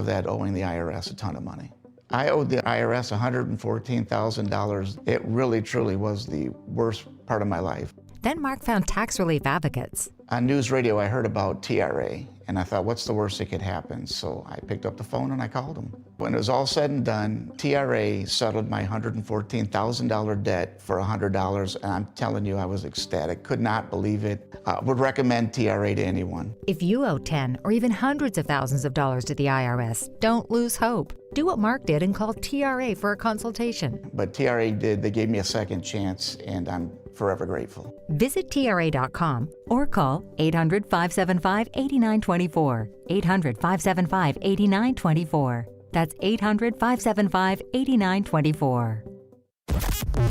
that owing the IRS a ton of money. I owed the IRS $114,000. It really, truly was the worst part of my life. Then Mark found tax relief advocates. On news radio, I heard about TRA, and I thought, what's the worst that could happen? So I picked up the phone and I called them. When it was all said and done, TRA settled my $114,000 debt for $100, and I'm telling you, I was ecstatic. Could not believe it. Would recommend TRA to anyone. If you owe 10 or even hundreds of thousands of dollars to the IRS, don't lose hope. Do what Mark did and call TRA for a consultation. But TRA did. They gave me a second chance, and I'm forever grateful. Visit TRA.com or call 800-575-8924. 800-575-8924. That's 800-575-8924.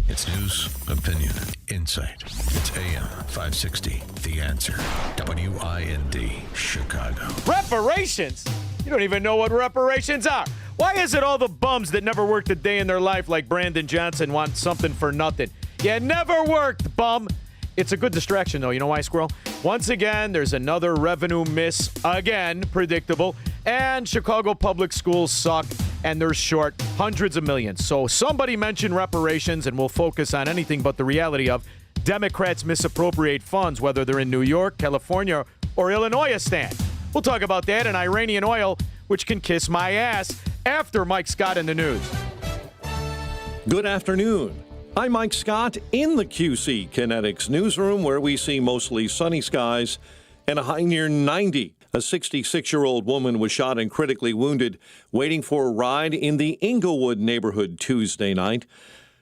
It's news, opinion, insight. It's AM 560, The Answer. WIND, Chicago. Reparations? You don't even know what reparations are. Why is it all the bums that never worked a day in their life like Brandon Johnson want something for nothing? You never worked, bum. It's a good distraction, though. You know why, Squirrel? Once again, there's another revenue miss. Again, predictable. And Chicago public schools suck, and they're short hundreds of millions. So somebody mentioned reparations, and we'll focus on anything but the reality of Democrats misappropriate funds, whether they're in New York, California, or Illinois. We'll talk about that and Iranian oil, which can kiss my ass, after Mike Scott in the news. Good afternoon. I'm Mike Scott in the QC Kinetics newsroom, where we see mostly sunny skies and a high near 90. A 66-year-old woman was shot and critically wounded waiting for a ride in the Inglewood neighborhood Tuesday night.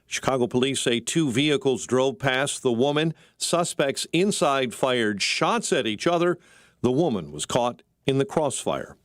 Chicago police say two vehicles drove past the woman. Suspects inside fired shots at each other. The woman was caught in the crossfire.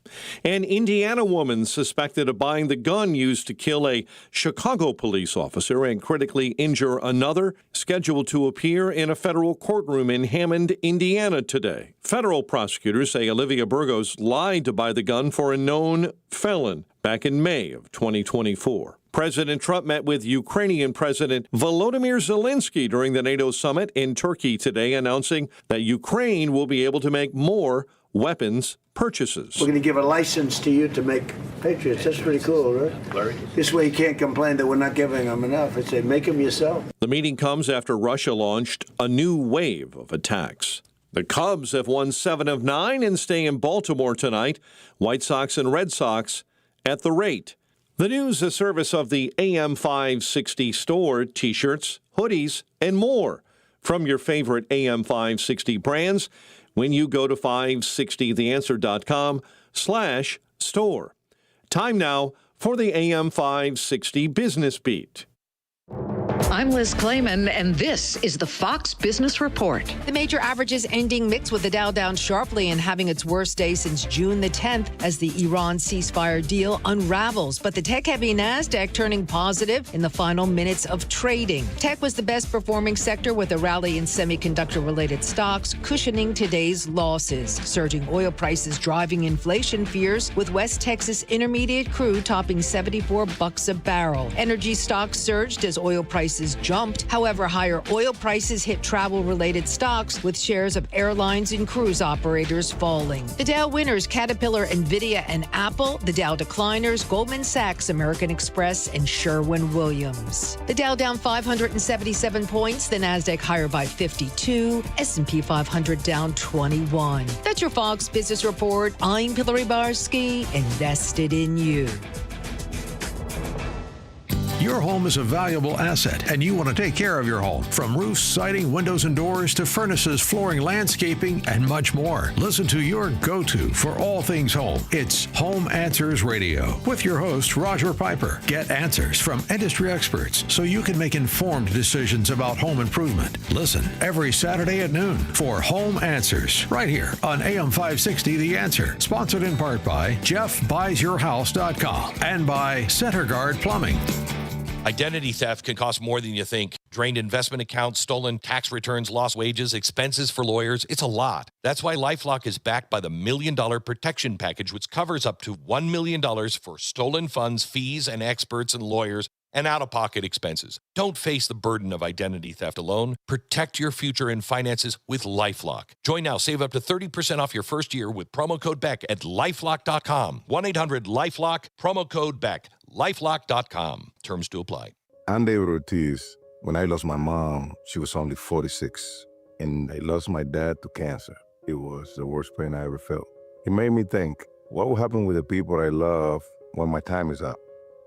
An Indiana woman suspected of buying the gun used to kill a Chicago police officer and critically injure another, scheduled to appear in a federal courtroom in Hammond, Indiana today. Federal prosecutors say Olivia Burgos lied to buy the gun for a known felon back in May of 2024. President Trump met with Ukrainian President Volodymyr Zelensky during the NATO summit in Turkey today, announcing that Ukraine will be able to make more weapons purchases. We're going to give a license to you to make Patriots. That's pretty cool, right? This way you can't complain that we're not giving them enough. It's say, make them yourself. The meeting comes after Russia launched a new wave of attacks. The Cubs have won 7 of 9 and stay in Baltimore tonight. White Sox and Red Sox at the rate. The news, a service of the AM 560 store, T-shirts, hoodies, and more from your favorite AM 560 brands when you go to 560theanswer.com/store. Time now for the AM 560 Business Beat. I'm Liz Clayman, and this is the Fox Business Report. The major averages ending mixed, with the Dow down sharply and having its worst day since June the 10th as the Iran ceasefire deal unravels. But the tech-heavy NASDAQ turning positive in the final minutes of trading. Tech was the best performing sector, with a rally in semiconductor-related stocks cushioning today's losses. Surging oil prices driving inflation fears, with West Texas Intermediate crude topping $74 a barrel. Energy stocks surged as oil prices jumped. However, higher oil prices hit travel-related stocks, with shares of airlines and cruise operators falling. The Dow winners: Caterpillar, Nvidia, and Apple. The Dow decliners: Goldman Sachs, American Express, and Sherwin-Williams. The Dow down 577 points. The Nasdaq higher by 52. S&P 500 down 21. That's your Fox Business Report. I'm Hillary Barsky, invested in you. Your home is a valuable asset, and you want to take care of your home. From roofs, siding, windows and doors, to furnaces, flooring, landscaping, and much more. Listen to your go-to for all things home. It's Home Answers Radio with your host, Roger Piper. Get answers from industry experts so you can make informed decisions about home improvement. Listen every Saturday at noon for Home Answers, right here on AM 560 The Answer. Sponsored in part by JeffBuysYourHouse.com and by CenterGuard Plumbing. Identity theft can cost more than you think. Drained investment accounts, stolen tax returns, lost wages, expenses for lawyers. It's a lot. That's why LifeLock is backed by the $1 Million Protection Package, which covers up to $1 million for stolen funds, fees, and experts and lawyers and out-of-pocket expenses. Don't face the burden of identity theft alone. Protect your future and finances with LifeLock. Join now. Save up to 30% off your first year with promo code BECK at LifeLock.com. 1-800-LifeLock, promo code BECK. LifeLock.com. Terms to apply. I'm David Ortiz. When I lost my mom, she was only 46, and I lost my dad to cancer. It was the worst pain I ever felt. It made me think, what will happen with the people I love when my time is up?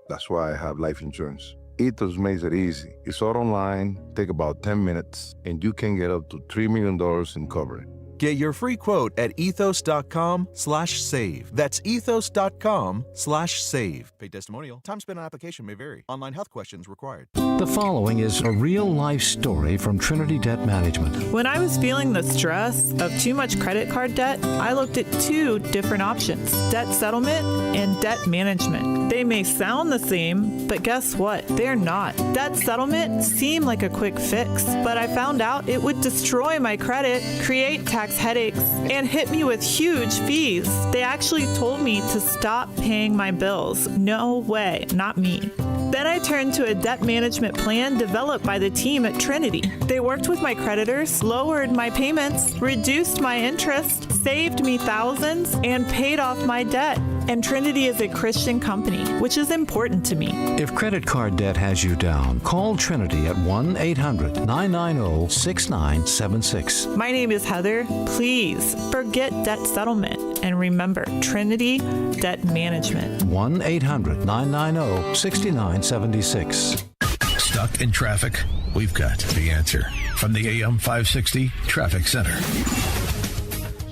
That's why I have life insurance. Ethos makes it easy. It's all online, take about 10 minutes, and you can get up to $3 million in coverage. Get your free quote at ethos.com/save. That's ethos.com/save. Paid testimonial. Time spent on application may vary. Online health questions required. The following is a real-life story from Trinity Debt Management. When I was feeling the stress of too much credit card debt, I looked at two different options: debt settlement and debt management. They may sound the same, but guess what? They're not. Debt settlement seemed like a quick fix, but I found out it would destroy my credit, create tax headaches, and hit me with huge fees. They actually told me to stop paying my bills. No way, not me. Then I turned to a debt management plan developed by the team at Trinity. They worked with my creditors, lowered my payments, reduced my interest, saved me thousands, and paid off my debt. And Trinity is a Christian company, which is important to me. If credit card debt has you down, call Trinity at 1-800-990-6976. My name is Heather. Please forget debt settlement and remember Trinity Debt Management. 1-800-990-6976. Stuck in traffic? We've got the answer from the AM 560 Traffic Center.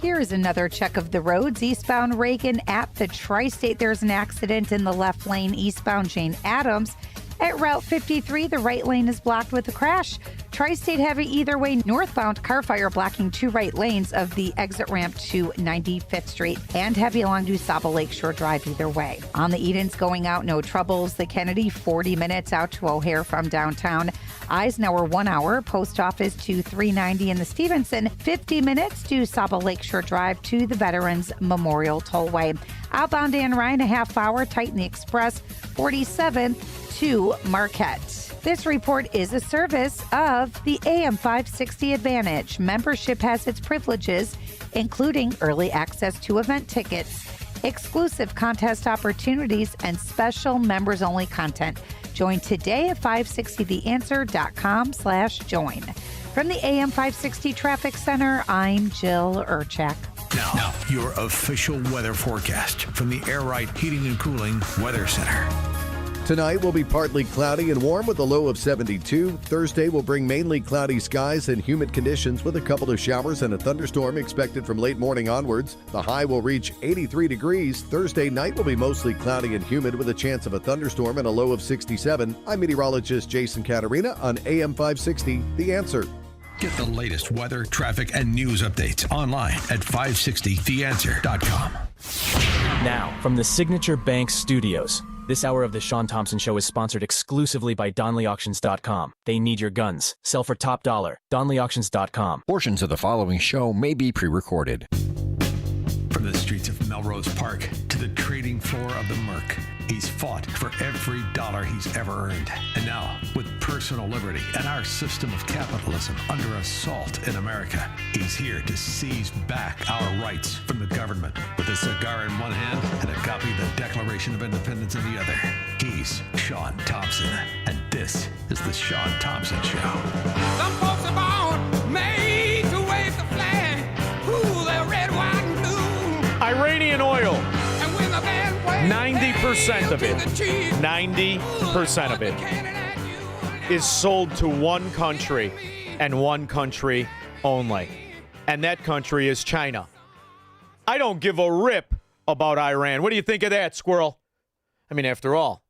Here is another check of the roads. Eastbound Reagan at the Tri-State, there's an accident in the left lane. Eastbound Jane Addams at Route 53, the right lane is blocked with a crash. Tri-State heavy either way. Northbound car fire blocking two right lanes of the exit ramp to 95th Street, and heavy along DuSable Lakeshore Drive either way. On the Edens going out, no troubles. The Kennedy 40 minutes out to O'Hare from downtown. Eisenhower 1 hour. Post Office to 390 in the Stevenson. 50 minutes DuSable Lakeshore Drive to the Veterans Memorial Tollway. Outbound Dan Ryan a half hour. Tighten the Express 47th to Marquette. This report is a service of the AM 560 Advantage. Membership has its privileges, including early access to event tickets, exclusive contest opportunities, and special members-only content. Join today at 560theanswer.com/join. From the AM 560 Traffic Center, I'm Jill Urchak. Now, your official weather forecast from the Air Right Heating and Cooling Weather Center. Tonight will be partly cloudy and warm with a low of 72. Thursday will bring mainly cloudy skies and humid conditions with a couple of showers and a thunderstorm expected from late morning onwards. The high will reach 83 degrees. Thursday night will be mostly cloudy and humid with a chance of a thunderstorm and a low of 67. I'm meteorologist Jason Caterina on AM 560, The Answer. Get the latest weather, traffic, and news updates online at 560theanswer.com. Now, from the Signature Bank Studios. This hour of the Shaun Thompson Show is sponsored exclusively by DonleyAuctions.com. They need your guns. Sell for top dollar. DonleyAuctions.com. Portions of the following show may be pre-recorded. From the streets of Melrose Park to the trading floor of the Merc, he's fought for every dollar he's ever earned. And now, with personal liberty and our system of capitalism under assault in America, he's here to seize back our rights from the government. With a cigar in one hand and a copy of the Declaration of Independence in the other, he's Shaun Thompson. And this is the Shaun Thompson Show. Some folks are born made to wave the flag. Ooh, they're red, white, and blue. Iranian oil. 90% of it, 90% of it is sold to one country and one country only. And that country is China. I don't give a rip about Iran. What do you think of that, squirrel? I mean, after all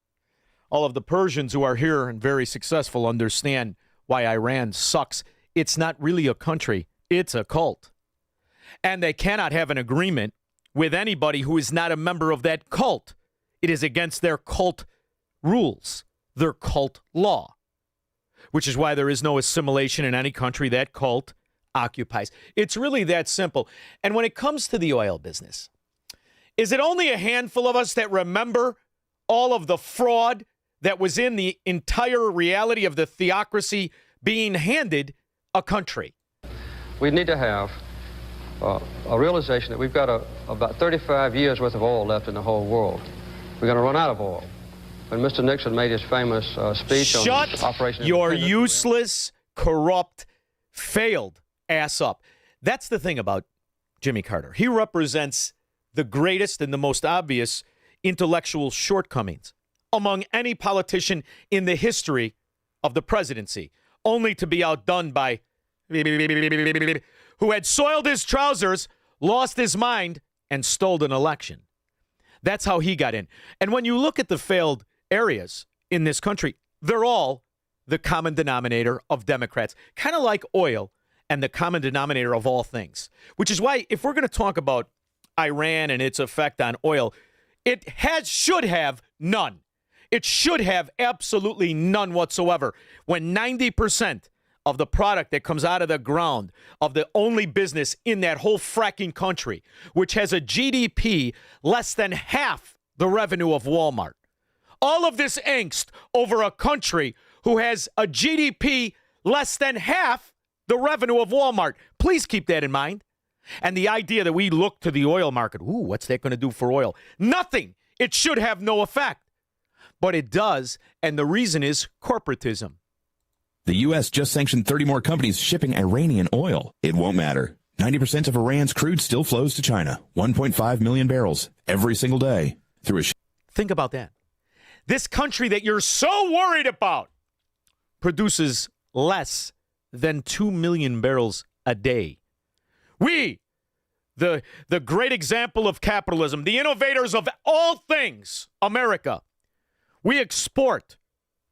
of the Persians who are here and very successful understand why Iran sucks. It's not really a country. It's a cult. And they cannot have an agreement with anybody who is not a member of that cult. It is against their cult rules, their cult law, which is why there is no assimilation in any country that cult occupies. It's really that simple. And when it comes to the oil business, is it only a handful of us that remember all of the fraud that was in the entire reality of the theocracy being handed a country. We need to have a realization that we've got about 35 years worth of oil left in the whole world. We're going to run out of oil. When Mr. Nixon made his famous speech on Operation your Independence, useless, corrupt, failed ass up. That's the thing about Jimmy Carter. He represents the greatest and the most obvious intellectual shortcomings among any politician in the history of the presidency, only to be outdone by who had soiled his trousers, lost his mind, and stole an election. That's how he got in. And when you look at the failed areas in this country, they're all the common denominator of Democrats, kind of like oil and the common denominator of all things, which is why if we're going to talk about Iran and its effect on oil, it should have none. It should have absolutely none whatsoever. When 90% of the product that comes out of the ground of the only business in that whole fracking country, which has a GDP less than half the revenue of Walmart, all of this angst over a country who has a GDP less than half the revenue of Walmart. Please keep that in mind. And the idea that we look to the oil market, ooh, what's that going to do for oil? Nothing. It should have no effect. But it does, and the reason is corporatism. The U.S. just sanctioned 30 more companies shipping Iranian oil. It won't matter. 90% of Iran's crude still flows to China. 1.5 million barrels every single day through a Think about that. This country that you're so worried about produces less than 2 million barrels a day. We, the great example of capitalism, the innovators of all things, America, we export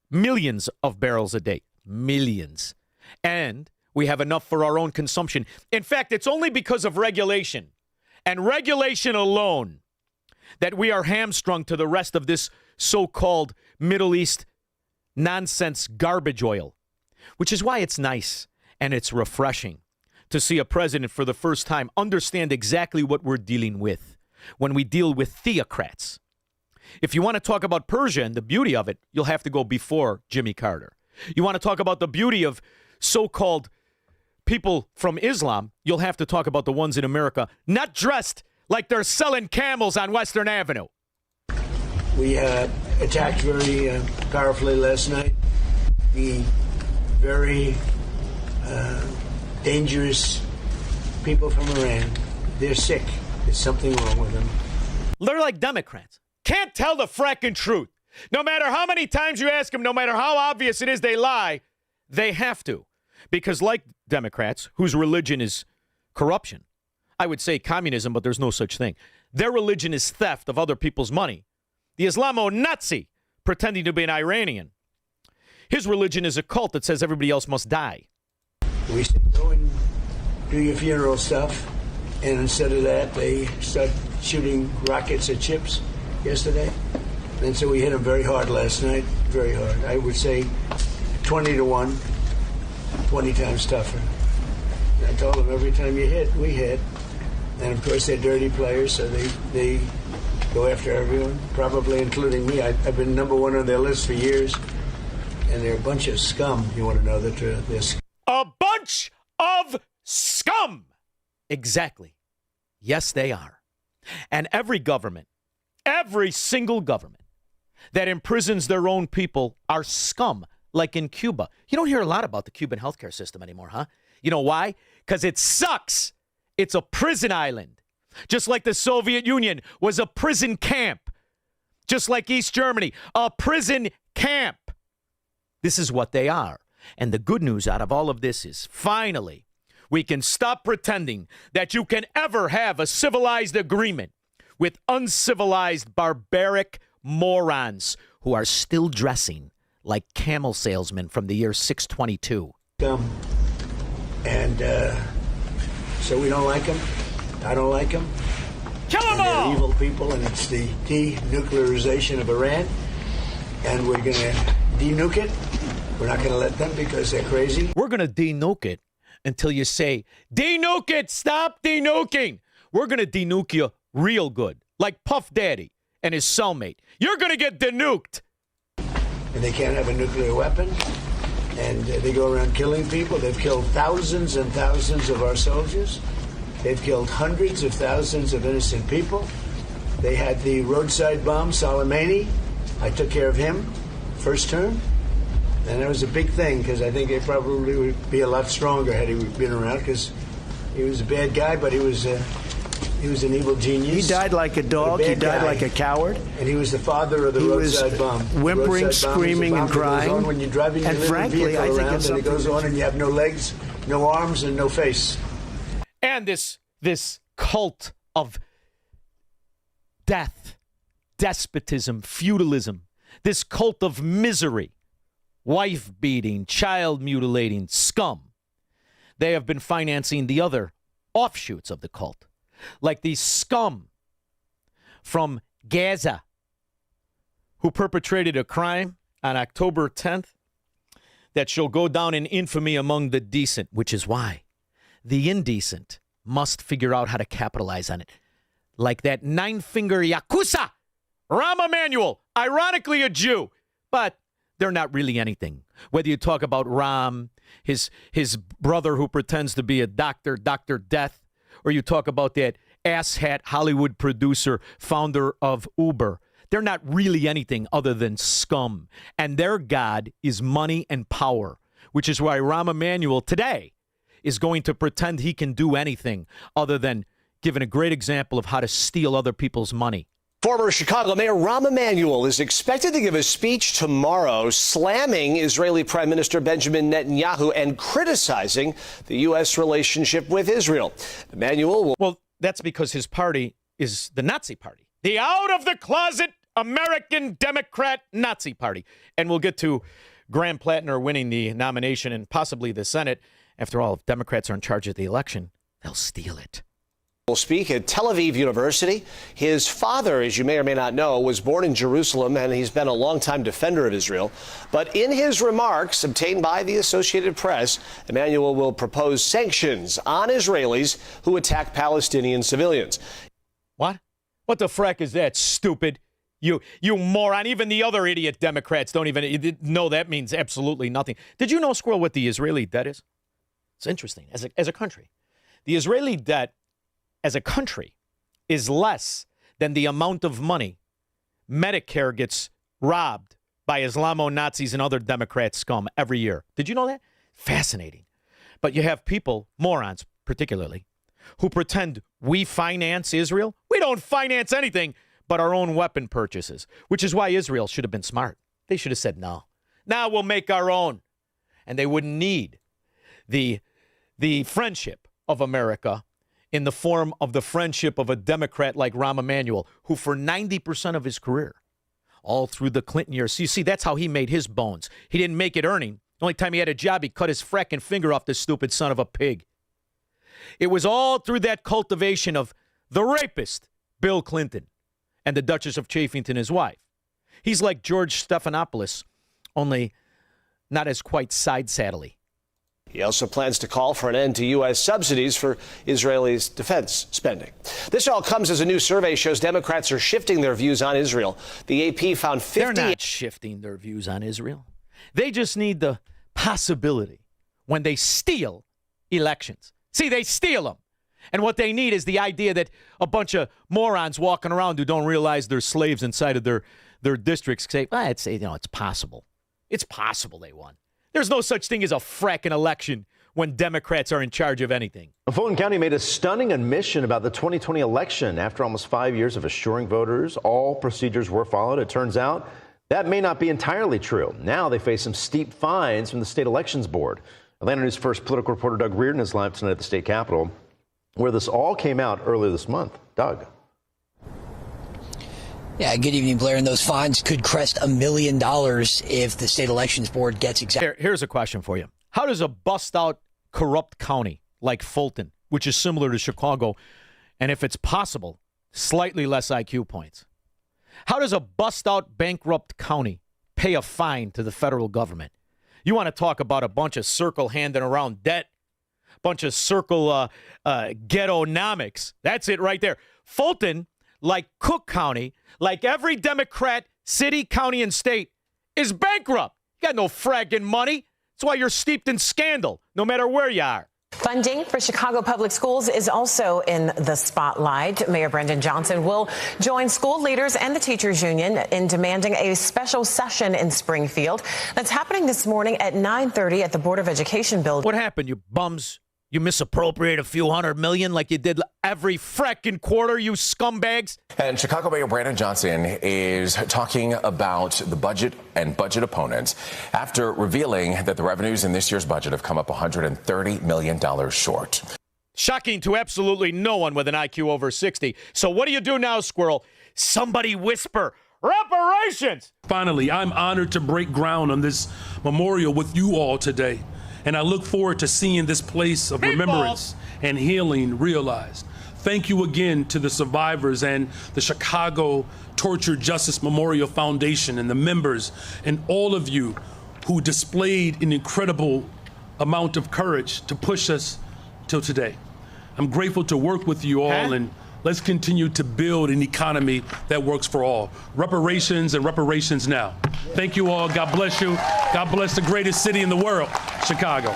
millions of barrels a day. Millions. And we have enough for our own consumption. In fact, it's only because of regulation and regulation alone that we are hamstrung to the rest of this so-called Middle East nonsense garbage oil, which is why it's nice and it's refreshing to see a president for the first time understand exactly what we're dealing with when we deal with theocrats. If you want to talk about Persia and the beauty of it, you'll have to go before Jimmy Carter. You want to talk about the beauty of so-called people from Islam, you'll have to talk about the ones in America not dressed like they're selling camels on Western Avenue. We attacked very powerfully last night. The very dangerous people from Iran, they're sick. There's something wrong with them. They're like Democrats. Can't tell the fracking truth. No matter how many times you ask them, no matter how obvious it is they lie, they have to. Because like Democrats, whose religion is corruption, I would say communism, but there's no such thing. Their religion is theft of other people's money. The Islamo-Nazi, pretending to be an Iranian, his religion is a cult that says everybody else must die. We said, go and do your funeral stuff. And instead of that, they start shooting rockets at ships yesterday. And so we hit them very hard last night, very hard. I would say 20-1, 20 times tougher. And I told them every time you hit, we hit. And of course, they're dirty players, so they go after everyone, probably including me. I've been number one on their list for years. And they're a bunch of scum, you want to know that they're scum. A bunch of scum! Exactly. Yes, they are. And every government, every single government that imprisons their own people are scum, like in Cuba. You don't hear a lot about the Cuban healthcare system anymore, huh? You know why? Because it sucks. It's a prison island. Just like the Soviet Union was a prison camp. Just like East Germany, a prison camp. This is what they are. And the good news out of all of this is, finally, we can stop pretending that you can ever have a civilized agreement with uncivilized, barbaric morons who are still dressing like camel salesmen from the year 622. And so we don't like them. I don't like them. Kill them all! They're evil people, and it's the denuclearization of Iran. And we're going to denuke it. We're not going to let them because they're crazy. We're going to denuke it until you say, denuke it, stop denuking. We're going to denuke you real good, like Puff Daddy and his cellmate. You're going to get denuked. and they can't have a nuclear weapon. And they go around killing people. They've killed thousands and thousands of our soldiers. They've killed hundreds of thousands of innocent people. They had the roadside bomb, Soleimani. I took care of him first term. And that was a big thing because I think they probably would be a lot stronger had he been around because he was a bad guy, but he was an evil genius. He died like a dog. He died like a coward. And he was the father of the roadside bomb. Whimpering, roadside bomb screaming, and crying. Goes on when you're driving your frankly, vehicle I think around, it's and it goes on and you have no legs, no arms, and no face. And this cult of death, despotism, feudalism, this cult of misery, wife beating, child mutilating scum. They have been financing the other offshoots of the cult, like these scum from Gaza who perpetrated a crime on October 10th that shall go down in infamy among the decent, which is why the indecent must figure out how to capitalize on it. Like that nine-finger Yakuza, Rahm Emanuel, ironically a Jew, but they're not really anything. Whether you talk about Rahm, his brother who pretends to be a doctor, Dr. Death, or you talk about that asshat Hollywood producer, founder of Uber, they're not really anything other than scum. And their God is money and power, which is why Rahm Emanuel today is going to pretend he can do anything other than giving a great example of how to steal other people's money. Former Chicago Mayor Rahm Emanuel is expected to give a speech tomorrow slamming Israeli Prime Minister Benjamin Netanyahu and criticizing the U.S. relationship with Israel. Emanuel will... Well, that's because his party is the Nazi party. The out-of-the-closet American Democrat Nazi party. And we'll get to Graham Plattner winning the nomination and possibly the Senate. After all, if Democrats are in charge of the election, they'll steal it. Will speak at Tel Aviv University. His father, as you may or may not know, was born in Jerusalem, and he's been a longtime defender of Israel. But in his remarks obtained by the Associated Press, Emanuel will propose sanctions on Israelis who attack Palestinian civilians. What? What the frack is that, stupid? You moron. Even the other idiot Democrats don't even know that means absolutely nothing. Did you know, Squirrel, what the Israeli debt is? It's interesting. As a country, the Israeli debt as a country is less than the amount of money Medicare gets robbed by Islamo-Nazis and other Democrat scum every year. Did you know that? Fascinating. But you have people, morons particularly, who pretend we finance Israel. We don't finance anything but our own weapon purchases, which is why Israel should have been smart. They should have said no. Now we'll make our own. And they wouldn't need the friendship of America in the form of the friendship of a Democrat like Rahm Emanuel, who for 90% of his career, all through the Clinton years, you see, that's how he made his bones. He didn't make it earning. The only time he had a job, he cut his fracking finger off, this stupid son of a pig. It was all through that cultivation of the rapist, Bill Clinton, and the Duchess of Chafington, his wife. He's like George Stephanopoulos, only not as quite side-saddly. He also plans to call for an end to U.S. subsidies for Israel's defense spending. This all comes as a new survey shows Democrats are shifting their views on Israel. The AP found 50... They're not shifting their views on Israel. They just need the possibility when they steal elections. See, they steal them. And what they need is the idea that a bunch of morons walking around who don't realize they're slaves inside of their districts say, well, it's possible. It's possible they won. There's no such thing as a fracking election when Democrats are in charge of anything. Fulton County made a stunning admission about the 2020 election. After almost 5 years of assuring voters all procedures were followed, it turns out that may not be entirely true. Now they face some steep fines from the state elections board. Atlanta News First political reporter Doug Reardon is live tonight at the state capitol, where this all came out earlier this month. Doug. Yeah, good evening, Blair. And those fines could crest $1 million if the state elections board gets exactly. Here's a question for you. How does a bust-out corrupt county like Fulton, which is similar to Chicago, and if it's possible, slightly less IQ points, how does a bust-out bankrupt county pay a fine to the federal government? You want to talk about a bunch of circle handing around debt, bunch of circle ghetto-nomics. That's it right there. Fulton, like Cook County, like every Democrat city, county, and state, is bankrupt. You got no fragging money. That's why you're steeped in scandal, no matter where you are. Funding for Chicago Public Schools is also in the spotlight. Mayor Brandon Johnson will join school leaders and the teachers union in demanding a special session in Springfield. That's happening this morning at 9:30 at the Board of Education building. What happened, you bums? You misappropriate a few $100 million like you did every fracking quarter, you scumbags. And Chicago Mayor Brandon Johnson is talking about the budget and budget opponents after revealing that the revenues in this year's budget have come up $130 million short. Shocking to absolutely no one with an IQ over 60. So what do you do now, Squirrel? Somebody whisper, reparations! Finally, I'm honored to break ground on this memorial with you all today. And I look forward to seeing this place of remembrance and healing realized. Thank you again to the survivors and the Chicago Torture Justice Memorial Foundation and the members and all of you who displayed an incredible amount of courage to push us till today. I'm grateful to work with you all, and let's continue to build an economy that works for all. Reparations and reparations now. Thank you all. God bless you. God bless the greatest city in the world, Chicago.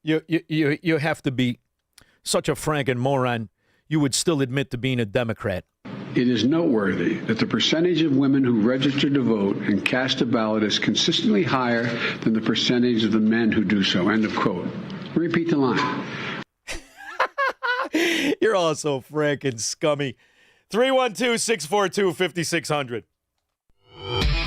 You have to be such a franken moron. You would still admit to being a Democrat. It is noteworthy that the percentage of women who register to vote and cast a ballot is consistently higher than the percentage of the men who do so. End of quote. Repeat the line. You're all so franken scummy. 312-642-5600.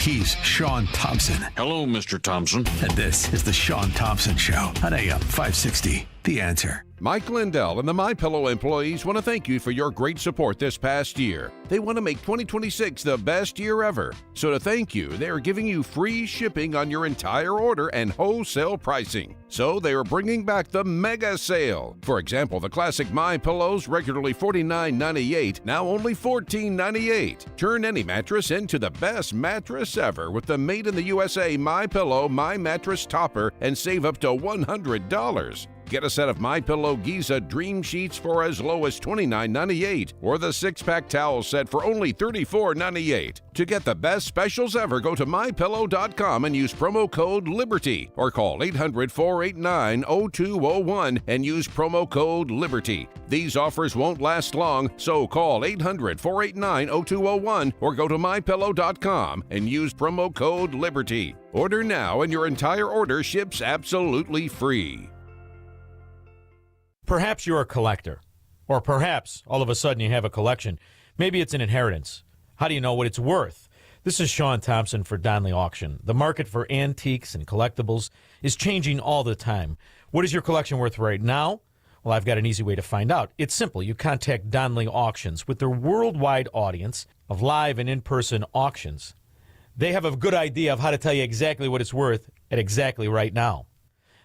He's Shaun Thompson. Hello, Mr. Thompson. And this is the Shaun Thompson Show on AM 560. The Answer. Mike Lindell and the MyPillow employees want to thank you for your great support this past year. They want to make 2026 the best year ever. So to thank you, they are giving you free shipping on your entire order and wholesale pricing. So they are bringing back the mega sale. For example, the classic MyPillows, regularly $49.98, now only $14.98. Turn any mattress into the best mattress ever with the made in the USA MyPillow My Mattress Topper and save up to $100. Get a set of MyPillow Giza Dream Sheets for as low as $29.98 or the 6-pack towel set for only $34.98. To get the best specials ever, go to MyPillow.com and use promo code LIBERTY or call 800-489-0201 and use promo code LIBERTY. These offers won't last long, so call 800-489-0201 or go to MyPillow.com and use promo code LIBERTY. Order now and your entire order ships absolutely free. Perhaps you're a collector, or perhaps all of a sudden you have a collection. Maybe it's an inheritance. How do you know what it's worth? This is Shaun Thompson for Donley Auction. The market for antiques and collectibles is changing all the time. What is your collection worth right now? Well, I've got an easy way to find out. It's simple. You contact Donley Auctions. With their worldwide audience of live and in-person auctions, they have a good idea of how to tell you exactly what it's worth at exactly right now.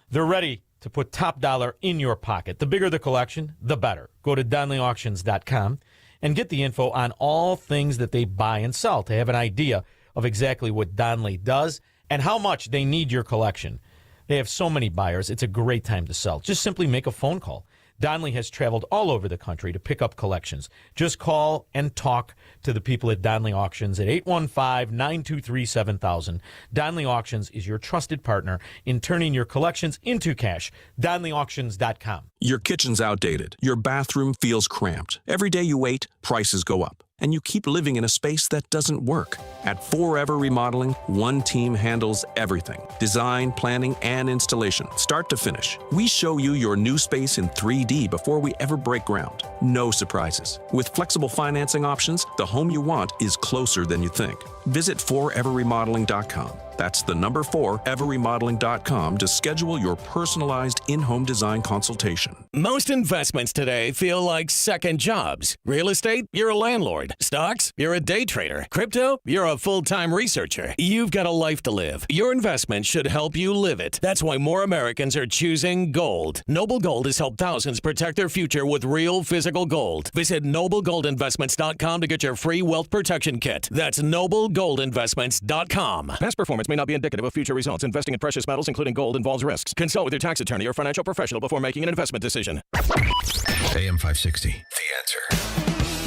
They're ready to put top dollar in your pocket. The bigger the collection, the better. Go to DonleyAuctions.com and get the info on all things that they buy and sell to have an idea of exactly what Donley does and how much they need your collection. They have so many buyers, it's a great time to sell. Just simply make a phone call. Donley has traveled all over the country to pick up collections. Just call and talk to the people at Donley Auctions at 815-923-7000. Donley Auctions is your trusted partner in turning your collections into cash. DonleyAuctions.com. Your kitchen's outdated. Your bathroom feels cramped. Every day you wait, prices go up. And you keep living in a space that doesn't work. At Forever Remodeling, one team handles everything. Design, planning, and installation, start to finish. We show you your new space in 3D before we ever break ground. No surprises. With flexible financing options, the home you want is closer than you think. Visit foreverremodeling.com. That's the number 4, everremodeling.com to schedule your personalized in-home design consultation. Most investments today feel like second jobs. Real estate, you're a landlord. Stocks, you're a day trader. Crypto, you're a full-time researcher. You've got a life to live. Your investment should help you live it. That's why more Americans are choosing gold. Noble Gold has helped thousands protect their future with real physical gold. Visit NobleGoldInvestments.com to get your free wealth protection kit. That's NobleGoldInvestments.com. Past performance may not be indicative of future results. Investing in precious metals, including gold, involves risks. Consult with your tax attorney or financial professional before making an investment decision. AM 560. The Answer.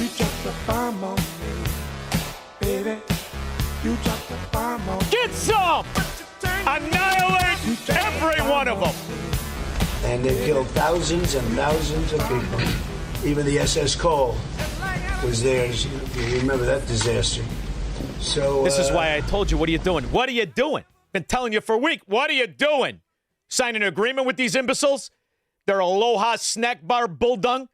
Reach up the farm on me, baby. You Get some! Annihilate every one of them! And they killed thousands and thousands of people. Even the SS Cole was there. You remember that disaster. So this is why I told you, what are you doing? What are you doing? Been telling you for a week. What are you doing? Sign an agreement with these imbeciles? Their Aloha snack bar bulldung?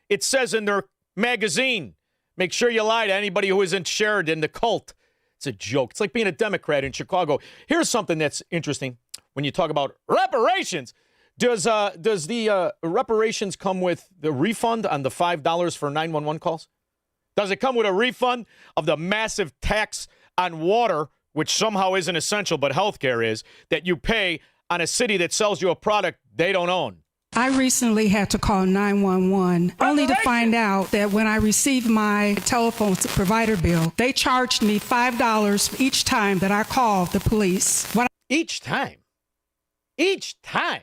It says in their magazine, make sure you lie to anybody who isn't shared in the cult. It's a joke. It's like being a Democrat in Chicago. Here's something that's interesting. When you talk about reparations, does the reparations come with the refund on the $5 for 911 calls? Does it come with a refund of the massive tax on water, which somehow isn't essential, but healthcare is, that you pay on a city that sells you a product they don't own? I recently had to call 911 only to find out that when I received my telephone provider bill, they charged me $5 each time that I called the police. Each time? Each time?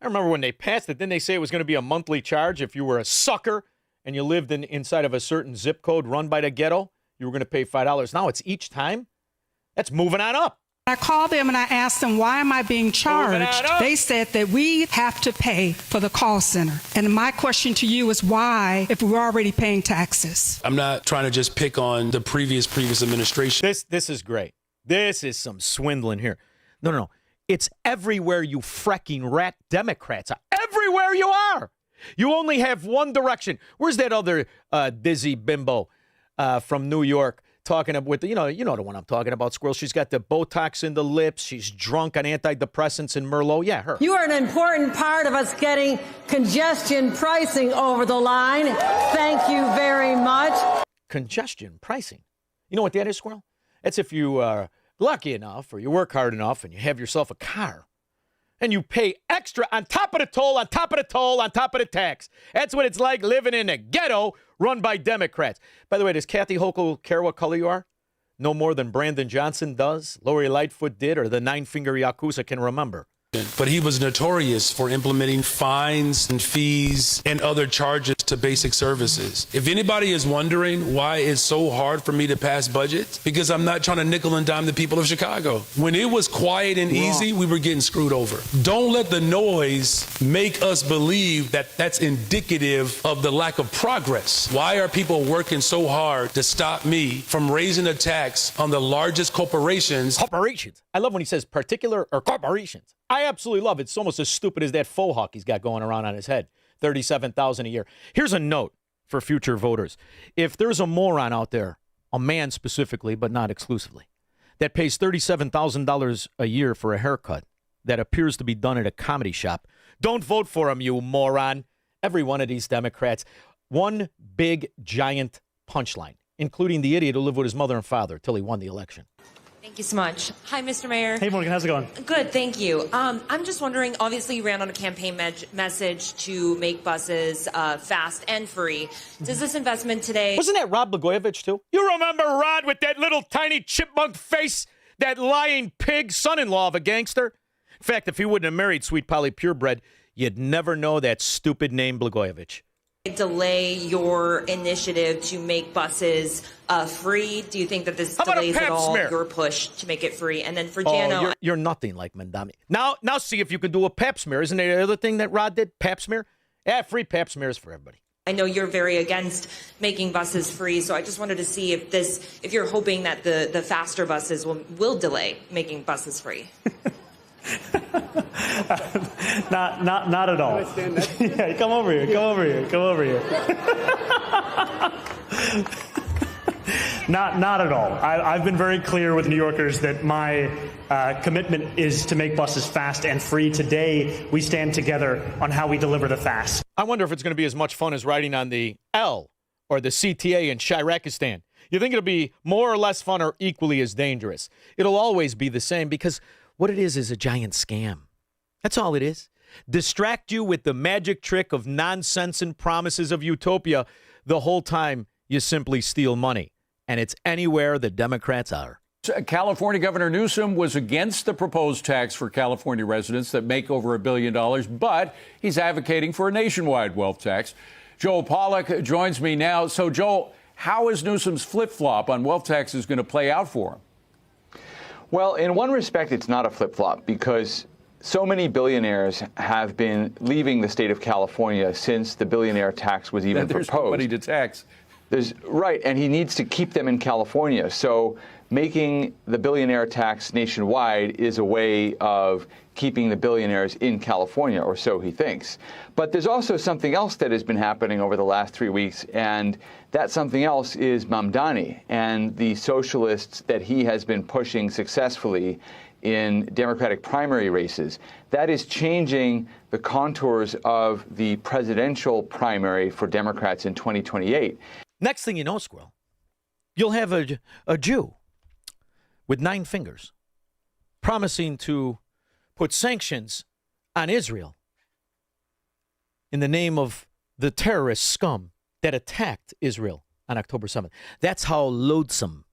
I remember when they passed it, didn't they say it was going to be a monthly charge if you were a sucker and you lived inside of a certain zip code run by the ghetto? You were going to pay $5. Now it's each time? That's moving on up. I called them and I asked them, why am I being charged? They said that we have to pay for the call center. And my question to you is why, if we're already paying taxes? I'm not trying to just pick on the previous administration. This is great. This is some swindling here. No. It's everywhere, you fracking rat Democrats are. Everywhere you are. You only have one direction. Where's that other dizzy bimbo from New York? Talking with the, you know the one I'm talking about, Squirrel. She's got the Botox in the lips. She's drunk on antidepressants and Merlot. Yeah, her. You are an important part of us getting congestion pricing over the line. Thank you very much. Congestion pricing. You know what that is, Squirrel? That's if you are lucky enough or you work hard enough and you have yourself a car and you pay extra on top of the toll, on top of the toll, on top of the tax. That's what it's like living in a ghetto run by Democrats. By the way, does Kathy Hochul care what color you are? No more than Brandon Johnson does, Lori Lightfoot did, or the nine-finger Yakuza can remember. But he was notorious for implementing fines and fees and other charges to basic services. If anybody is wondering why it's so hard for me to pass budgets, because I'm not trying to nickel and dime the people of Chicago. When it was quiet and easy, we were getting screwed over. Don't let the noise make us believe that that's indicative of the lack of progress. Why are people working so hard to stop me from raising a tax on the largest corporations? Corporations. I love when he says particular or corporations. I absolutely love it. It's almost as stupid as that faux hawk he's got going around on his head. $37,000 a year. Here's a note for future voters. If there's a moron out there, a man specifically, but not exclusively, that pays $37,000 a year for a haircut that appears to be done at a comedy shop, don't vote for him, you moron. Every one of these Democrats, one big, giant punchline, including the idiot who lived with his mother and father till he won the election. Thank you so much. Hi, Mr. Mayor. Hey, Morgan. How's it going? Good, thank you. I'm just wondering, obviously you ran on a campaign message to make buses fast and free. Does this investment today... Wasn't that Rod Blagojevich, too? You remember Rod with that little tiny chipmunk face? That lying pig, son-in-law of a gangster? In fact, if he wouldn't have married Sweet Polly Purebred, you'd never know that stupid name Blagojevich. Delay your initiative to make buses free? Do you think that this delays at all your push to make it free? And then for Jano... You're nothing like Mandami. Now see if you can do a pap smear. Isn't there the other thing that Rod did? Pap smear? Yeah, free pap smears for everybody. I know you're very against making buses free, so I just wanted to see if you're hoping that the faster buses will delay making buses free. Not at all. Yeah, come over here. Not at all. I've been very clear with New Yorkers that my commitment is to make buses fast and free. Today, we stand together on how we deliver the fast. I wonder if it's going to be as much fun as riding on the L or the CTA in Shirakistan. You think it'll be more or less fun or equally as dangerous? It'll always be the same because what it is a giant scam. That's all it is. Distract you with the magic trick of nonsense and promises of utopia the whole time you simply steal money. And it's anywhere the Democrats are. California Governor Newsom was against the proposed tax for California residents that make over $1 billion, but he's advocating for a nationwide wealth tax. Joel Pollack joins me now. So, Joel, how is Newsom's flip-flop on wealth taxes going to play out for him? Well, in one respect, it's not a flip-flop because so many billionaires have been leaving the state of California since the billionaire tax was even There's proposed. nobody to tax. Right, and he needs to keep them in California. So making the billionaire tax nationwide is a way of keeping the billionaires in California, or so he thinks. But there's also something else that has been happening over the last 3 weeks, and that something else is Mamdani and the socialists that he has been pushing successfully in Democratic primary races. That is changing the contours of the presidential primary for Democrats in 2028. Next thing you know, Squirrel, you'll have a Jew with 9 fingers promising to put sanctions on Israel in the name of the terrorist scum that attacked Israel on October 7th. That's how loathsome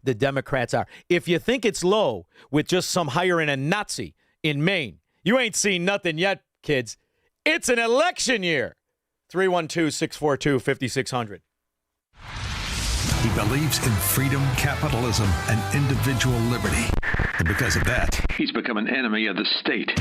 the Democrats are. If you think it's low with just some hiring a Nazi in Maine, you ain't seen nothing yet, kids. It's an election year. 312-642-5600. He believes in freedom, capitalism, and individual liberty. And because of that, he's become an enemy of the state.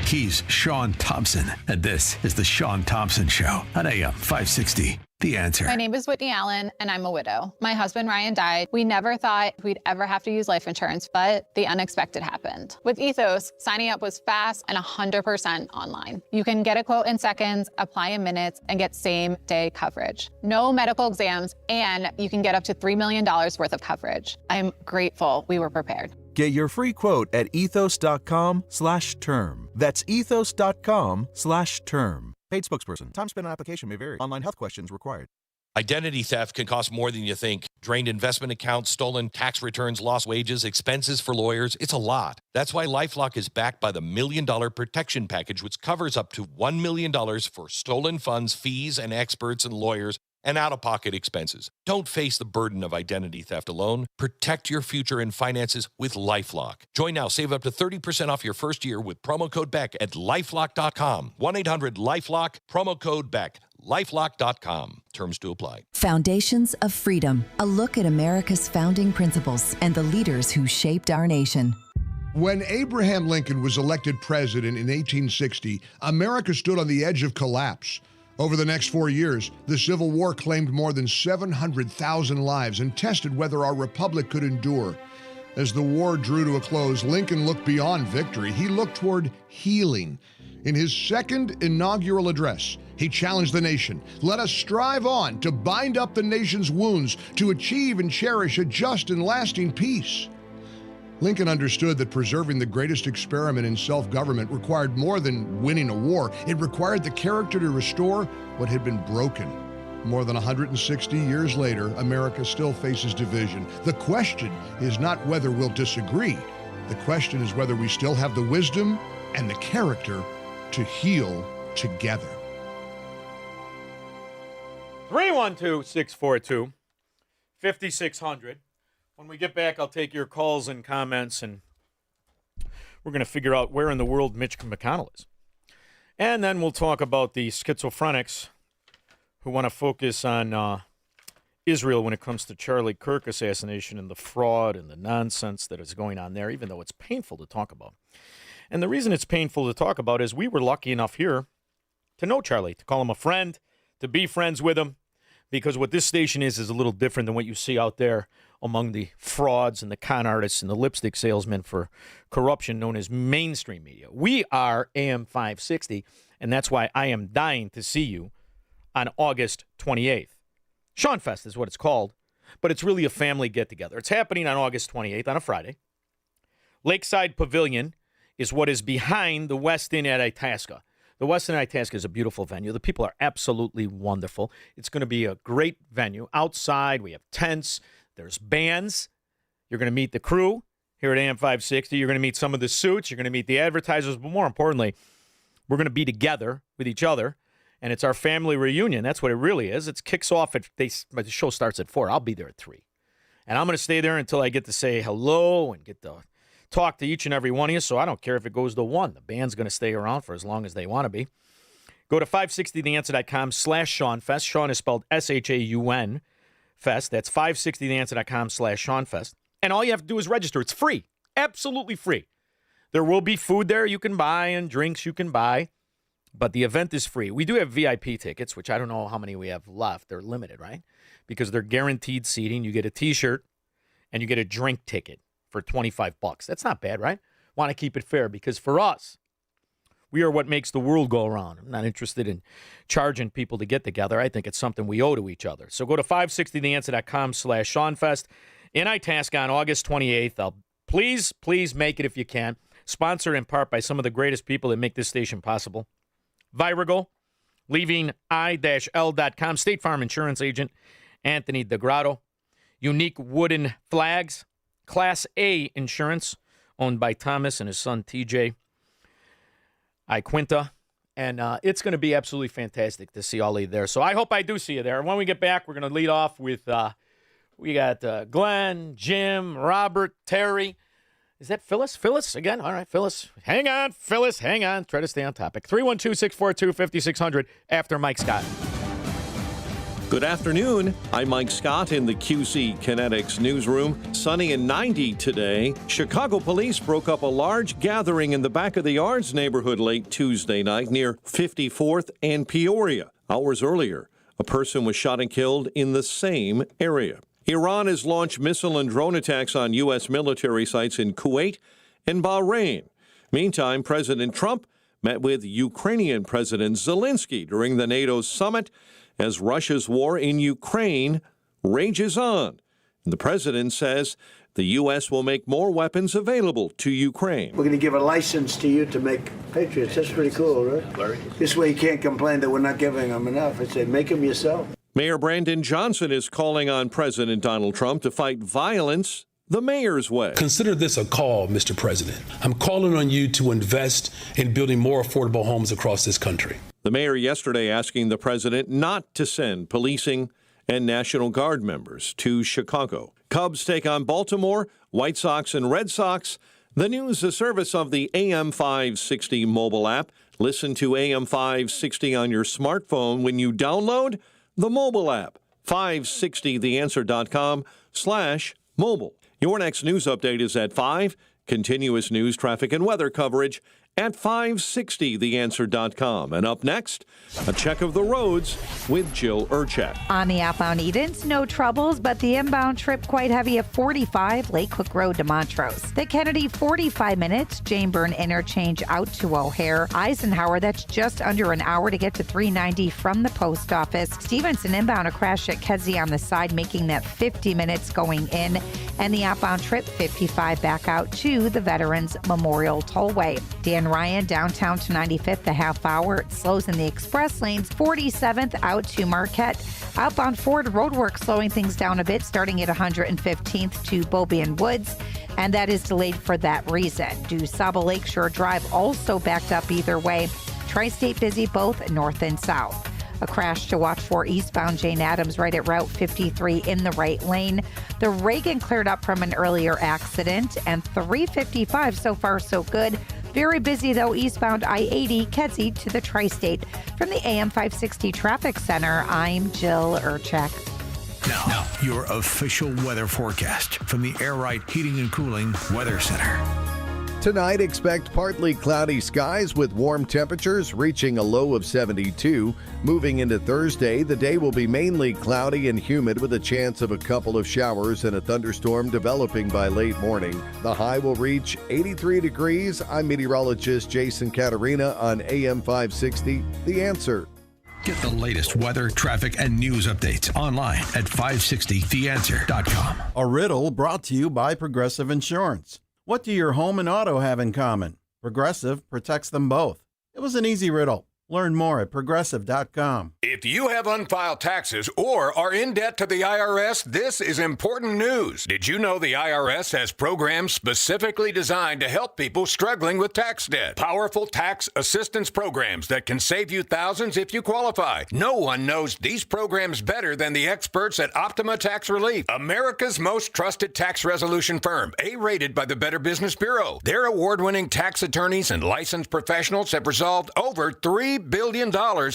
He's Shaun Thompson, and this is the Shaun Thompson Show on AM 560. The Answer. My name is Whitney Allen, and I'm a widow. My husband, Ryan, died. We never thought we'd ever have to use life insurance, but the unexpected happened. With Ethos, signing up was fast and 100% online. You can get a quote in seconds, apply in minutes, and get same-day coverage. No medical exams, and you can get up to $3 million worth of coverage. I'm grateful we were prepared. Get your free quote at ethos.com/term. That's ethos.com/term. Paid spokesperson. Time spent on application may vary. Online health questions required. Identity theft can cost more than you think. Drained investment accounts, stolen tax returns, lost wages, expenses for lawyers. It's a lot. That's why LifeLock is backed by the $1 Million Protection Package, which covers up to $1 million for stolen funds, fees, and experts and lawyers, and out-of-pocket expenses. Don't face the burden of identity theft alone. Protect your future and finances with LifeLock. Join now. Save up to 30% off your first year with promo code BECK at LifeLock.com. 1-800-LifeLock, promo code BECK. LifeLock.com. Terms to apply. Foundations of Freedom. A look at America's founding principles and the leaders who shaped our nation. When Abraham Lincoln was elected president in 1860, America stood on the edge of collapse. Over the next 4 years, the Civil War claimed more than 700,000 lives and tested whether our republic could endure. As the war drew to a close, Lincoln looked beyond victory. He looked toward healing. In his second inaugural address, he challenged the nation. Let us strive on to bind up the nation's wounds, to achieve and cherish a just and lasting peace. Lincoln understood that preserving the greatest experiment in self-government required more than winning a war. It required the character to restore what had been broken. More than 160 years later, America still faces division. The question is not whether we'll disagree. The question is whether we still have the wisdom and the character to heal together. 312-642-5600. When we get back, I'll take your calls and comments, and we're going to figure out where in the world Mitch McConnell is. And then we'll talk about the schizophrenics who want to focus on Israel when it comes to Charlie Kirk assassination and the fraud and the nonsense that is going on there, even though it's painful to talk about. And the reason it's painful to talk about is we were lucky enough here to know Charlie, to call him a friend, to be friends with him, because what this station is a little different than what you see out there among the frauds and the con artists and the lipstick salesmen for corruption known as mainstream media. We are AM 560, and that's why I am dying to see you on August 28th. Shaun Fest is what it's called, but it's really a family get-together. It's happening on August 28th on a Friday. Lakeside Pavilion is what is behind the West Inn at Itasca. The West Inn at Itasca is a beautiful venue. The people are absolutely wonderful. It's going to be a great venue. Outside, we have tents. There's bands. You're going to meet the crew here at AM 560. You're going to meet some of the suits. You're going to meet the advertisers. But more importantly, we're going to be together with each other. And it's our family reunion. That's what it really is. It kicks off at, the show starts at 4. I'll be there at 3. And I'm going to stay there until I get to say hello and get to talk to each and every one of you. So I don't care if it goes to 1. The band's going to stay around for as long as they want to be. Go to 560theanswer.com/ShaunFest. Shaun is spelled S-H-A-U-N. Fest. That's 560theanswer.com/ShaunFest. And all you have to do is register. It's free. Absolutely free. There will be food there you can buy and drinks you can buy, but the event is free. We do have VIP tickets, which I don't know how many we have left. They're limited, right? Because they're guaranteed seating. You get a T-shirt and you get a drink ticket for $25. That's not bad, right? Want to keep it fair because for us, we are what makes the world go around. I'm not interested in charging people to get together. I think it's something we owe to each other. So go to 560theanswer.com/SeanFest in Itasca on August 28th. Please make it if you can. Sponsored in part by some of the greatest people that make this station possible. Virago, leaving i-l.com, State Farm Insurance Agent Anthony DeGrotto, Unique Wooden Flags, Class A Insurance, owned by Thomas and his son TJ Iquinta, and it's going to be absolutely fantastic to see all of you there. So I hope I do see you there. And when we get back, we're going to lead off with, we got Glenn, Jim, Robert, Terry. Is that Phyllis? Phyllis again? All right, Phyllis. Hang on, Phyllis. Hang on. Try to stay on topic. 312-642-5600 after Mike Scott. Good afternoon. I'm Mike Scott in the QC Kinetics newsroom. Sunny and 90 today. Chicago police broke up a large gathering in the Back of the Yards neighborhood late Tuesday night near 54th and Peoria. Hours earlier, a person was shot and killed in the same area. Iran has launched missile and drone attacks on U.S. military sites in Kuwait and Bahrain. Meantime, President Trump met with Ukrainian President Zelensky during the NATO summit as Russia's war in Ukraine rages on. The president says the U.S. will make more weapons available to Ukraine. We're going to give a license to you to make Patriots. That's pretty cool, right? This way you can't complain that we're not giving them enough. I say make them yourself. Mayor Brandon Johnson is calling on President Donald Trump to fight violence the mayor's way. Consider this a call, Mr. President. I'm calling on you to invest in building more affordable homes across this country. The mayor yesterday asking the president not to send policing and National Guard members to Chicago. Cubs take on Baltimore, White Sox and Red Sox. The news, a service of the AM 560 mobile app. Listen to AM 560 on your smartphone when you download the mobile app, 560theanswer.com/mobile. Your next news update is at 5. Continuous news, traffic, and weather coverage at 560theanswer.com. And up next, a check of the roads with Jill Urchak. On the outbound Edens, no troubles, but the inbound trip quite heavy at 45 Lake Cook Road to Montrose. The Kennedy, 45 minutes. Janeburn Interchange out to O'Hare. Eisenhower, that's just under an hour to get to 390 from the post office. Stevenson inbound, a crash at Kedzie on the side, making that 50 minutes going in. And the outbound trip, 55 back out to the Veterans Memorial Tollway. Dan Ryan, downtown to 95th, a half hour. It slows in the express lanes. 47th out to Marquette. Outbound Ford roadwork slowing things down a bit, starting at 115th to Beaubien Woods. And that is delayed for that reason. DuSable Lakeshore Drive also backed up either way. Tri-State busy both north and south. A crash to watch for eastbound Jane Addams right at Route 53 in the right lane. The Reagan cleared up from an earlier accident, and 355 so far so good. Very busy though eastbound I-80 Kedzie to the Tri-State. From the AM 560 Traffic Center, I'm Jill Urchak. Now, your official weather forecast from the Air Right Heating and Cooling Weather Center. Tonight, expect partly cloudy skies with warm temperatures reaching a low of 72. Moving into Thursday, the day will be mainly cloudy and humid with a chance of a couple of showers and a thunderstorm developing by late morning. The high will reach 83 degrees. I'm meteorologist Jason Caterina on AM 560, The Answer. Get the latest weather, traffic, and news updates online at 560theanswer.com. A riddle brought to you by Progressive Insurance. What do your home and auto have in common? Progressive protects them both. It was an easy riddle. Learn more at Progressive.com. If you have unfiled taxes or are in debt to the IRS, this is important news. Did you know the IRS has programs specifically designed to help people struggling with tax debt? Powerful tax assistance programs that can save you thousands if you qualify. No one knows these programs better than the experts at Optima Tax Relief, America's most trusted tax resolution firm, A-rated by the Better Business Bureau. Their award-winning tax attorneys and licensed professionals have resolved over $3 $3 billion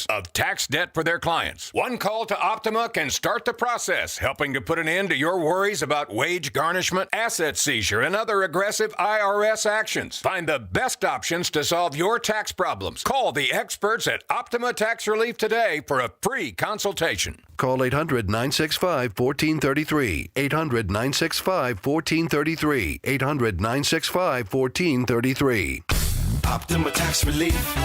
of tax debt for their clients. One call to Optima can start the process, helping to put an end to your worries about wage garnishment, asset seizure, and other aggressive IRS actions. Find the best options to solve your tax problems. Call the experts at Optima Tax Relief today for a free consultation. Call 800-965-1433. 800-965-1433. 800-965-1433. Optima Tax Relief.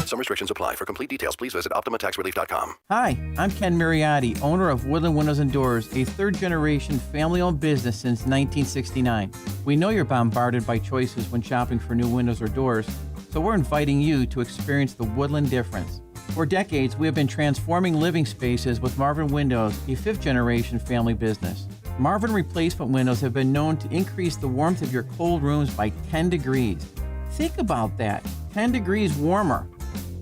Some restrictions apply. For complete details, please visit OptimaTaxRelief.com. Hi, I'm Ken Mariotti, owner of Woodland Windows and Doors, a third-generation family-owned business since 1969. We know you're bombarded by choices when shopping for new windows or doors, so we're inviting you to experience the Woodland difference. For decades, we have been transforming living spaces with Marvin Windows, a fifth-generation family business. Marvin replacement windows have been known to increase the warmth of your cold rooms by 10 degrees. Think about that, 10 degrees warmer.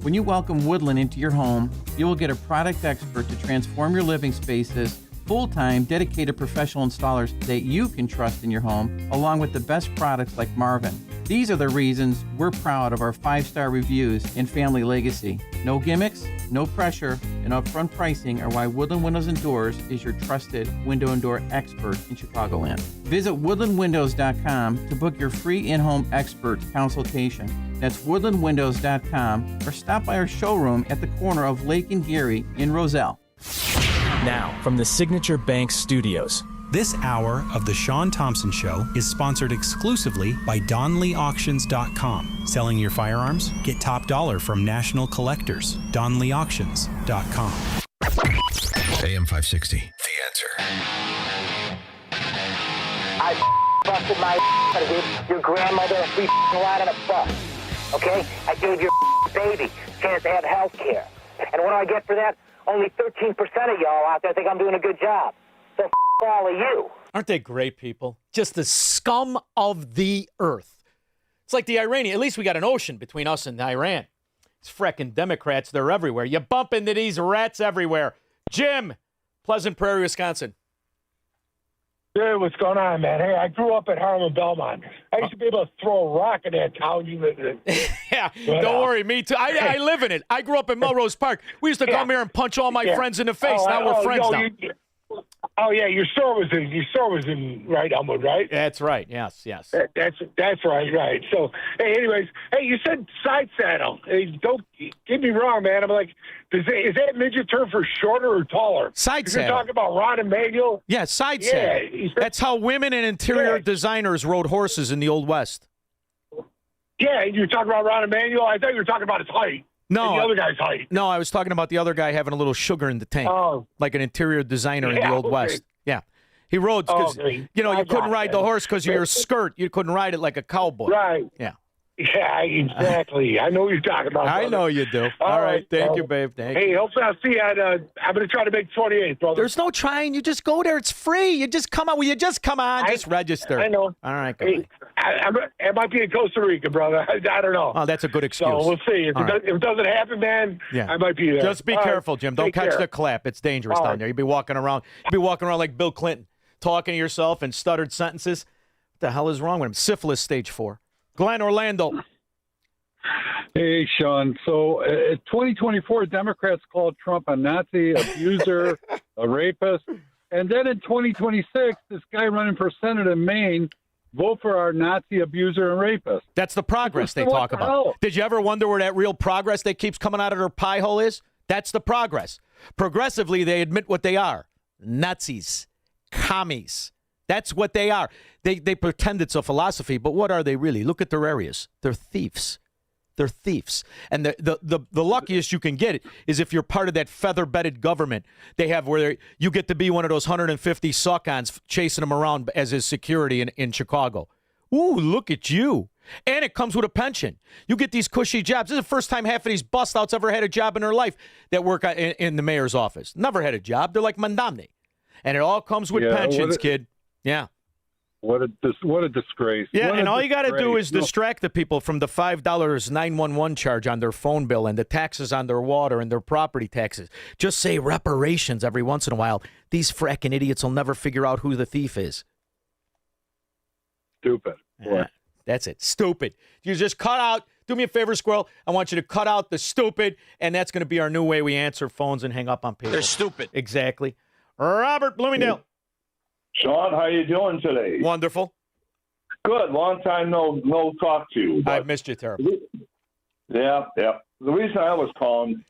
When you welcome Woodland into your home, you will get a product expert to transform your living spaces, full-time, dedicated professional installers that you can trust in your home, along with the best products like Marvin. These are the reasons we're proud of our 5-star reviews and family legacy. No gimmicks, no pressure, and upfront pricing are why Woodland Windows and Doors is your trusted window and door expert in Chicagoland. Visit woodlandwindows.com to book your free in-home expert consultation. That's woodlandwindows.com, or stop by our showroom at the corner of Lake and Geary in Roselle. Now, from the Signature Bank Studios. This hour of The Shaun Thompson Show is sponsored exclusively by DonleyAuctions.com. Selling your firearms? Get top dollar from national collectors. DonleyAuctions.com. AM 560. The Answer. I busted my to give your grandmother a free ride on a bus. Okay? I gave your baby a chance to have health care. And what do I get for that? Only 13% of y'all out there think I'm doing a good job. So all of you. Aren't they great people? Just the scum of the earth. It's like the Iranian. At least we got an ocean between us and Iran. These frickin' Democrats, they're everywhere. You bump into these rats everywhere. Jim, Pleasant Prairie, Wisconsin. Dude, what's going on, man? Hey, I grew up at Harlem Belmont. I used to be able to throw a rock in that town you lived in. Yeah, don't worry, me too. I live in it. I grew up in Melrose Park. We used to come here and punch all my friends in the face. Now we're friends now. Your store was in right Elmwood, right? That's right. Yes. That's right. So, hey, anyways, you said side saddle. Hey, don't get me wrong, man. I'm like, is that midget term for shorter or taller? Side saddle. You're talking about Ron Emanuel? Yeah, side saddle. That's how women and interior designers rode horses in the Old West. Yeah, you're talking about Ron Emanuel? I thought you were talking about his height. No, the other guy's height. No, I was talking about the other guy having a little sugar in the tank, like an interior designer in the Old West. Yeah, he rode because you couldn't ride the horse because of your skirt. You couldn't ride it like a cowboy. Right. Yeah. Yeah, exactly. I know what you're talking about. I know you do. All right. Thank you, babe. Thank you. Hey, hopefully I'll see you at, I'm going to try to make 28th, brother. There's no trying. You just go there. It's free. You just come on. Will you just come on? Just register. I know. All right. Hey, I might be in Costa Rica, brother. I don't know. Oh, that's a good excuse. So we'll see. If it doesn't happen, man, I might be there. Just be careful, Jim. Don't catch the clap. It's dangerous down there. You'll be walking around. Like Bill Clinton, talking to yourself in stuttered sentences. What the hell is wrong with him? Syphilis stage 4. Glenn, Orlando. Hey, Shaun. So 2024, Democrats called Trump a Nazi, abuser, a rapist. And then in 2026, this guy running for Senate in Maine, vote for our Nazi abuser and rapist. That's the progress they talk about. Did you ever wonder where that real progress that keeps coming out of their pie hole is? That's the progress. Progressively, they admit what they are. Nazis. Commies. That's what they are. They pretend it's a philosophy, but what are they really? Look at their areas. They're thieves. They're thieves. And the luckiest you can get is if you're part of that feather-bedded government they have where you get to be one of those 150 suck-ons chasing them around as his security in Chicago. Ooh, look at you. And it comes with a pension. You get these cushy jobs. This is the first time half of these bust-outs ever had a job in their life that work in the mayor's office. Never had a job. They're like Mandamne. And it all comes with pensions, kid. Yeah. What a disgrace. Yeah, and all you got to do is distract the people from the $5 911 charge on their phone bill and the taxes on their water and their property taxes. Just say reparations every once in a while. These fracking idiots will never figure out who the thief is. Stupid. Yeah, that's it. Stupid. You just cut out Do me a favor, Squirrel. I want you to cut out the stupid, and that's going to be our new way we answer phones and hang up on people. They're stupid. Exactly. Robert Bloomingdale. Sean, how you doing today? Wonderful. Good. Long time no talk to you. I've missed you terribly. Yeah. The reason I was calling,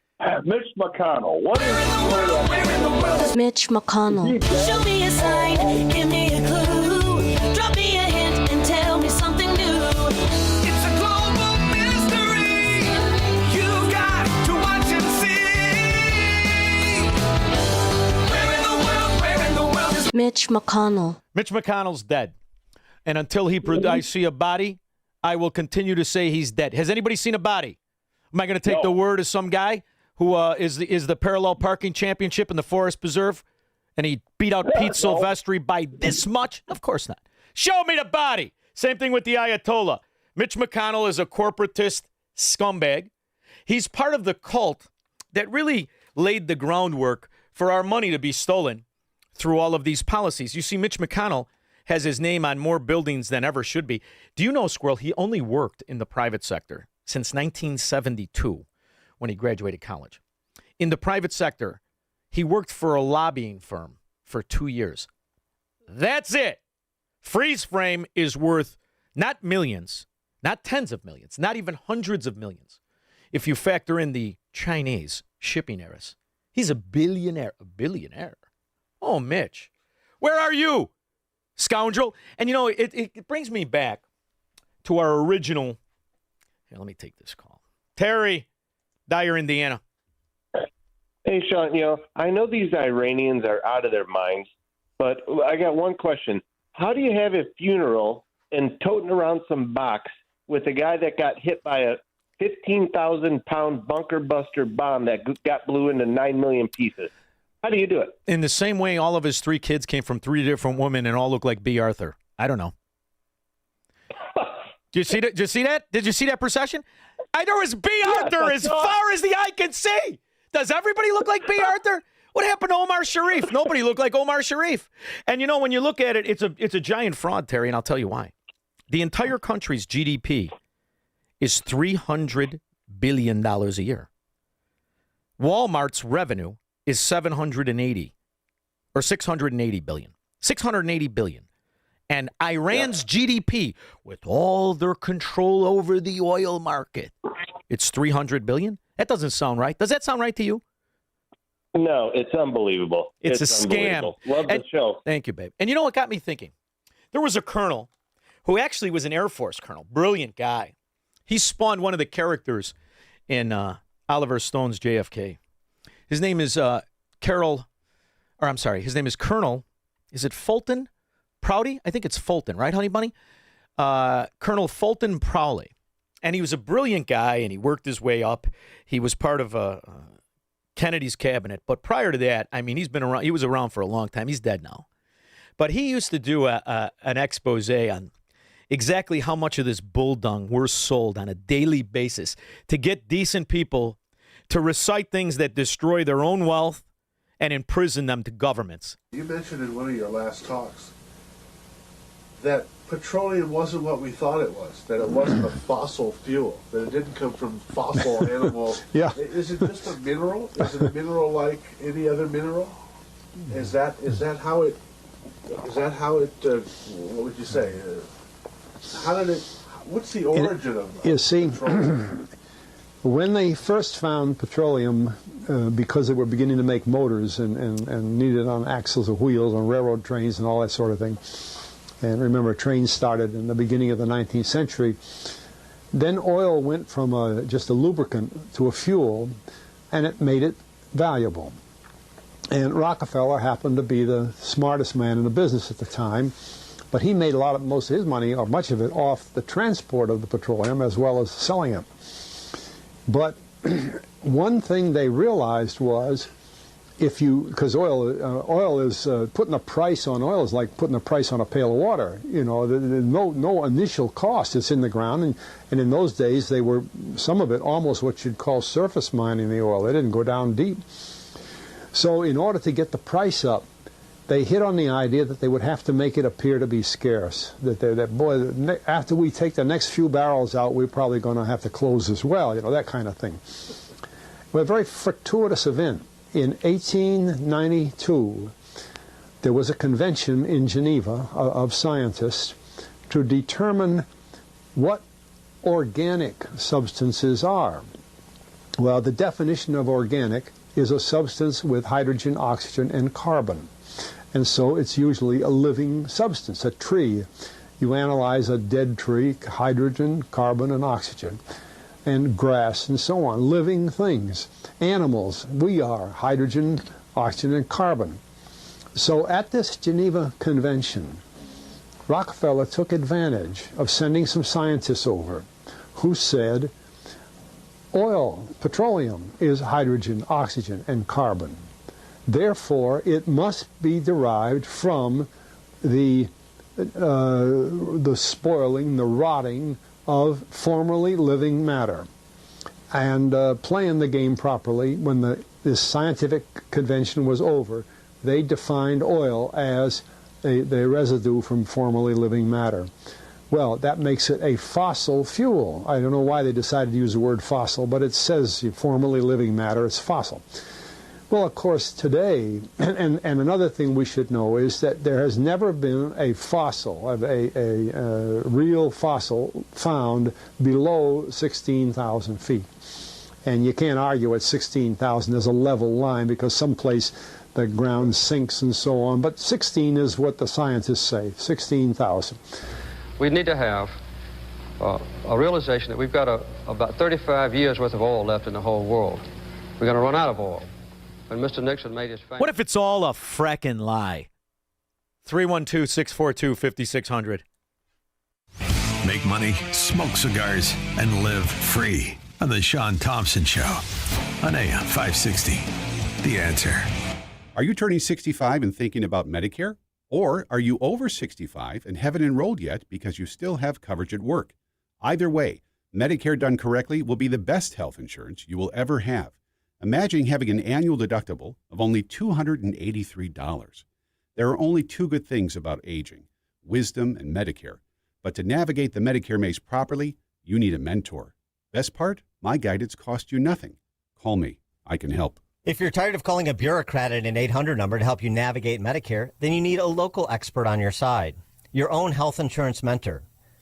Mitch McConnell. What is Mitch McConnell. Show me a sign, give me a clue, drop me a hint and tell me something new. It's a global mystery. You've got to watch and see. Where in the world is Mitch McConnell. Mitch McConnell's dead. And until I see a body, I will continue to say he's dead. Has anybody seen a body? Am I going to take the word of some guy who is the parallel parking championship in the Forest Preserve, and he beat out Pete Silvestri by this much? Of course not. Show me the body. Same thing with the Ayatollah. Mitch McConnell is a corporatist scumbag. He's part of the cult that really laid the groundwork for our money to be stolen through all of these policies. You see, Mitch McConnell has his name on more buildings than ever should be. Do you know, Squirrel, he only worked in the private sector since 1972 when he graduated college. In the private sector, he worked for a lobbying firm for 2 years. That's it. Freeze frame is worth not millions, not tens of millions, not even hundreds of millions. If you factor in the Chinese shipping heiress, he's a billionaire. A billionaire. Oh, Mitch, where are you? Scoundrel. And, you know, it brings me back to our original. Here, let me take this call. Terry, Dyer, Indiana. Hey, Sean, I know these Iranians are out of their minds, but I got one question. How do you have a funeral and toting around some box with a guy that got hit by a 15,000-pound bunker buster bomb that got blew into 9 million pieces? How do you do it? In the same way all of his 3 kids came from 3 different women and all look like B. Arthur. I don't know. Did you see that? Did you see that procession? There was B. Arthur as far as the eye can see. Does everybody look like B. Arthur? What happened to Omar Sharif? Nobody looked like Omar Sharif. And, when you look at it, it's a giant fraud, Terry, and I'll tell you why. The entire country's GDP is $300 billion a year. Walmart's revenue is 680 billion. 680 billion. And Iran's GDP, with all their control over the oil market, it's 300 billion? That doesn't sound right. Does that sound right to you? No, it's unbelievable. It's a scam. Love the show. Thank you, babe. And you know what got me thinking? There was a colonel who actually was an Air Force colonel. Brilliant guy. He spawned one of the characters in Oliver Stone's JFK. His name is Colonel, is it Fulton Prouty? I think it's Fulton, right, honey bunny? Colonel Fulton Prowley. And he was a brilliant guy, and he worked his way up. He was part of Kennedy's cabinet. But prior to that, he's been around. He was around for a long time. He's dead now. But he used to do an expose on exactly how much of this bull dung we're sold on a daily basis to get decent people to recite things that destroy their own wealth and imprison them to governments. You mentioned in one of your last talks that petroleum wasn't what we thought it was, that it wasn't a fossil fuel, that it didn't come from fossil animals. Yeah. Is it just a mineral? Is it a mineral like any other mineral? Is that how it, what would you say? What's the origin of You see, petroleum? when they first found petroleum, because they were beginning to make motors and needed on axles or wheels on railroad trains and all that sort of thing, and remember, trains started in the beginning of the 19th century, then oil went from just a lubricant to a fuel, and it made it valuable. And Rockefeller happened to be the smartest man in the business at the time, but he made most of his money, or much of it, off the transport of the petroleum as well as selling it. But one thing they realized was, because oil is putting a price on oil is like putting a price on a pail of water. There's no initial cost. It's in the ground, and in those days they were, some of it almost what you'd call surface mining the oil. They didn't go down deep. So in order to get the price up, they hit on the idea that they would have to make it appear to be scarce. After we take the next few barrels out, we're probably going to have to close as well, that kind of thing. Well, a very fortuitous event. In 1892, there was a convention in Geneva of scientists to determine what organic substances are. Well, the definition of organic is a substance with hydrogen, oxygen, and carbon. And so it's usually a living substance, a tree. You analyze a dead tree, hydrogen, carbon, and oxygen, and grass, and so on, living things. Animals, we are hydrogen, oxygen, and carbon. So at this Geneva Convention, Rockefeller took advantage of sending some scientists over who said, oil, petroleum, is hydrogen, oxygen, and carbon. Therefore, it must be derived from the spoiling, the rotting of formerly living matter. And playing the game properly, when this scientific convention was over, they defined oil as the residue from formerly living matter. Well, that makes it a fossil fuel. I don't know why they decided to use the word fossil, but it says formerly living matter, it's fossil. Well, of course, today, and another thing we should know is that there has never been a fossil, a real fossil, found below 16,000 feet. And you can't argue at 16,000 there's a level line, because someplace the ground sinks and so on. But 16 is what the scientists say, 16,000. We need to have a realization that we've got about 35 years worth of oil left in the whole world. We're going to run out of oil. When Mr. Nixon made his famous... What if it's all a frickin' lie? 312-642-5600. Make money, smoke cigars, and live free on the Shaun Thompson Show on AM 560. The Answer. Are you turning 65 and thinking about Medicare? Or are you over 65 and haven't enrolled yet because you still have coverage at work? Either way, Medicare done correctly will be the best health insurance you will ever have. Imagine having an annual deductible of only $283. There are only two good things about aging, wisdom and Medicare. But to navigate the Medicare maze properly, you need a mentor. Best part? My guidance costs you nothing. Call me. I can help. If you're tired of calling a bureaucrat at an 800 number to help you navigate Medicare, then you need a local expert on your side, your own health insurance mentor.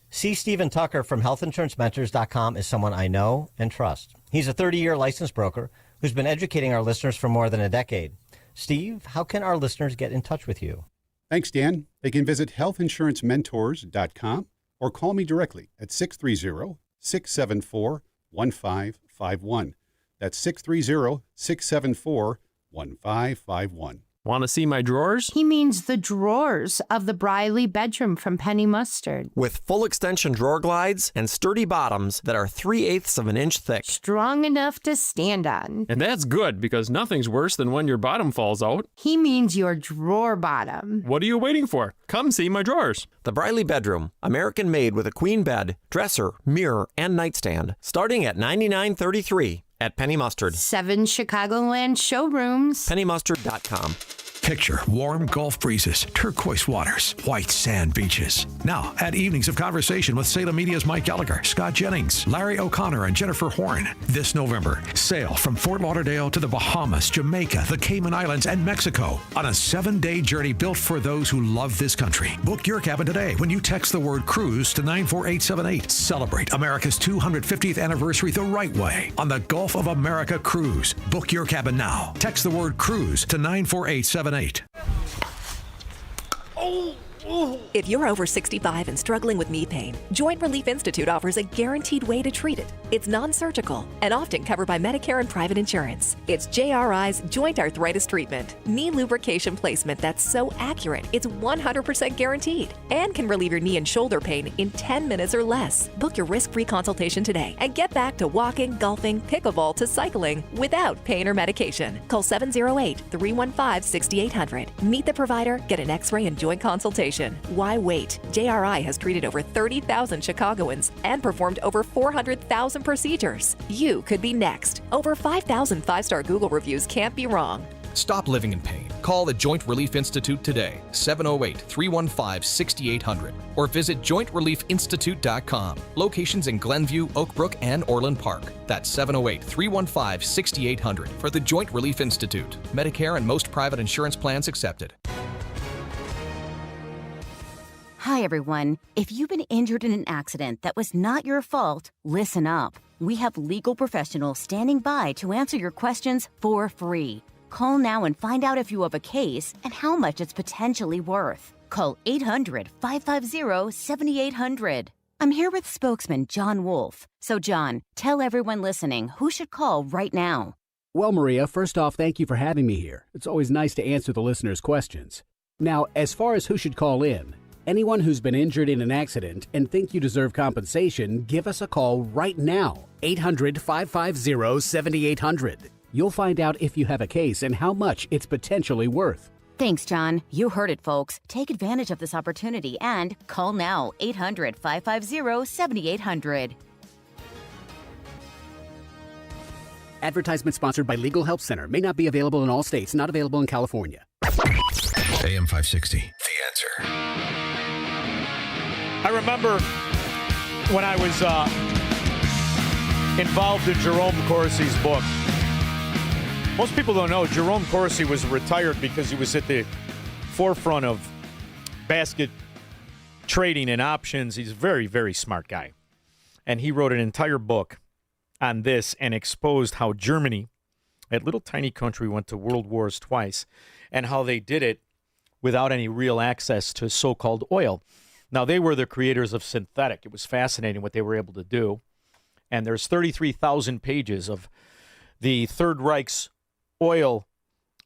C. Stephen Tucker from healthinsurancementors.com is someone I know and trust. He's a 30-year licensed broker who's been educating our listeners for more than a decade. Steve, how can our listeners get in touch with you? Thanks, Dan. They can visit healthinsurancementors.com or call me directly at 630-674-1551. That's 630-674-1551. Want to see my drawers? He means the drawers of the Briley bedroom from Penny Mustard. With full extension drawer glides and sturdy bottoms that are 3/8 of an inch thick. Strong enough to stand on. And that's good, because nothing's worse than when your bottom falls out. He means your drawer bottom. What are you waiting for? Come see my drawers. The Briley bedroom, American made with a queen bed, dresser, mirror, and nightstand, starting at $99.33. At Penny Mustard. 7 Chicagoland showrooms. PennyMustard.com. Picture warm Gulf breezes, turquoise waters, white sand beaches. Now, add evenings of conversation with Salem Media's Mike Gallagher, Scott Jennings, Larry O'Connor, and Jennifer Horn. This November, sail from Fort Lauderdale to the Bahamas, Jamaica, the Cayman Islands, and Mexico on a 7-day journey built for those who love this country. Book your cabin today when you text the word cruise to 94878. Celebrate America's 250th anniversary the right way on the Gulf of America Cruise. Book your cabin now. Text the word cruise to 94878. If you're over 65 and struggling with knee pain, Joint Relief Institute offers a guaranteed way to treat it. It's non-surgical and often covered by Medicare and private insurance. It's JRI's joint arthritis treatment, knee lubrication placement that's so accurate it's 100% guaranteed and can relieve your knee and shoulder pain in 10 minutes or less. Book your risk-free consultation today and get back to walking, golfing, pickleball to cycling without pain or medication. Call 708-315-6800. Meet the provider, get an x-ray and joint consultation. Why wait? JRI has treated over 30,000 Chicagoans and performed over 400,000 procedures. You could be next. Over 5,000 5-star Google reviews can't be wrong. Stop living in pain. Call the Joint Relief Institute today, 708-315-6800, or visit jointreliefinstitute.com. Locations in Glenview, Oak Brook, and Orland Park. That's 708-315-6800 for the Joint Relief Institute. Medicare and most private insurance plans accepted. Hi, everyone. If you've been injured in an accident that was not your fault, listen up. We have legal professionals standing by to answer your questions for free. Call now and find out if you have a case and how much it's potentially worth. Call 800-550-7800. I'm here with spokesman John Wolf. So, John, tell everyone listening who should call right now. Well, Maria, first off, thank you for having me here. It's always nice to answer the listeners' questions. Now, as far as who should call in, anyone who's been injured in an accident and think you deserve compensation, give us a call right now. 800-550-7800. You'll find out if you have a case and how much it's potentially worth. Thanks, John. You heard it, folks. Take advantage of this opportunity and call now. 800-550-7800. Advertisement sponsored by Legal Help Center. May not be available in all states. Not available in California. AM 560. The Answer. I remember when I was involved in Jerome Corsi's book. Most people don't know Jerome Corsi was retired because he was at the forefront of basket trading and options. He's a very, very smart guy. And he wrote an entire book on this and exposed how Germany, that little tiny country, went to world wars twice, and how they did it without any real access to so-called oil. Now, they were the creators of synthetic. It was fascinating what they were able to do. And there's 33,000 pages of the Third Reich's oil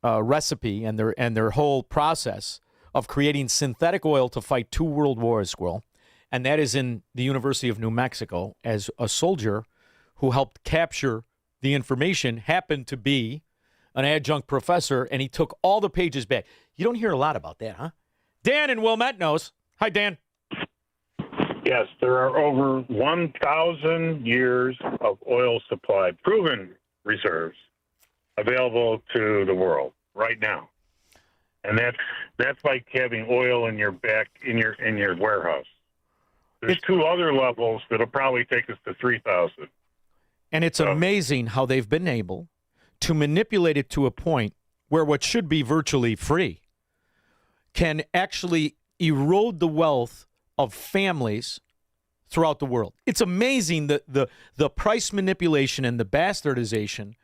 recipe and their whole process of creating synthetic oil to fight 2 world wars, Squirrel. And that is in the University of New Mexico, as a soldier who helped capture the information happened to be an adjunct professor, and he took all the pages back. You don't hear a lot about that, huh? Dan in Wilmette knows. Hi, Dan. Yes, there are over 1,000 years of oil supply, proven reserves, available to the world right now, and that's like having oil in your warehouse. There's 2 other levels that'll probably take us to 3,000. And it's amazing how they've been able to manipulate it to a point where what should be virtually free can actually erode the wealth of families throughout the world. It's amazing the price manipulation and the bastardization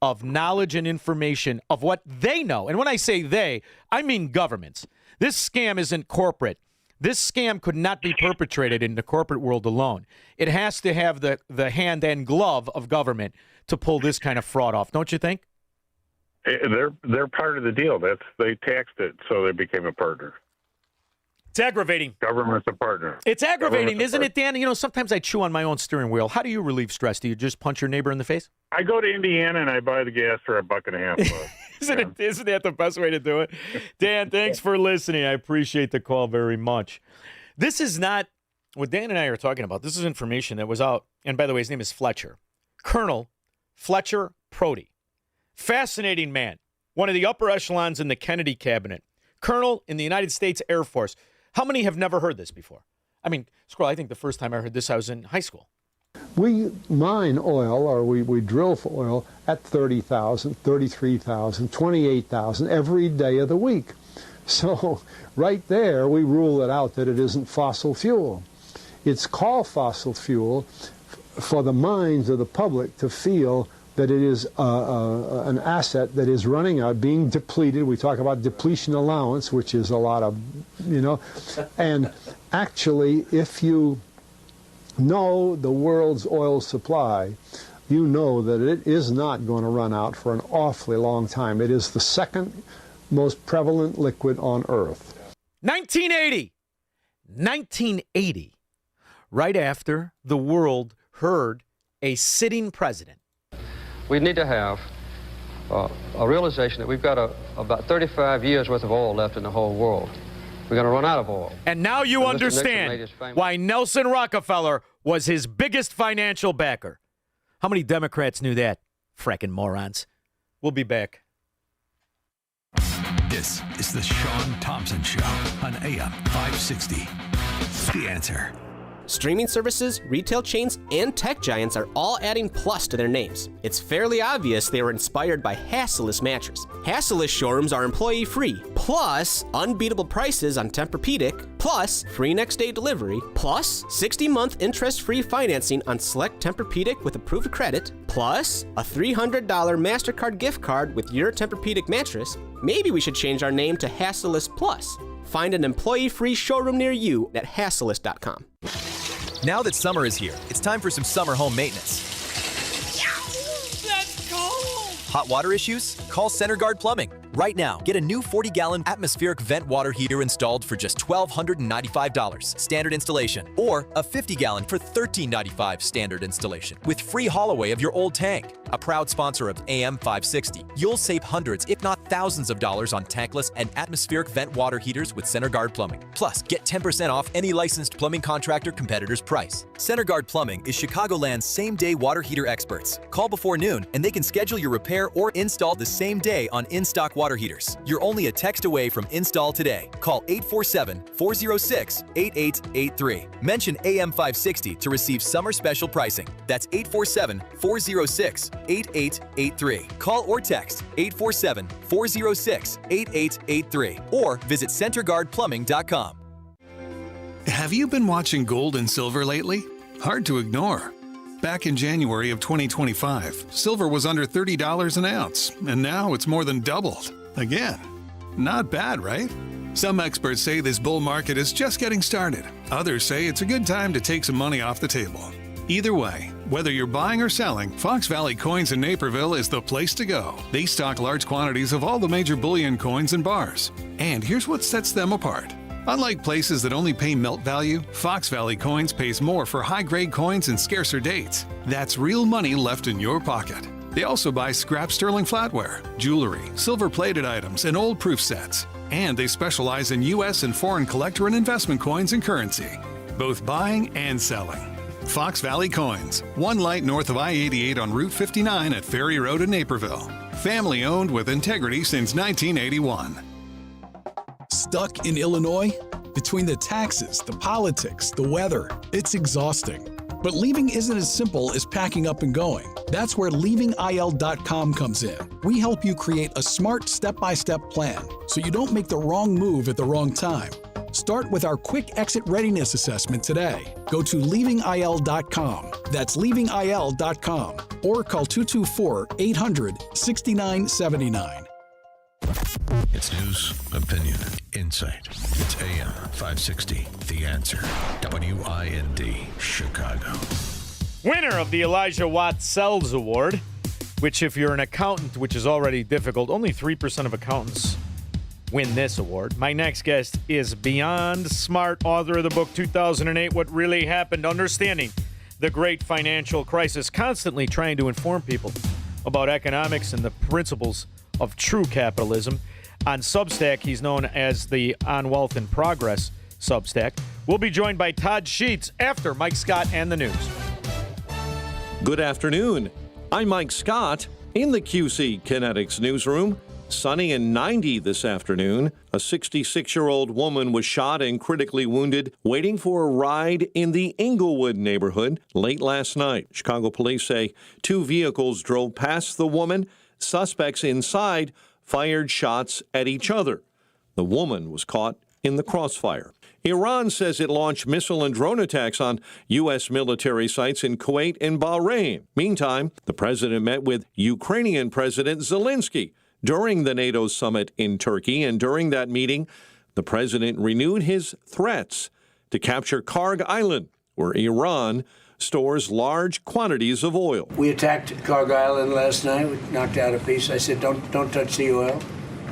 of knowledge and information of what they know. And when I say they, I mean governments. This scam isn't corporate. This scam could not be perpetrated in the corporate world alone. It has to have the hand and glove of government to pull this kind of fraud off, don't you think? They're part of the deal. They taxed it, so they became a partner. It's aggravating. Government's a partner. It's aggravating, isn't it, Dan? You know, sometimes I chew on my own steering wheel. How do you relieve stress? Do you just punch your neighbor in the face? I go to Indiana and I buy the gas for $1.50. Isn't that the best way to do it? Dan, thanks for listening. I appreciate the call very much. This is not what Dan and I are talking about. This is information that was out. And by the way, his name is Fletcher. Colonel Fletcher Prouty. Fascinating man. One of the upper echelons in the Kennedy cabinet. Colonel in the United States Air Force. How many have never heard this before? I mean, Squirrel, I think the first time I heard this, I was in high school. We mine oil, or we drill for oil at 30,000, 33,000, 28,000 every day of the week. So right there, we rule it out that it isn't fossil fuel. It's called fossil fuel for the minds of the public to feel that it is an asset that is running out, being depleted. We talk about depletion allowance, which is a lot of, and actually, if you know the world's oil supply, you know that it is not going to run out for an awfully long time. It is the second most prevalent liquid on Earth. 1980, right after the world heard a sitting president. We need to have a realization that we've got about 35 years worth of oil left in the whole world. We're going to run out of oil. And now you understand why Nelson Rockefeller was his biggest financial backer. How many Democrats knew that? Fracking morons. We'll be back. This is the Shaun Thompson Show on AM 560. The Answer. Streaming services, retail chains, and tech giants are all adding plus to their names. It's fairly obvious they were inspired by Hassellus mattress. Hassellus showrooms are employee-free, plus unbeatable prices on Tempur-Pedic, plus free next-day delivery, plus 60-month interest-free financing on select Tempur-Pedic with approved credit, plus a $300 MasterCard gift card with your Tempur-Pedic mattress. Maybe we should change our name to Hassellus Plus. Find an employee-free showroom near you at Hassellus.com. Now that summer is here, it's time for some summer home maintenance. That's cold! Hot water issues? Call CenterGuard Plumbing. Right now, get a new 40-gallon atmospheric vent water heater installed for just $1,295 standard installation, or a 50-gallon for $1,395 standard installation, with free haul away of your old tank. A proud sponsor of AM 560, you'll save hundreds, if not thousands of dollars on tankless and atmospheric vent water heaters with CenterGuard Plumbing. Plus, get 10% off any licensed plumbing contractor competitor's price. CenterGuard Plumbing is Chicagoland's same-day water heater experts. Call before noon, and they can schedule your repair or install the same day on in-stock water heaters. You're only a text away from install today. Call 847-406-8883. Mention AM 560 to receive summer special pricing. That's 847-406-8883. Call or text 847-406-8883 or visit CenterGuardPlumbing.com. Have you been watching gold and silver lately? Hard to ignore. Back in January of 2025, silver was under $30 an ounce, and now it's more than doubled. Again. Not bad, right? Some experts say this bull market is just getting started. Others say it's a good time to take some money off the table. Either way, whether you're buying or selling, Fox Valley Coins in Naperville is the place to go. They stock large quantities of all the major bullion coins and bars. And here's what sets them apart. Unlike places that only pay melt value, Fox Valley Coins pays more for high-grade coins and scarcer dates. That's real money left in your pocket. They also buy scrap sterling flatware, jewelry, silver-plated items, and old proof sets. And they specialize in U.S. and foreign collector and investment coins and currency, both buying and selling. Fox Valley Coins, one light north of I-88 on Route 59 at Ferry Road in Naperville. Family-owned with integrity since 1981. Stuck in Illinois? Between the taxes, the politics, the weather, it's exhausting. But leaving isn't as simple as packing up and going. That's where leavingil.com comes in. We help you create a smart step-by-step plan so you don't make the wrong move at the wrong time. Start with our quick exit readiness assessment today. Go to leavingil.com. That's leavingil.com. Or call 224-800-6979. It's news, opinion, insight. It's AM 560, The Answer. WIND, Chicago. Winner of the Elijah Watt Sells Award, which if you're an accountant, which is already difficult, only 3% of accountants win this award. My next guest is beyond smart, author of the book 2008, What Really Happened, Understanding the Great Financial Crisis, constantly trying to inform people about economics and the principles of true capitalism. On Substack, he's known as the On Wealth and Progress Substack. We'll be joined by Todd Sheets after Mike Scott and the news. Good afternoon. I'm Mike Scott in the QC Kinetics newsroom. Sunny and 90 this afternoon. A 66-year-old woman was shot and critically wounded waiting for a ride in the Inglewood neighborhood late last night. Chicago police say 2 vehicles drove past the woman. Suspects inside fired shots at each other. The woman was caught in the crossfire. Iran says it launched missile and drone attacks on U.S. military sites in Kuwait and Bahrain. Meantime, the president met with Ukrainian President Zelensky during the NATO summit in Turkey, and during that meeting, the president renewed his threats to capture Karg Island, where Iran stores large quantities of oil. We attacked Karg Island last night. We knocked out a piece. I said, don't touch the oil,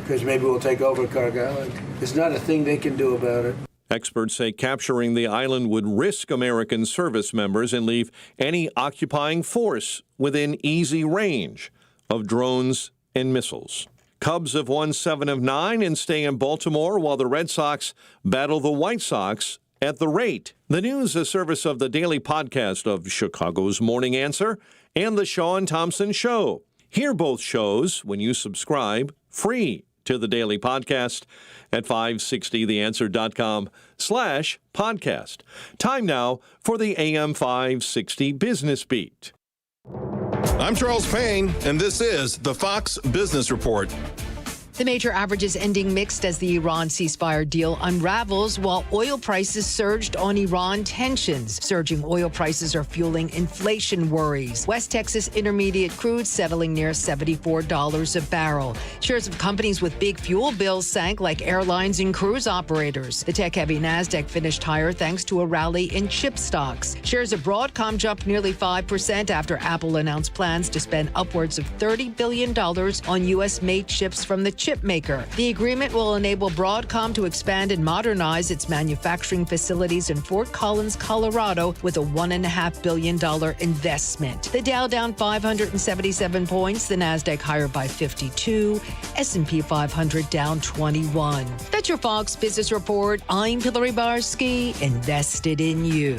because maybe we'll take over Karg Island. There's not a thing they can do about it. Experts say capturing the island would risk American service members and leave any occupying force within easy range of drones and missiles. Cubs have won 7 of 9 and stay in Baltimore while the Red Sox battle the White Sox at the rate. The news, a service of the daily podcast of Chicago's Morning Answer and the Shaun Thompson Show. Hear both shows when you subscribe free to the daily podcast at 560theanswer.com/podcast. Time now for the AM 560 Business Beat. I'm Charles Payne, and this is the Fox Business Report. The major averages ending mixed as the Iran ceasefire deal unravels while oil prices surged on Iran tensions. Surging oil prices are fueling inflation worries. West Texas Intermediate crude settling near $74 a barrel. Shares of companies with big fuel bills sank like airlines and cruise operators. The tech-heavy NASDAQ finished higher thanks to a rally in chip stocks. Shares of Broadcom jumped nearly 5% after Apple announced plans to spend upwards of $30 billion on U.S.-made chips from the chip maker. The agreement will enable Broadcom to expand and modernize its manufacturing facilities in Fort Collins, Colorado, with a $1.5 billion investment. The Dow down 577 points, the NASDAQ higher by 52, S&P 500 down 21. That's your Fox Business Report. I'm Hillary Barsky, invested in you.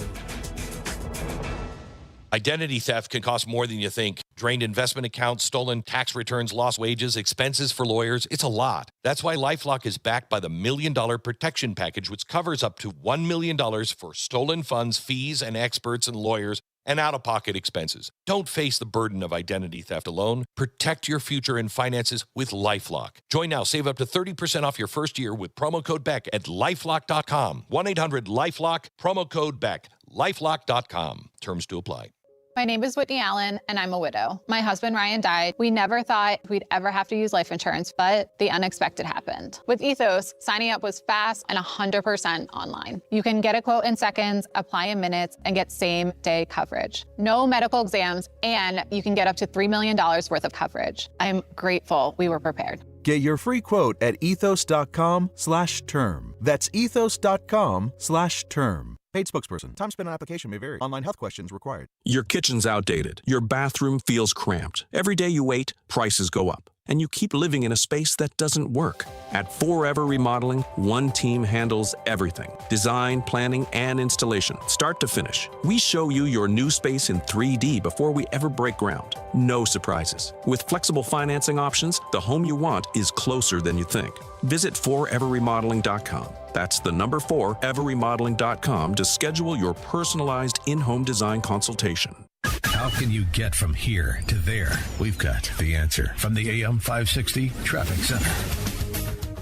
Identity theft can cost more than you think. Drained investment accounts, stolen tax returns, lost wages, expenses for lawyers. It's a lot. That's why LifeLock is backed by the $1 Million Protection Package, which covers up to $1 million for stolen funds, fees, and experts and lawyers, and out-of-pocket expenses. Don't face the burden of identity theft alone. Protect your future and finances with LifeLock. Join now. Save up to 30% off your first year with promo code BECK at LifeLock.com. 1-800-LifeLock, promo code BECK, LifeLock.com. Terms to apply. My name is Whitney Allen, and I'm a widow. My husband, Ryan, died. We never thought we'd ever have to use life insurance, but the unexpected happened. With Ethos, signing up was fast and 100% online. You can get a quote in seconds, apply in minutes, and get same-day coverage. No medical exams, and you can get up to $3 million worth of coverage. I'm grateful we were prepared. Get your free quote at ethos.com/term. That's ethos.com/term. Paid spokesperson. Time spent on application may vary. Online health questions required. Your kitchen's outdated. Your bathroom feels cramped. Every day you wait, prices go up. And you keep living in a space that doesn't work. At Forever Remodeling, one team handles everything. Design, planning, and installation, start to finish. We show you your new space in 3D before we ever break ground. No surprises. With flexible financing options, the home you want is closer than you think. Visit foreverremodeling.com. That's the number 4everremodeling.com to schedule your personalized in-home design consultation. How can you get from here to there? We've got the answer from the AM 560 Traffic Center.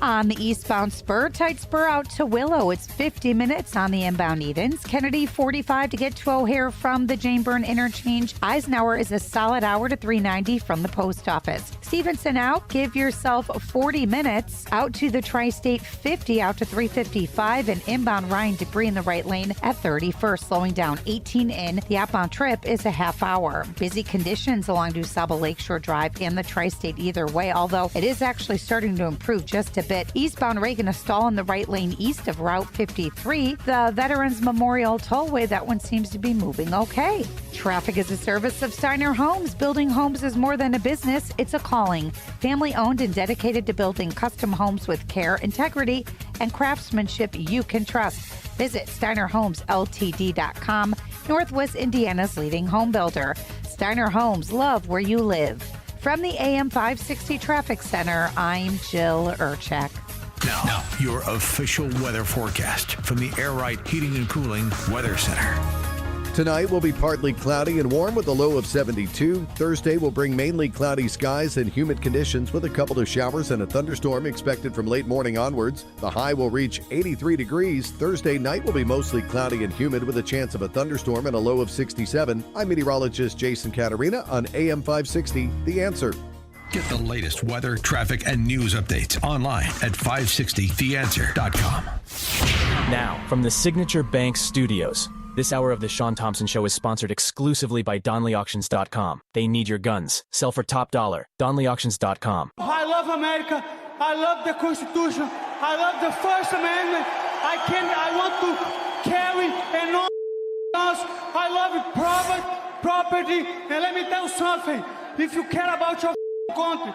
On the eastbound spur, tight spur out to Willow. It's 50 minutes on the inbound evens. Kennedy 45 to get to O'Hare from the Jane Byrne interchange. Eisenhower is a solid hour to 390 from the post office. Stevenson out, give yourself 40 minutes. Out to the Tri-State 50 out to 355 and inbound Ryan debris in the right lane at 31st, slowing down 18 in. The outbound trip is a half hour. Busy conditions along DuSable Lakeshore Drive and the Tri-State either way, although it is actually starting to improve just a bit. Eastbound Reagan, a stall in the right lane east of Route 53. The Veterans Memorial Tollway, that one seems to be moving okay. Traffic is a service of Steiner Homes. Building homes is more than a business, it's a calling. Family owned and dedicated to building custom homes with care, integrity, and craftsmanship you can trust. Visit SteinerHomesLTD.com, Northwest Indiana's leading home builder. Steiner Homes, love where you live. From the AM 560 Traffic Center, I'm Jill Urchak. Now, your official weather forecast from the Air Right Heating and Cooling Weather Center. Tonight will be partly cloudy and warm with a low of 72. Thursday will bring mainly cloudy skies and humid conditions with a couple of showers and a thunderstorm expected from late morning onwards. The high will reach 83 degrees. Thursday night will be mostly cloudy and humid with a chance of a thunderstorm and a low of 67. I'm meteorologist Jason Caterina on AM 560, The Answer. Get the latest weather, traffic, and news updates online at 560theanswer.com. Now, from the Signature Bank Studios. This hour of the Shaun Thompson Show is sponsored exclusively by DonleyAuctions.com. They need your guns. Sell for top dollar. DonleyAuctions.com. I love America. I love the Constitution. I love the First Amendment. I want to carry and all guns. I love property. And let me tell you something. If you care about your country,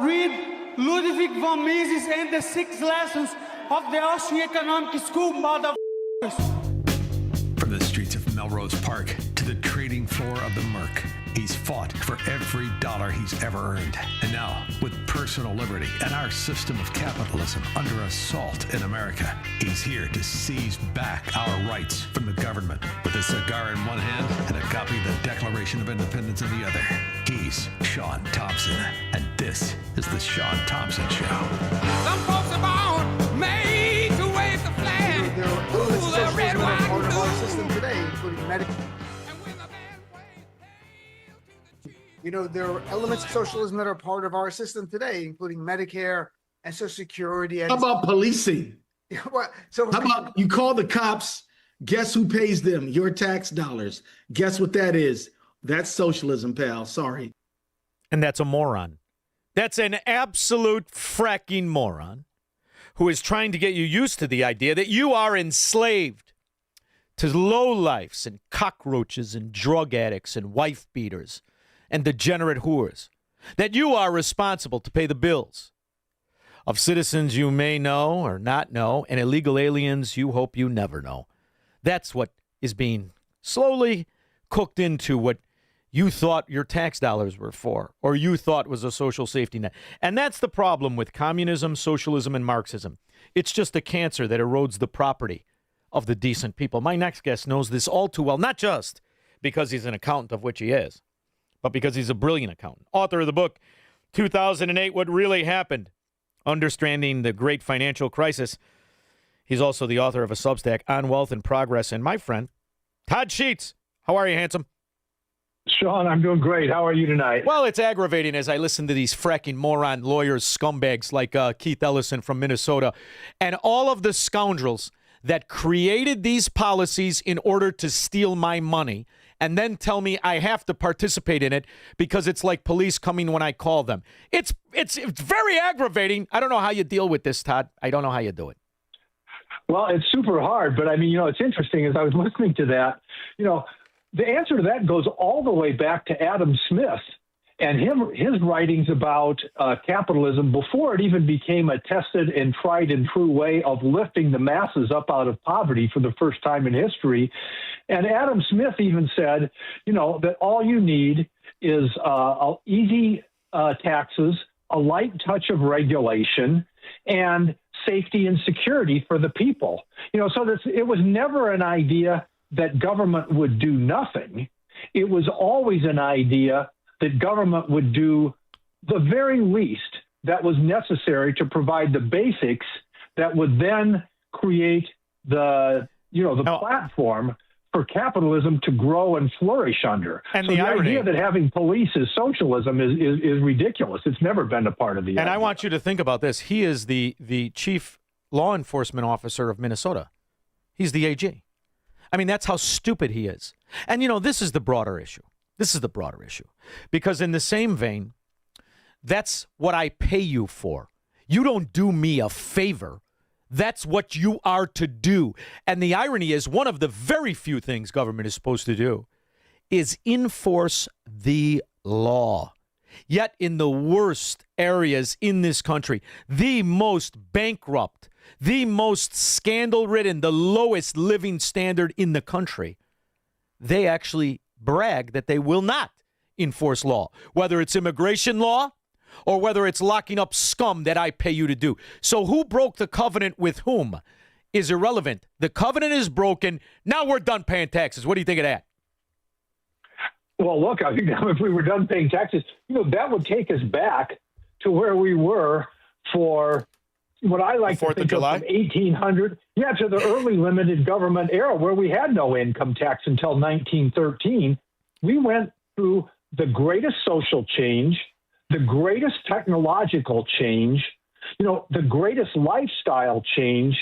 read Ludwig von Mises and the 6 lessons of the Austrian Economic School, motherfuckers. From the streets of Melrose Park to the trading floor of the Merc. He's fought for every dollar he's ever earned. And now, with personal liberty and our system of capitalism under assault in America, he's here to seize back our rights from the government. With a cigar in one hand and a copy of the Declaration of Independence in the other, he's Shaun Thompson. And this is the Shaun Thompson Show. Some folks are born made to wave the flag. Ooh, the red, white, and blue. Our system today, including medical. You know, there are elements of socialism that are part of our system today, including Medicare and Social Security. And how about policing? So how about you call the cops? Guess who pays them? Your tax dollars. Guess what that is? That's socialism, pal. Sorry. And that's a moron. That's an absolute fracking moron who is trying to get you used to the idea that you are enslaved to lowlifes and cockroaches and drug addicts and wife beaters and degenerate whores, that you are responsible to pay the bills of citizens you may know or not know and illegal aliens you hope you never know. That's what is being slowly cooked into what you thought your tax dollars were for, or you thought was a social safety net. And that's the problem with communism, socialism, and Marxism. It's just a cancer that erodes the property of the decent people. My next guest knows this all too well, not just because he's an accountant, of which he is, but because he's a brilliant accountant. Author of the book, 2008, What Really Happened, Understanding the Great Financial Crisis. He's also the author of a Substack, On Wealth and Progress. And my friend, Todd Sheets. How are you, handsome? Shaun, I'm doing great. How are you tonight? Well, it's aggravating as I listen to these fracking moron lawyers, scumbags like Keith Ellison from Minnesota, and all of the scoundrels that created these policies in order to steal my money and then tell me I have to participate in it because it's like police coming when I call them. It's very aggravating. I don't know how you deal with this, Todd. I don't know how you do it. Well, it's super hard, but I mean, it's interesting as I was listening to that, the answer to that goes all the way back to Adam Smith and his writings about capitalism before it even became a tested and tried and true way of lifting the masses up out of poverty for the first time in history. And Adam Smith even said, that all you need is easy taxes, a light touch of regulation, and safety and security for the people. So it was never an idea that government would do nothing. It was always an idea that government would do the very least that was necessary to provide the basics that would then create the platform for capitalism to grow and flourish under. And so the idea irony that having police is socialism is ridiculous. It's never been a part of the And idea. I want you to think about this. He is the chief law enforcement officer of Minnesota. He's the AG. I mean, that's how stupid he is. And, this is the broader issue. Because in the same vein, that's what I pay you for. You don't do me a favor. That's what you are to do. And the irony is one of the very few things government is supposed to do is enforce the law. Yet in the worst areas in this country, the most bankrupt, the most scandal-ridden, the lowest living standard in the country, they actually brag that they will not enforce law, whether it's immigration law or whether it's locking up scum that I pay you to do. So who broke the covenant with whom is irrelevant. The covenant is broken. Now we're done paying taxes. What do you think of that? Well, look, I think if we were done paying taxes, that would take us back to where we were for what I like to think of from 1800, to the early limited government era where we had no income tax until 1913. We went through the greatest social change, the greatest technological change, the greatest lifestyle change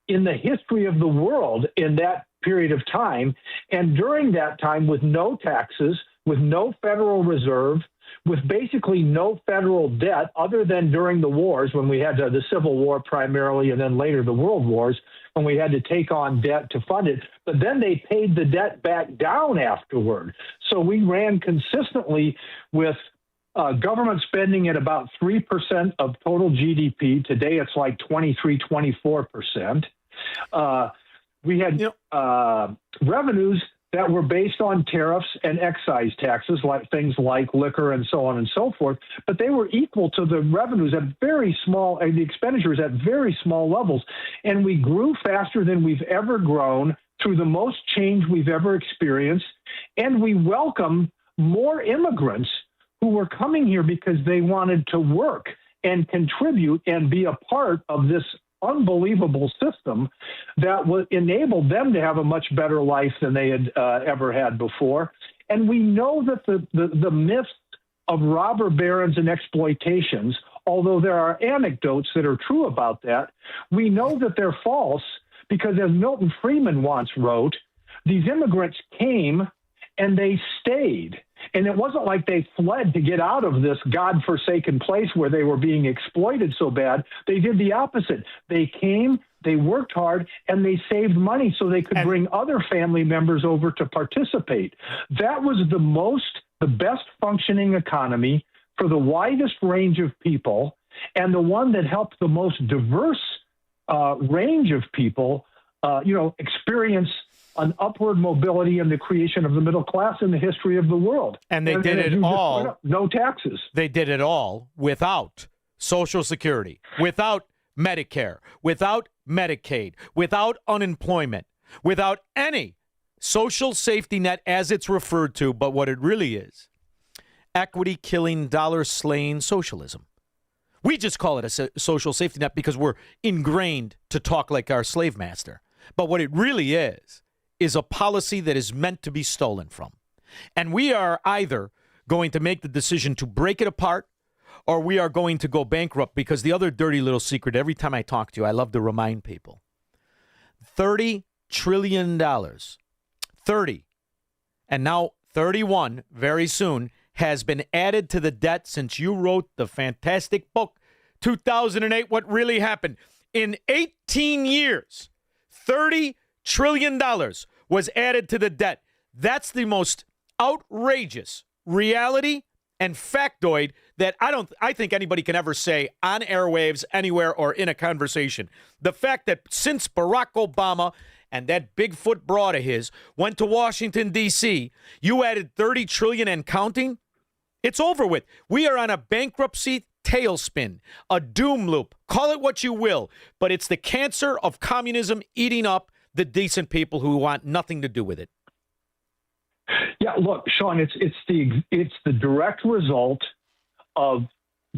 in the history of the world in that period of time. And during that time, with no taxes, with no Federal Reserve, with basically no federal debt other than during the wars when we had the Civil War primarily and then later the World Wars when we had to take on debt to fund it. But then they paid the debt back down afterward. So we ran consistently with government spending at about 3% of total GDP. Today it's like 23, 24%. We had revenues that were based on tariffs and excise taxes, like things like liquor and so on and so forth, but they were equal to the revenues at very small, the expenditures at very small levels. And we grew faster than we've ever grown through the most change we've ever experienced. And we welcomed more immigrants who were coming here because they wanted to work and contribute and be a part of this unbelievable system that would enable them to have a much better life than they had ever had before. And we know that the myths of robber barons and exploitations, although there are anecdotes that are true about that, we know that they're false because, as Milton Friedman once wrote, these immigrants came and they stayed. And it wasn't like they fled to get out of this godforsaken place where they were being exploited so bad. They did the opposite. They came, they worked hard, and they saved money so they could bring other family members over to participate. That was the best functioning economy for the widest range of people, and the one that helped the most diverse range of people, experience an upward mobility and the creation of the middle class in the history of the world. And they did it all. No taxes. They did it all without Social Security, without Medicare, without Medicaid, without unemployment, without any social safety net as it's referred to, but what it really is, equity killing, dollar slaying socialism. We just call it a social safety net because we're ingrained to talk like our slave master. But what it really is a policy that is meant to be stolen from. And we are either going to make the decision to break it apart or we are going to go bankrupt, because the other dirty little secret, every time I talk to you, I love to remind people, $30 trillion, 30, and now 31 very soon, has been added to the debt since you wrote the fantastic book, 2008, What Really Happened. In 18 years, $30 trillion was added to the debt. That's the most outrageous reality and factoid that I think anybody can ever say on airwaves, anywhere, or in a conversation. The fact that since Barack Obama and that Bigfoot broad of his went to Washington, D.C., you added $30 trillion and counting, it's over with. We are on a bankruptcy tailspin, a doom loop. Call it what you will, but it's the cancer of communism eating up the decent people who want nothing to do with it. Yeah, look, Shaun, it's the direct result of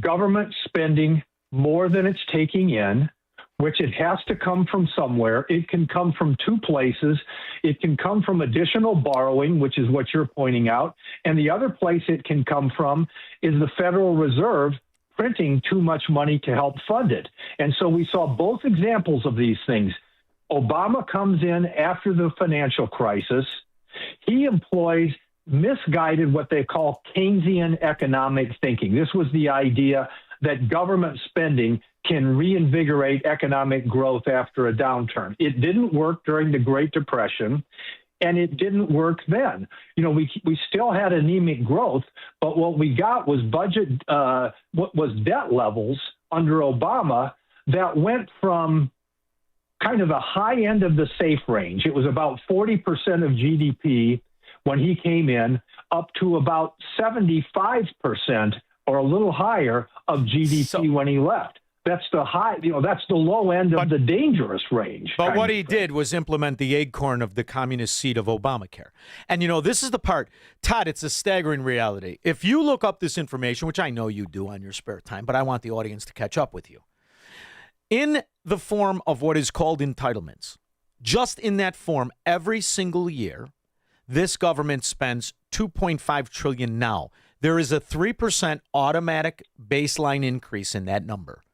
government spending more than it's taking in, which it has to come from somewhere. It can come from two places. It can come from additional borrowing, which is what you're pointing out. And the other place it can come from is the Federal Reserve printing too much money to help fund it. And so we saw both examples of these things. Obama comes in after the financial crisis. He employs misguided, what they call Keynesian economic thinking. This was the idea that government spending can reinvigorate economic growth after a downturn. It didn't work during the Great Depression, and it didn't work then. We still had anemic growth, but what we got was debt levels under Obama that went from kind of the high end of the safe range. It was about 40% of GDP when he came in, up to about 75% or a little higher of GDP when he left. That's the high, that's the low end of the dangerous range. But what he did was implement the acorn of the communist seed of Obamacare. And, this is the part, Todd, it's a staggering reality. If you look up this information, which I know you do on your spare time, but I want the audience to catch up with you, in the form of what is called entitlements, just in that form, every single year, this government spends $2.5 trillion now. There is a 3% automatic baseline increase in that number.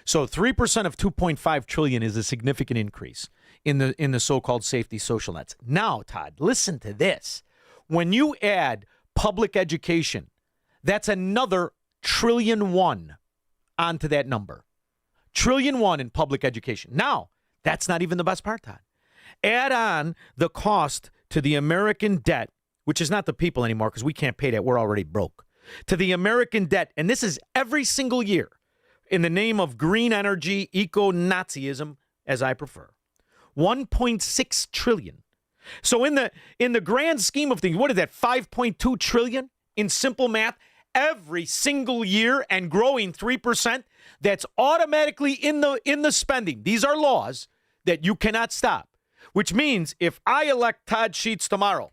So 3% of 2.5 trillion is a significant increase in the so-called safety social nets. Now, Todd, listen to this. When you add public education, that's another $1 trillion onto that number. $1 trillion in public education. Now, that's not even the best part, Todd. Add on the cost to the American debt, which is not the people anymore because we can't pay that. We're already broke. To the American debt, and this is every single year, in the name of green energy, eco-Nazism, as I prefer. $1.6 trillion. So in the grand scheme of things, what is that, 5.2 trillion in simple math every single year and growing 3%? That's automatically in the spending. These are laws that you cannot stop, which means if I elect Todd Sheets tomorrow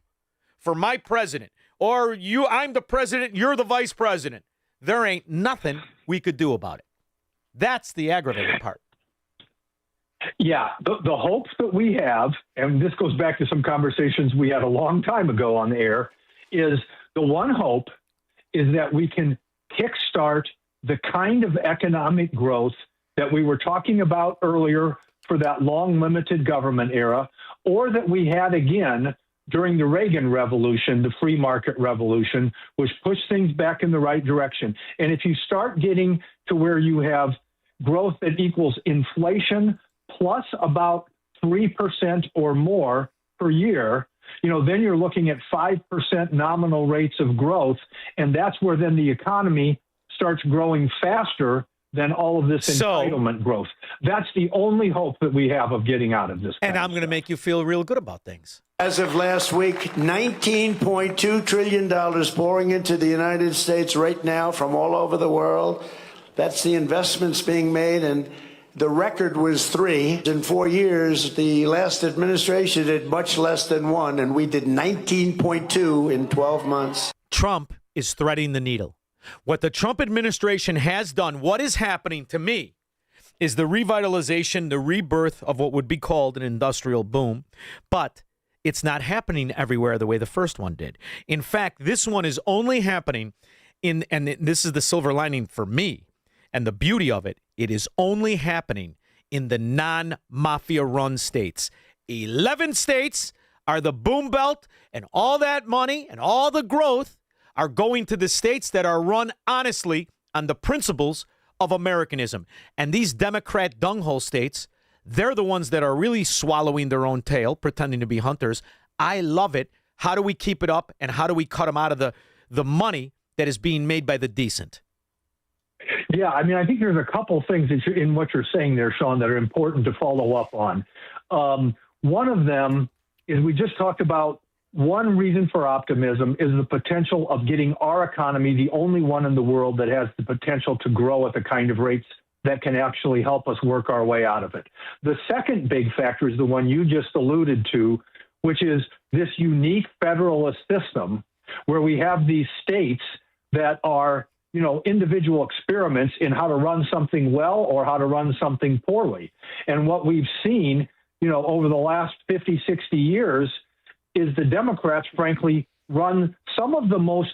for my president, or I'm the president, you're the vice president, there ain't nothing we could do about it. That's the aggravating part. Yeah, the hopes that we have, and this goes back to some conversations we had a long time ago on the air, is the one hope is that we can kickstart the kind of economic growth that we were talking about earlier for that long limited government era, or that we had again during the Reagan Revolution, the free market revolution, which pushed things back in the right direction. And if you start getting to where you have growth that equals inflation plus about 3% or more per year, then you're looking at 5% nominal rates of growth. And that's where then the economy starts growing faster than all of this entitlement growth. That's the only hope that we have of getting out of this. And I'm going to make you feel real good about things. As of last week, $19.2 trillion pouring into the United States right now from all over the world. That's the investments being made, and the record was 3. In 4 years, the last administration did much less than 1, and we did 19.2 in 12 months. Trump is threading the needle. What the Trump administration has done, what is happening to me, is the revitalization, the rebirth of what would be called an industrial boom. But it's not happening everywhere the way the first one did. In fact, this one is only happening and this is the silver lining for me, and the beauty of it, it is only happening in the non-mafia run states. 11 states are the boom belt, and all that money and all the growth are going to the states that are run honestly on the principles of Americanism. And these Democrat dunghole states, they're the ones that are really swallowing their own tail, pretending to be hunters. I love it. How do we keep it up, and how do we cut them out of the money that is being made by the decent? Yeah, I mean, I think there's a couple things in what you're saying there, Shaun, that are important to follow up on. One of them is we just talked about one reason for optimism is the potential of getting our economy, the only one in the world that has the potential to grow at the kind of rates that can actually help us work our way out of it. The second big factor is the one you just alluded to, which is this unique federalist system where we have these states that are, individual experiments in how to run something well or how to run something poorly. And what we've seen, over the last 50, 60 years is the Democrats, frankly, run some of the most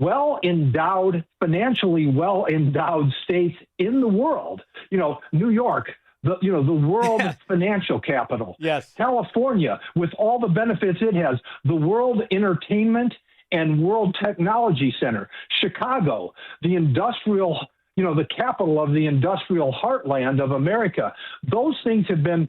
well-endowed, financially well-endowed states in the world. New York, the world financial capital. Yes. California, with all the benefits it has, the world entertainment and world technology center. Chicago, the industrial, the capital of the industrial heartland of America. Those things have been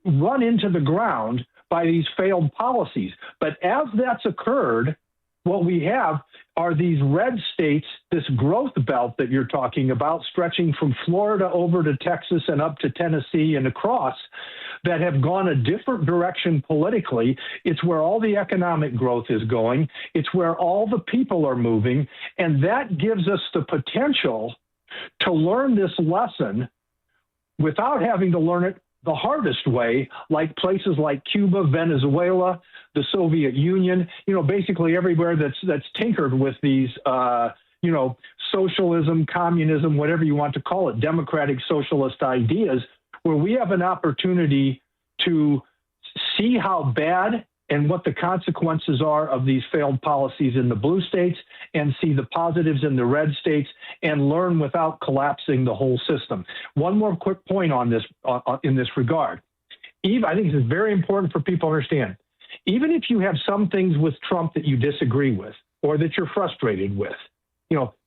run into the ground by these failed policies. But as that's occurred, what we have are these red states, this growth belt that you're talking about, stretching from Florida over to Texas and up to Tennessee and across, that have gone a different direction politically. It's where all the economic growth is going. It's where all the people are moving. And that gives us the potential to learn this lesson without having to learn it the hardest way, like places like Cuba, Venezuela, the Soviet Union, basically everywhere that's tinkered with these, socialism, communism, whatever you want to call it, democratic socialist ideas, where we have an opportunity to see how bad and what the consequences are of these failed policies in the blue states and see the positives in the red states and learn without collapsing the whole system. One more quick point on this, in this regard. I think this is very important for people to understand. Even if you have some things with Trump that you disagree with or that you're frustrated with,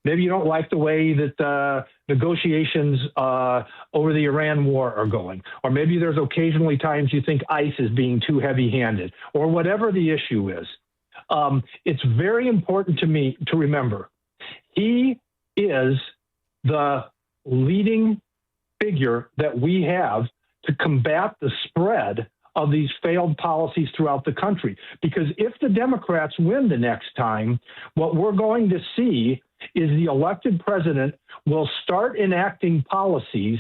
maybe you don't like the way that negotiations over the Iran war are going, or maybe there's occasionally times you think ICE is being too heavy-handed, or whatever the issue is. It's very important to me to remember he is the leading figure that we have to combat the spread of these failed policies throughout the country. Because if the Democrats win the next time, what we're going to see is the elected president will start enacting policies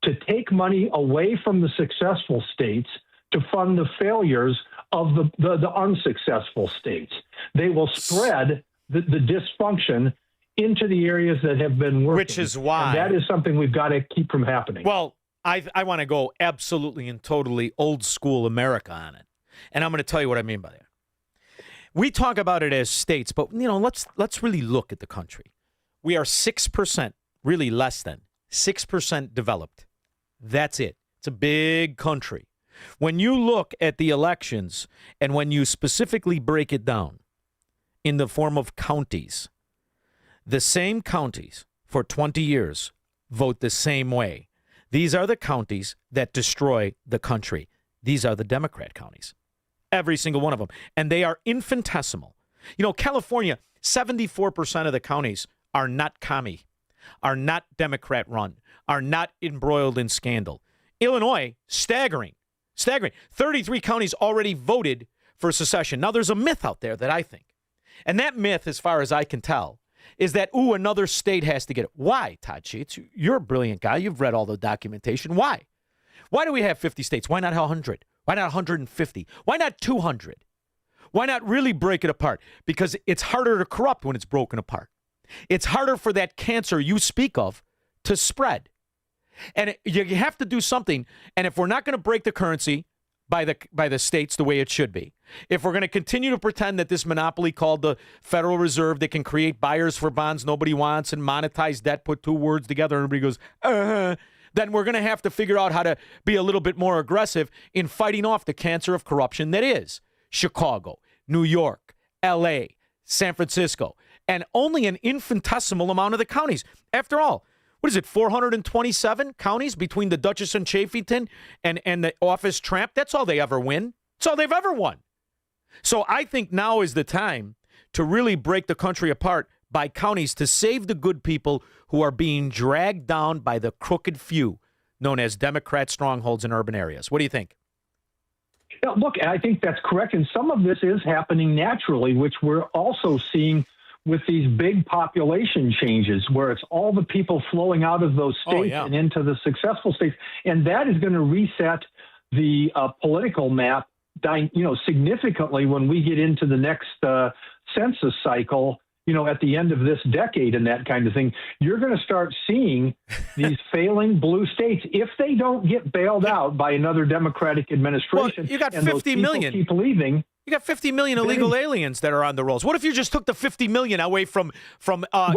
to take money away from the successful states to fund the failures of the unsuccessful states. They will spread the dysfunction into the areas that have been working. Which is why. And that is something we've got to keep from happening. Well, I want to go absolutely and totally old school America on it. And I'm going to tell you what I mean by that. We talk about it as states, but let's really look at the country. We are 6%, really less than 6% developed. That's it. It's a big country. When you look at the elections and when you specifically break it down in the form of counties, the same counties for 20 years vote the same way. These are the counties that destroy the country. These are the Democrat counties, every single one of them. And they are infinitesimal. California, 74% of the counties are not commie, are not Democrat run, are not embroiled in scandal. Illinois, staggering. 33 counties already voted for secession. Now, there's a myth out there that I think, and that myth, as far as I can tell, is that, another state has to get it. Why, Todd Sheets? You're a brilliant guy. You've read all the documentation. Why? Why do we have 50 states? Why not 100? Why not 150? Why not 200? Why not really break it apart? Because it's harder to corrupt when it's broken apart. It's harder for that cancer you speak of to spread. And you have to do something. And if we're not going to break the currency by the states the way it should be, if we're going to continue to pretend that this monopoly called the Federal Reserve that can create buyers for bonds nobody wants and monetize debt, put two words together, and everybody goes, then we're going to have to figure out how to be a little bit more aggressive in fighting off the cancer of corruption that is Chicago, New York, L.A., San Francisco, and only an infinitesimal amount of the counties. After all, what is it, 427 counties between the Duchess and Chaffington and the office tramp? That's all they ever win. That's all they've ever won. So I think now is the time to really break the country apart by counties to save the good people who are being dragged down by the crooked few known as Democrat strongholds in urban areas. What do you think? Yeah, look, I think that's correct. And some of this is happening naturally, which we're also seeing with these big population changes where it's all the people flowing out of those states and into the successful states. And that is going to reset the political map, significantly when we get into the next census cycle, at the end of this decade and that kind of thing. You're going to start seeing these failing blue states, if they don't get bailed out by another Democratic administration. Well, you got and 50 million. Keep leaving. You got 50 million illegal aliens that are on the rolls. What if you just took the 50 million away from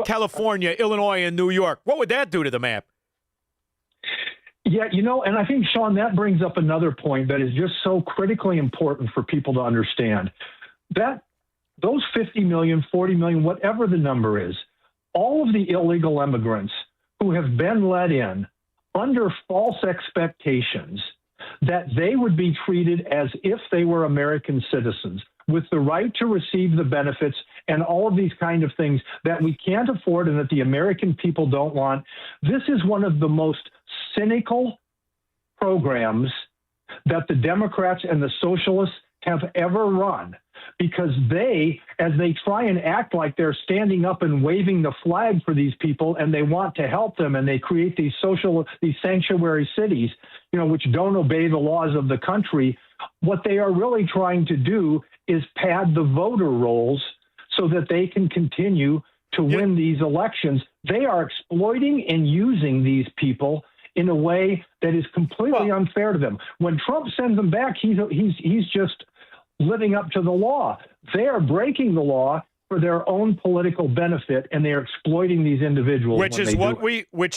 California, Illinois, and New York? What would that do to the map? Yeah, and I think, Shaun, that brings up another point that is just so critically important for people to understand. That those 50 million, 40 million, whatever the number is, all of the illegal immigrants who have been let in under false expectations that they would be treated as if they were American citizens with the right to receive the benefits and all of these kind of things that we can't afford and that the American people don't want. This is one of the most cynical programs that the Democrats and the socialists have ever run, because as they try and act like they're standing up and waving the flag for these people and they want to help them, and they create these sanctuary cities, which don't obey the laws of the country. What they are really trying to do is pad the voter rolls so that they can continue to win these elections. They are exploiting and using these people in a way that is completely unfair to them. When Trump sends them back, he's just living up to the law. They are breaking the law for their own political benefit, and they are exploiting these individuals. Which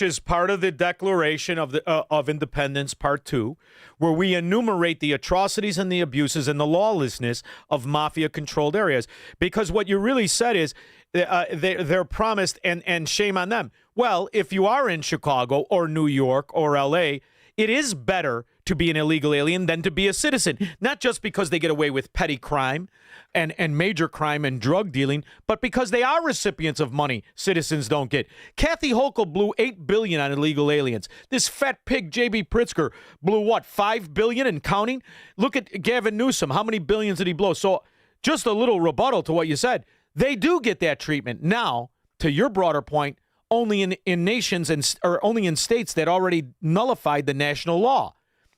is part of the Declaration of Independence, Part 2, where we enumerate the atrocities and the abuses and the lawlessness of mafia-controlled areas. Because what you really said is they're promised, and shame on them. Well, if you are in Chicago or New York or L.A., it is better to be an illegal alien than to be a citizen. Not just because they get away with petty crime and major crime and drug dealing, but because they are recipients of money citizens don't get. Kathy Hochul blew $8 billion on illegal aliens. This fat pig, J.B. Pritzker, blew what, $5 billion and counting? Look at Gavin Newsom. How many billions did he blow? So just a little rebuttal to what you said. They do get that treatment. Now, to your broader point, only in nations or only in states that already nullified the national law.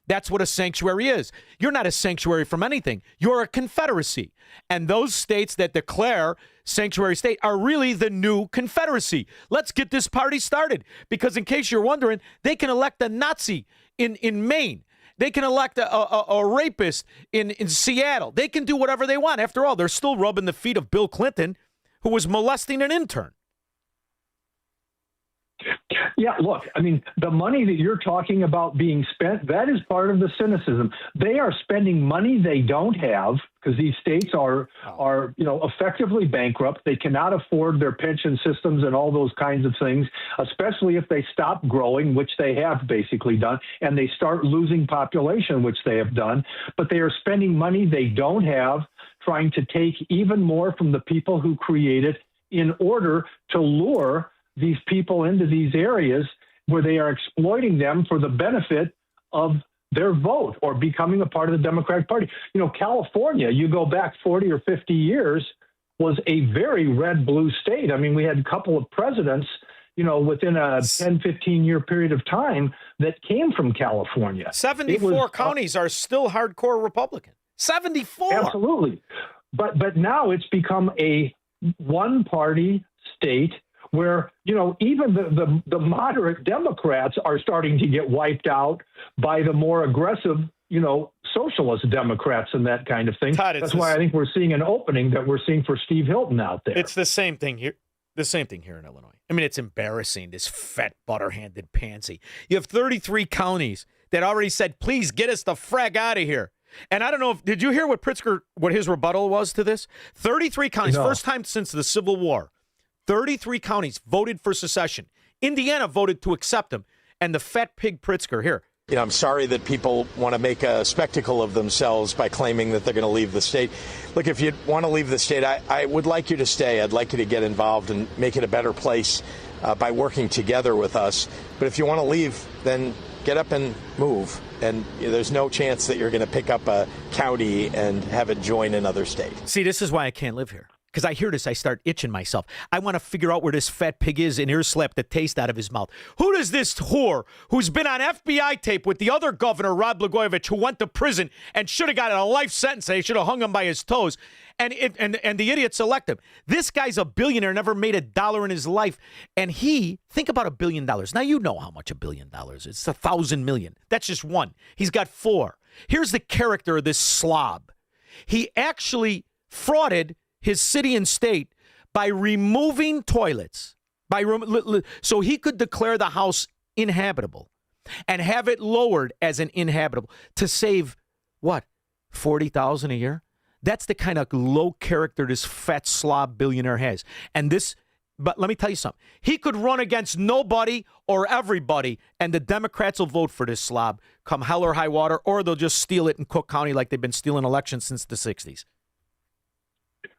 That's what a sanctuary is. You're not a sanctuary from anything. You're a confederacy. And those states that declare sanctuary state are really the new confederacy. Let's get this party started. Because in case you're wondering, they can elect a Nazi in Maine. They can elect a rapist in Seattle. They can do whatever they want. After all, they're still rubbing the feet of Bill Clinton, who was molesting an intern. Yeah, look, I mean, the money that you're talking about being spent, that is part of the cynicism. They are spending money they don't have because these states are effectively bankrupt. They cannot afford their pension systems and all those kinds of things, especially if they stop growing, which they have basically done, and they start losing population, which they have done. But they are spending money they don't have, trying to take even more from the people who create it in order to lure these people into these areas where they are exploiting them for the benefit of their vote or becoming a part of the Democratic Party. You know, California, you go back 40 or 50 years, was a very red-blue state. I mean, we had a couple of presidents, within a 10, 15-year period of time that came from California. 74 counties are still hardcore Republican. 74! Absolutely. But now it's become a one-party state where, even the moderate Democrats are starting to get wiped out by the more aggressive, socialist Democrats and that kind of thing. Todd, that's why I think we're seeing an opening that we're seeing for Steve Hilton out there. It's the same thing here. The same thing here in Illinois. I mean, it's embarrassing, this fat, butter-handed pansy. You have 33 counties that already said, please get us the frag out of here. And I don't know did you hear what his rebuttal was to this? 33 counties, first time since the Civil War. 33 counties voted for secession. Indiana voted to accept them. And the fat pig Pritzker, here. I'm sorry that people want to make a spectacle of themselves by claiming that they're going to leave the state. Look, if you want to leave the state, I would like you to stay. I'd like you to get involved and make it a better place by working together with us. But if you want to leave, then get up and move. And there's no chance that you're going to pick up a county and have it join another state. See, this is why I can't live here. Because I hear this, I start itching myself. I want to figure out where this fat pig is and ear slap the taste out of his mouth. Who does this whore, who's been on FBI tape with the other governor, Rod Blagojevich, who went to prison and should have gotten a life sentence, they should have hung him by his toes, and the idiots elect him. This guy's a billionaire, never made $1 in his life, and think about $1 billion. Now you know how much $1 billion is. It's 1,000 million. That's just one. He's got 4. Here's the character of this slob. He actually frauded his city and state by removing toilets, so he could declare the house inhabitable and have it lowered as an inhabitable to save, what, $40,000 a year? That's the kind of low character this fat slob billionaire has. But let me tell you something. He could run against nobody or everybody, and the Democrats will vote for this slob come hell or high water, or they'll just steal it in Cook County like they've been stealing elections since the 60s.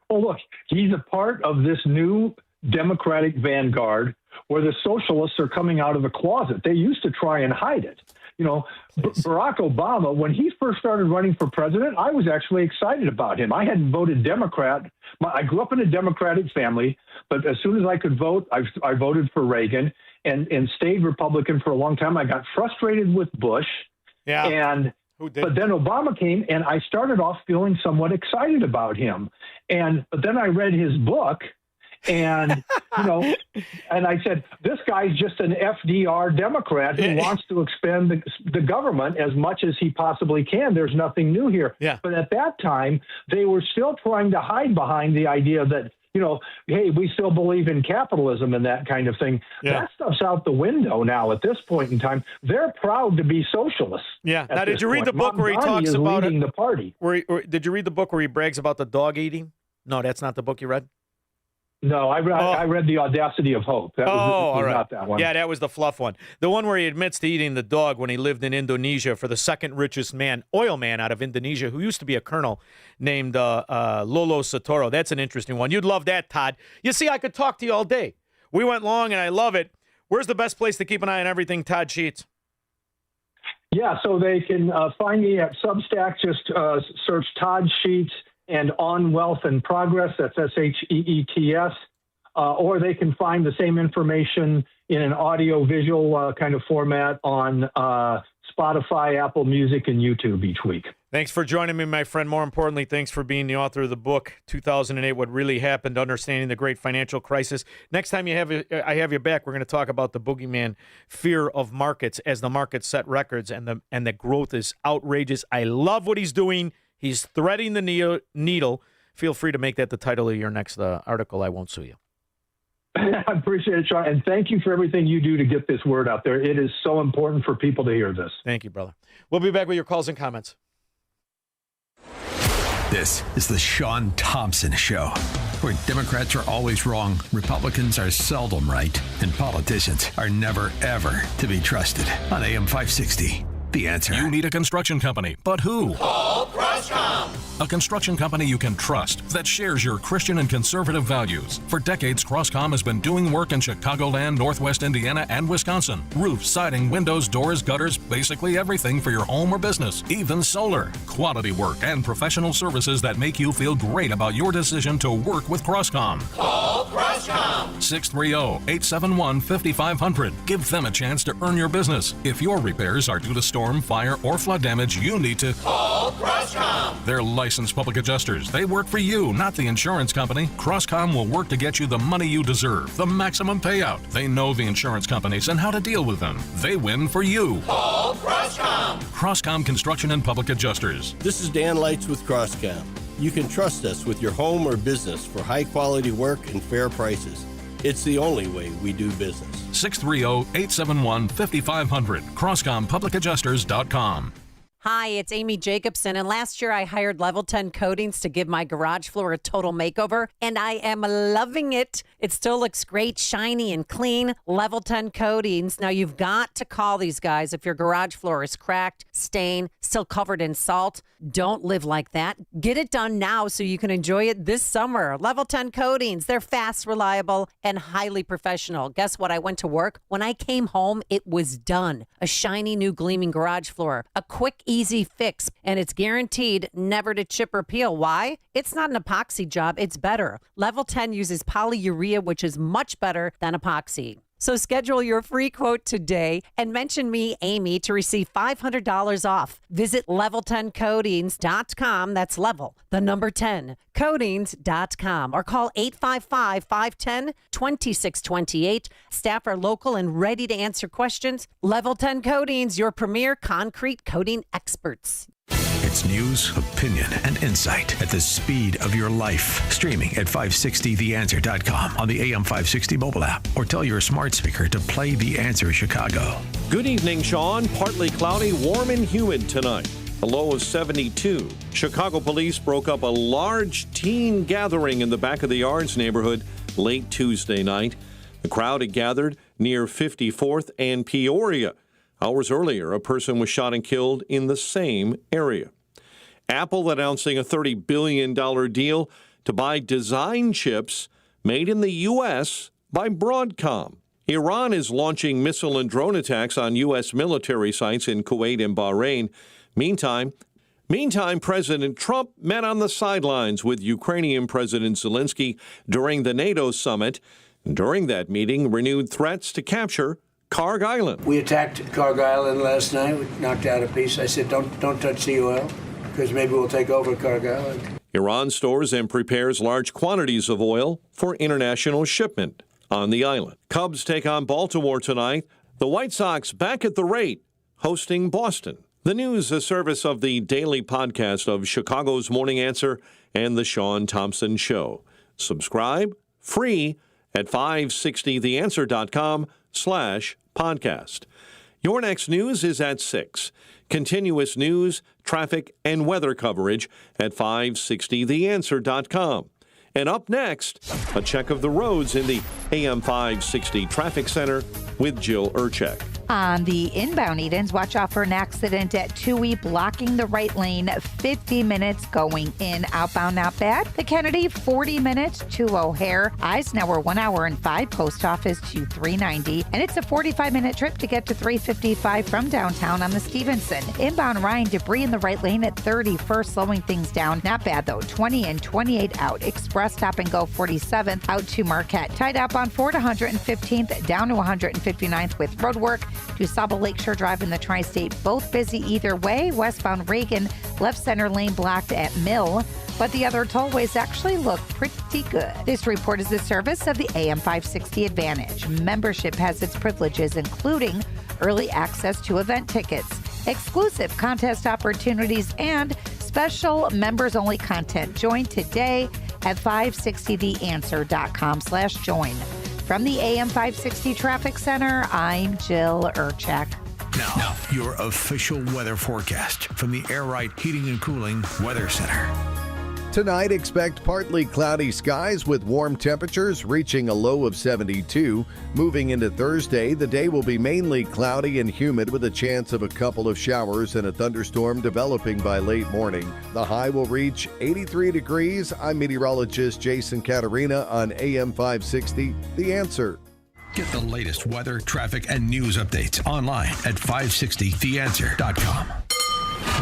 Well, look, he's a part of this new Democratic vanguard where the socialists are coming out of the closet. They used to try and hide it. Barack Obama, when he first started running for president, I was actually excited about him. I hadn't voted Democrat. I grew up in a Democratic family, but as soon as I could vote, I voted for Reagan and stayed Republican for a long time. I got frustrated with Bush. Yeah. But then Obama came, and I started off feeling somewhat excited about him. But then I read his book, and and I said, this guy's just an FDR Democrat who wants to expand the government as much as he possibly can. There's nothing new here. Yeah. But at that time, they were still trying to hide behind the idea that, hey, we still believe in capitalism and that kind of thing. Yeah. That stuff's out the window now at this point in time. They're proud to be socialists. Yeah. Now, did you read the book where he talks about it? The party. Did you read the book where he brags about the dog eating? No, that's not the book you read? No, I read The Audacity of Hope. That was all right. not that one. Yeah, that was the fluff one. The one where he admits to eating the dog when he lived in Indonesia for the second richest oil man out of Indonesia, who used to be a colonel named Lolo Sotoro. That's an interesting one. You'd love that, Todd. You see, I could talk to you all day. We went long, and I love it. Where's the best place to keep an eye on everything, Todd Sheets? Yeah, so they can find me at Substack. Just search Todd Sheets and On Wealth and Progress. That's SHEETS. Or they can find the same information in an audio-visual kind of format on Spotify, Apple Music, and YouTube each week. Thanks for joining me, my friend. More importantly, thanks for being the author of the book, 2008, What Really Happened, Understanding the Great Financial Crisis. Next time I have you back, we're going to talk about the boogeyman, fear of markets as the markets set records and the growth is outrageous. I love what he's doing. He's threading the needle. Feel free to make that the title of your next article. I won't sue you. I appreciate it, Shaun, and thank you for everything you do to get this word out there. It is so important for people to hear this. Thank you, brother. We'll be back with your calls and comments. This is the Shaun Thompson Show, where Democrats are always wrong, Republicans are seldom right, and politicians are never, ever to be trusted. On AM 560, The Answer. You need a construction company, but who? Call Croscom. A construction company you can trust that shares your Christian and conservative values. For decades, Croscom has been doing work in Chicagoland, Northwest Indiana, and Wisconsin. Roofs, siding, windows, doors, gutters, basically everything for your home or business, even solar. Quality work and professional services that make you feel great about your decision to work with Croscom. Call Croscom. 630-871-5500. Give them a chance to earn your business. If your repairs are due to storm, fire, or flood damage, you need to call Croscom. They're licensed public adjusters. They work for you, not the insurance company. Croscom will work to get you the money you deserve, the maximum payout. They know the insurance companies and how to deal with them. They win for you. Call Croscom. Croscom Construction and Public Adjusters. This is Dan Lights with Croscom. You can trust us with your home or business for high-quality work and fair prices. It's the only way we do business. 630-871-5500. CroscomPublicAdjusters.com. Hi, it's Amy Jacobson, and last year I hired Level 10 Coatings to give my garage floor a total makeover, and I am loving it. It still looks great, shiny and clean. Level 10 Coatings. Now, you've got to call these guys if your garage floor is cracked, stained, still covered in salt. Don't live like that. Get it done now so you can enjoy it this summer. Level 10 Coatings. They're fast, reliable, and highly professional. Guess what? I went to work. When I came home, it was done. A shiny new gleaming garage floor. A quick, easy fix, and it's guaranteed never to chip or peel. Why? It's not an epoxy job. It's better. Level 10 uses polyurea, which is much better than epoxy. So schedule your free quote today and mention me, Amy, to receive $500 off. Visit level10coatings.com. That's level, the number 10, coatings.com, or call 855-510-2628. Staff are local and ready to answer questions. Level 10 Coatings, your premier concrete coating experts. It's news, opinion, and insight at the speed of your life. Streaming at 560theanswer.com on the AM 560 mobile app, or tell your smart speaker to play The Answer Chicago. Good evening, Shaun. Partly cloudy, warm and humid tonight. A low of 72. Chicago police broke up a large teen gathering in the back of the Yards neighborhood late Tuesday night. The crowd had gathered near 54th and Peoria. Hours earlier, a person was shot and killed in the same area. Apple announcing a $30 billion deal to buy design chips made in the U.S. by Broadcom. Iran is launching missile and drone attacks on U.S. military sites in Kuwait and Bahrain. Meantime, President Trump met on the sidelines with Ukrainian President Zelensky during the NATO summit. During that meeting, renewed threats to capture Karg Island. We attacked Karg Island last night. We knocked out a piece. I said, don't touch the oil, because maybe we'll take over Karg Island. Iran stores and prepares large quantities of oil for international shipment on the island. Cubs take on Baltimore tonight. The White Sox back at the rate, hosting Boston. The news, a service of the daily podcast of Chicago's Morning Answer and the Shaun Thompson Show. Subscribe free at 560theanswer.com/podcast. Your next news is at 6. Continuous news, traffic, and weather coverage at 560theanswer.com. And up next, a check of the roads in the AM 560 Traffic Center with Jill Urchek. On the inbound Edens, watch out for an accident at Toohey, blocking the right lane, 50 minutes going in. Outbound, not bad. The Kennedy, 40 minutes to O'Hare. Eisenhower, 1 hour and 5, post office to 390. And it's a 45-minute trip to get to 355 from downtown on the Stevenson. Inbound Ryan, debris in the right lane at 31st, slowing things down. Not bad, though. 20 and 28 out. Express stop and go 47th out to Marquette. Tied up on 4 to 115th, down to 159th with road work. To Saba Lakeshore Drive in the Tri-State, both busy either way. Westbound Reagan, left center lane blocked at Mill, but the other tollways actually look pretty good. This report is the service of the AM 560 Advantage. Membership has its privileges, including early access to event tickets, exclusive contest opportunities, and special members-only content. Join today at 560theanswer.com/join. From the AM 560 Traffic Center, I'm Jill Urchek. Now, your official weather forecast from the Air Right Heating and Cooling Weather Center. Tonight, expect partly cloudy skies with warm temperatures reaching a low of 72. Moving into Thursday, the day will be mainly cloudy and humid with a chance of a couple of showers and a thunderstorm developing by late morning. The high will reach 83 degrees. I'm meteorologist Jason Caterina on AM 560, The Answer. Get the latest weather, traffic, and news updates online at 560theanswer.com.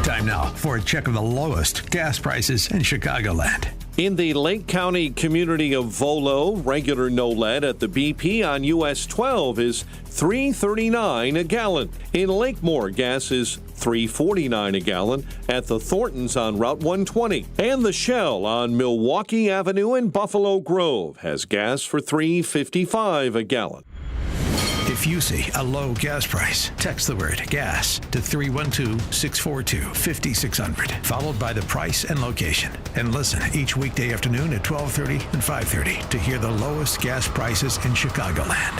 Time now for a check of the lowest gas prices in Chicagoland. In the Lake County community of Volo, regular no lead at the BP on US 12 is $3.39 a gallon. In Lakemore, gas is $3.49 a gallon at the Thorntons on Route 120. And the Shell on Milwaukee Avenue in Buffalo Grove has gas for $3.55 a gallon. If you see a low gas price, text the word gas to 312-642-5600, followed by the price and location. And listen each weekday afternoon at 12:30 and 5:30 to hear the lowest gas prices in Chicagoland.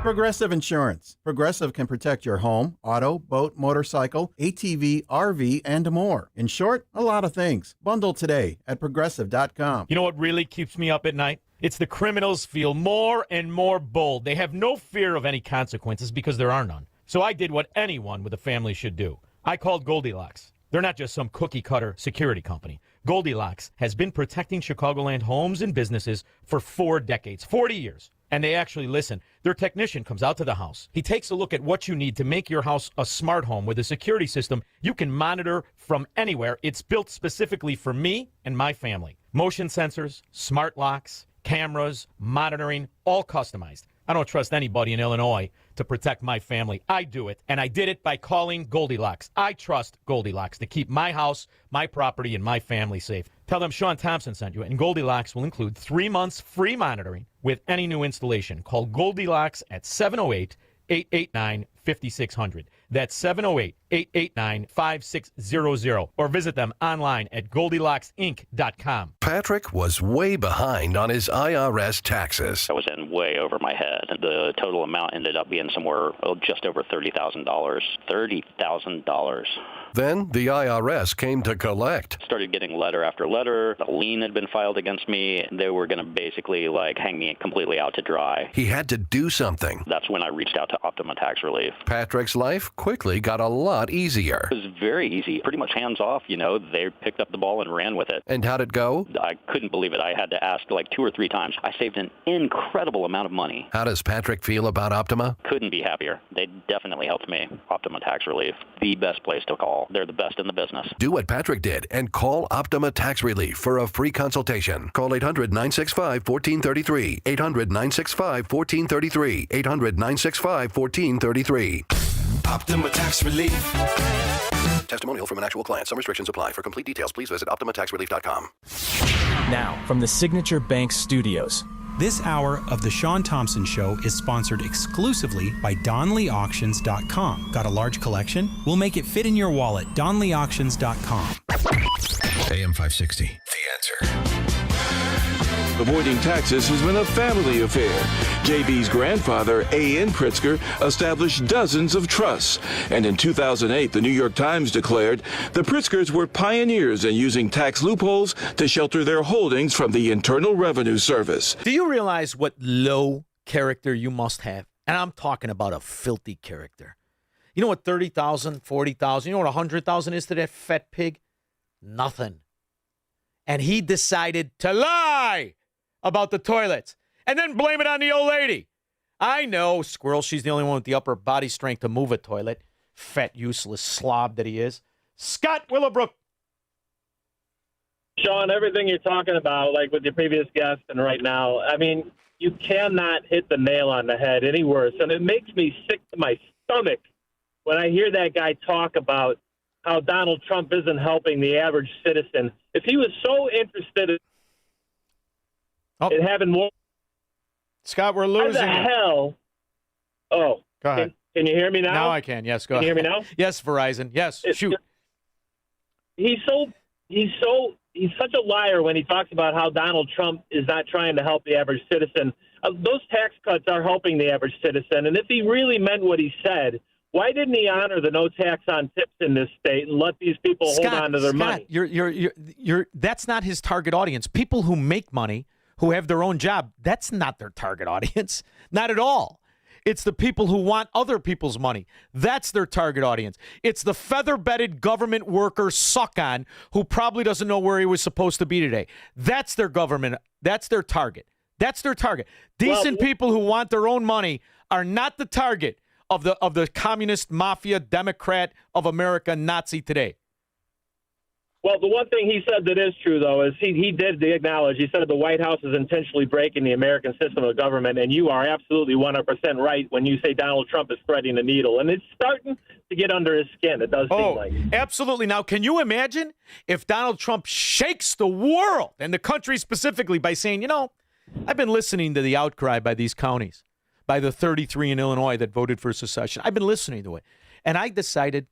Progressive Insurance. Progressive can protect your home, auto, boat, motorcycle, ATV, RV, and more. In short, a lot of things. Bundle today at progressive.com. You know what really keeps me up at night? It's the criminals feel more and more bold. They have no fear of any consequences because there are none. So I did what anyone with a family should do. I called Goldilocks. They're not just some cookie-cutter security company. Goldilocks has been protecting Chicagoland homes and businesses for 4 decades, 40 years. And they actually listen. Their technician comes out to the house. He takes a look at what you need to make your house a smart home with a security system you can monitor from anywhere. It's built specifically for me and my family. Motion sensors, smart locks, cameras, monitoring, all customized. I don't trust anybody in Illinois to protect my family. I do it, and I did it by calling Goldilocks. I trust Goldilocks to keep my house, my property, and my family safe. Tell them Shaun Thompson sent you, and Goldilocks will include 3 months free monitoring with any new installation. Call Goldilocks at 708-889-5600. That's 708-889-5600. Or visit them online at GoldilocksInc.com. Patrick was way behind on his IRS taxes. I was in way over my head. The total amount ended up being somewhere just over $30,000. $30,000. Then the IRS came to collect. Started getting letter after letter. A lien had been filed against me. They were going to basically hang me completely out to dry. He had to do something. That's when I reached out to Optima Tax Relief. Patrick's life quickly got a lot easier. It was very easy, pretty much hands off. They picked up the ball and ran with it. And how'd it go? I couldn't believe it. I had to ask 2 or 3 times. I saved an incredible amount of money. How does Patrick feel about Optima? Couldn't be happier. They definitely helped me. Optima Tax Relief, the best place to call. They're the best in the business. Do what Patrick did and call Optima Tax Relief for a free consultation. Call 800-965-1433. 800-965-1433. 800-965-1433. Optima Tax Relief. Testimonial from an actual client. Some restrictions apply. For complete details, please visit OptimaTaxRelief.com. Now, from the Signature Bank Studios. This hour of The Shaun Thompson Show is sponsored exclusively by DonleyAuctions.com. Got a large collection? We'll make it fit in your wallet. DonleyAuctions.com. AM 560, The Answer. Avoiding taxes has been a family affair. JB's grandfather, A.N. Pritzker, established dozens of trusts. And in 2008, the New York Times declared the Pritzkers were pioneers in using tax loopholes to shelter their holdings from the Internal Revenue Service. Do you realize what low character you must have? And I'm talking about a filthy character. You know what 30,000, 40,000, you know what 100,000 is to that fat pig? Nothing. And he decided to lie about the toilets and then blame it on the old lady. I know, squirrel, she's the only one with the upper body strength to move a toilet. Fat, useless slob that he is. Scott Willowbrook. Shaun, everything you're talking about, like with your previous guest and right now, I mean, you cannot hit the nail on the head any worse. And it makes me sick to my stomach when I hear that guy talk about how Donald Trump isn't helping the average citizen. If he was so interested in having more... Scott, we're losing. How the hell... Oh, go ahead. Can you hear me now? Now I can. Yes, go ahead. Can you hear me now? Yes, Verizon. Yes, shoot. He's such a liar when he talks about how Donald Trump is not trying to help the average citizen. Those tax cuts are helping the average citizen. And if he really meant what he said, why didn't he honor the no tax on tips in this state and let these people hold on to their money? That's not his target audience. People who make money, who have their own job, that's not their target audience. Not at all. It's the people who want other people's money. That's their target audience. It's the feather-bedded government worker suck-on who probably doesn't know where he was supposed to be today. That's their government. That's their target. That's their target. Decent people who want their own money are not the target of the communist mafia Democrat of America Nazi today. Well, the one thing he said that is true, though, is he did acknowledge. He said the White House is intentionally breaking the American system of government, and you are absolutely 100% right when you say Donald Trump is threading the needle. And it's starting to get under his skin, it does seem like. Absolutely. Now, can you imagine if Donald Trump shakes the world, and the country specifically, by saying, I've been listening to the outcry by these counties, by the 33 in Illinois that voted for secession. I've been listening to it, and I decided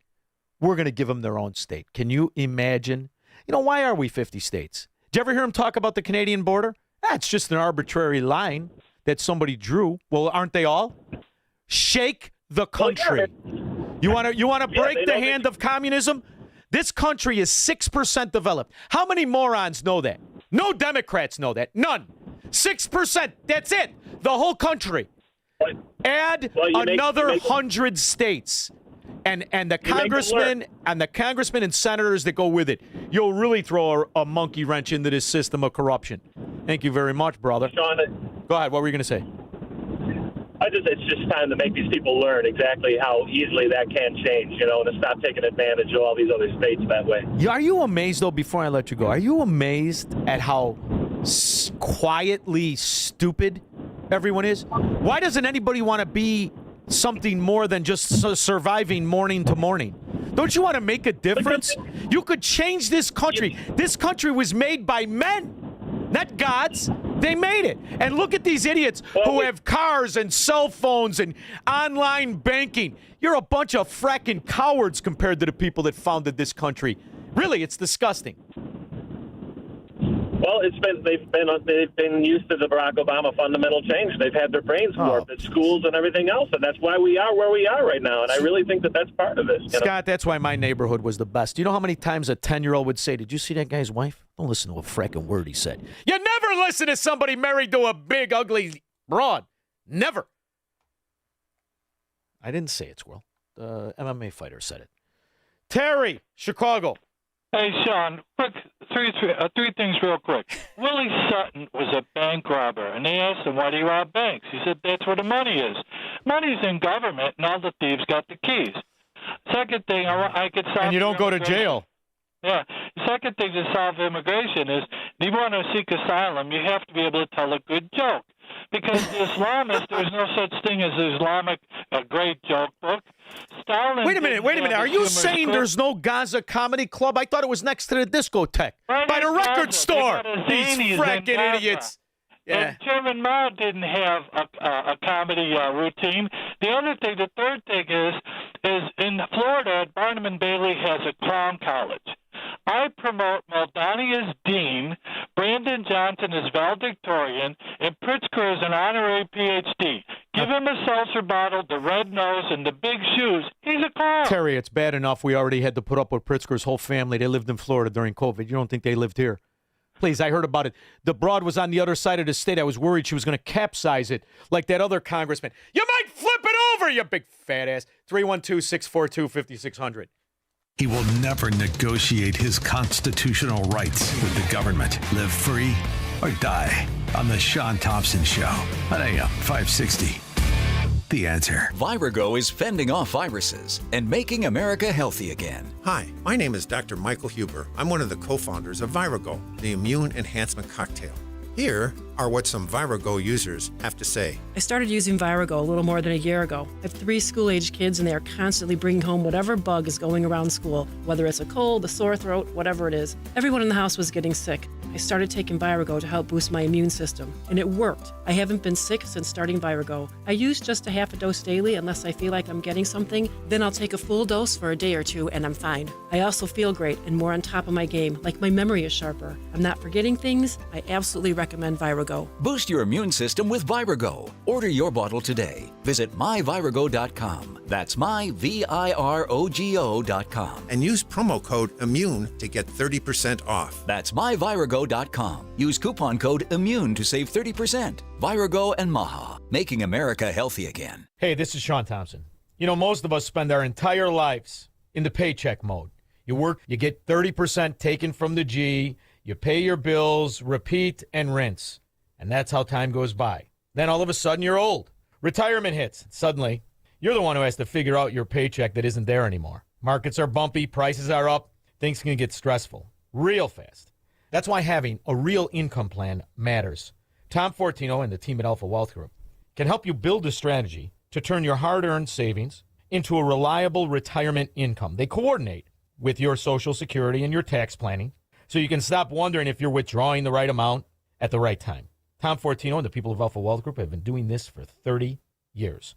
we're going to give them their own state. Can you imagine? Why are we 50 states? Did you ever hear him talk about the Canadian border? It's just an arbitrary line that somebody drew. Well, aren't they all? Shake the country. You want to break the hand of communism? This country is 6% developed. How many morons know that? No Democrats know that. None. 6%. That's it. The whole country. Add another 100 states. And the congressmen and senators that go with it, you'll really throw a monkey wrench into this system of corruption. Thank you very much, brother. Shaun, go ahead. What were you going to say? It's just time to make these people learn exactly how easily that can change, and to stop taking advantage of all these other states that way. Are you amazed, though, before I let you go, are you amazed at how quietly stupid everyone is? Why doesn't anybody want to be something more than just surviving morning to morning? Don't you want to make a difference? You could change this country. This country was made by men, not gods. They made it. And look at these idiots who have cars and cell phones and online banking. You're a bunch of fracking cowards compared to the people that founded this country. Really, it's disgusting. Well, they've been used to the Barack Obama fundamental change. They've had their brains warped at schools and everything else, and that's why we are where we are right now. And I really think that that's part of it. Scott, that's why my neighborhood was the best. You know how many times a 10-year-old would say, "Did you see that guy's wife?" Don't listen to a frickin' word he said. You never listen to somebody married to a big, ugly broad. Never. I didn't say it, Squirrel. The MMA fighter said it. Terry, Chicago. Hey, Shaun, quick, three things real quick. Willie Sutton was a bank robber, and they asked him, why do you rob banks? He said, that's where the money is. Money's in government, and all the thieves got the keys. Second thing, I could solve... And you don't go to jail. Yeah. The second thing to solve immigration is, if you want to seek asylum, you have to be able to tell a good joke. Because the Islamists, there's no such thing as a great joke book. Stalin. Wait a minute. Are you saying there's no Gaza Comedy Club? I thought it was next to the discotheque. By the record store. These fracking idiots. Yeah. And Chairman Mao didn't have a comedy routine. The third thing is, is in Florida, Barnum and Bailey has a clown college. I promote Muldowney as dean, Brandon Johnson as valedictorian, and Pritzker as an honorary PhD. Give him a seltzer bottle, the red nose, and the big shoes. He's a clown. Terry, it's bad enough we already had to put up with Pritzker's whole family. They lived in Florida during COVID. You don't think they lived here? Please, I heard about it. The broad was on the other side of the state. I was worried she was going to capsize it like that other congressman. You might flip it over, you big fat ass. 312-642-5600. He will never negotiate his constitutional rights with the government. Live free or die on the Shaun Thompson Show on AM 560. The Answer. Virago is fending off viruses and making America healthy again. Hi, my name is Dr. Michael Huber. I'm one of the co-founders of Virago, the immune enhancement cocktail. Here are what some Virago users have to say. I started using Virago a little more than a year ago. I have 3 school-age kids, and they are constantly bringing home whatever bug is going around school, whether it's a cold, a sore throat, whatever it is. Everyone in the house was getting sick. I started taking Virago to help boost my immune system, and it worked. I haven't been sick since starting Virago. I use just a half a dose daily unless I feel like I'm getting something. Then I'll take a full dose for a day or 2, and I'm fine. I also feel great and more on top of my game, like my memory is sharper. I'm not forgetting things. I absolutely recommend Virago. Boost your immune system with Virago. Order your bottle today. Visit myvirago.com. That's myvirago.com. And use promo code IMMUNE to get 30% off. That's myvirago.com. Use coupon code IMMUNE to save 30%. Virago and Maha, making America healthy again. Hey, this is Shaun Thompson. You know, most of us spend our entire lives in the paycheck mode. You work, you get 30% taken from the G, you pay your bills, repeat, and rinse. And that's how time goes by. Then all of a sudden, you're old. Retirement hits. Suddenly, you're the one who has to figure out your paycheck that isn't there anymore. Markets are bumpy, prices are up, things can get stressful real fast. That's why having a real income plan matters. Tom Fortino and the team at Alpha Wealth Group can help you build a strategy to turn your hard-earned savings into a reliable retirement income. They coordinate with your Social Security and your tax planning so you can stop wondering if you're withdrawing the right amount at the right time. Tom Fortino and the people of Alpha Wealth Group have been doing this for 30 years.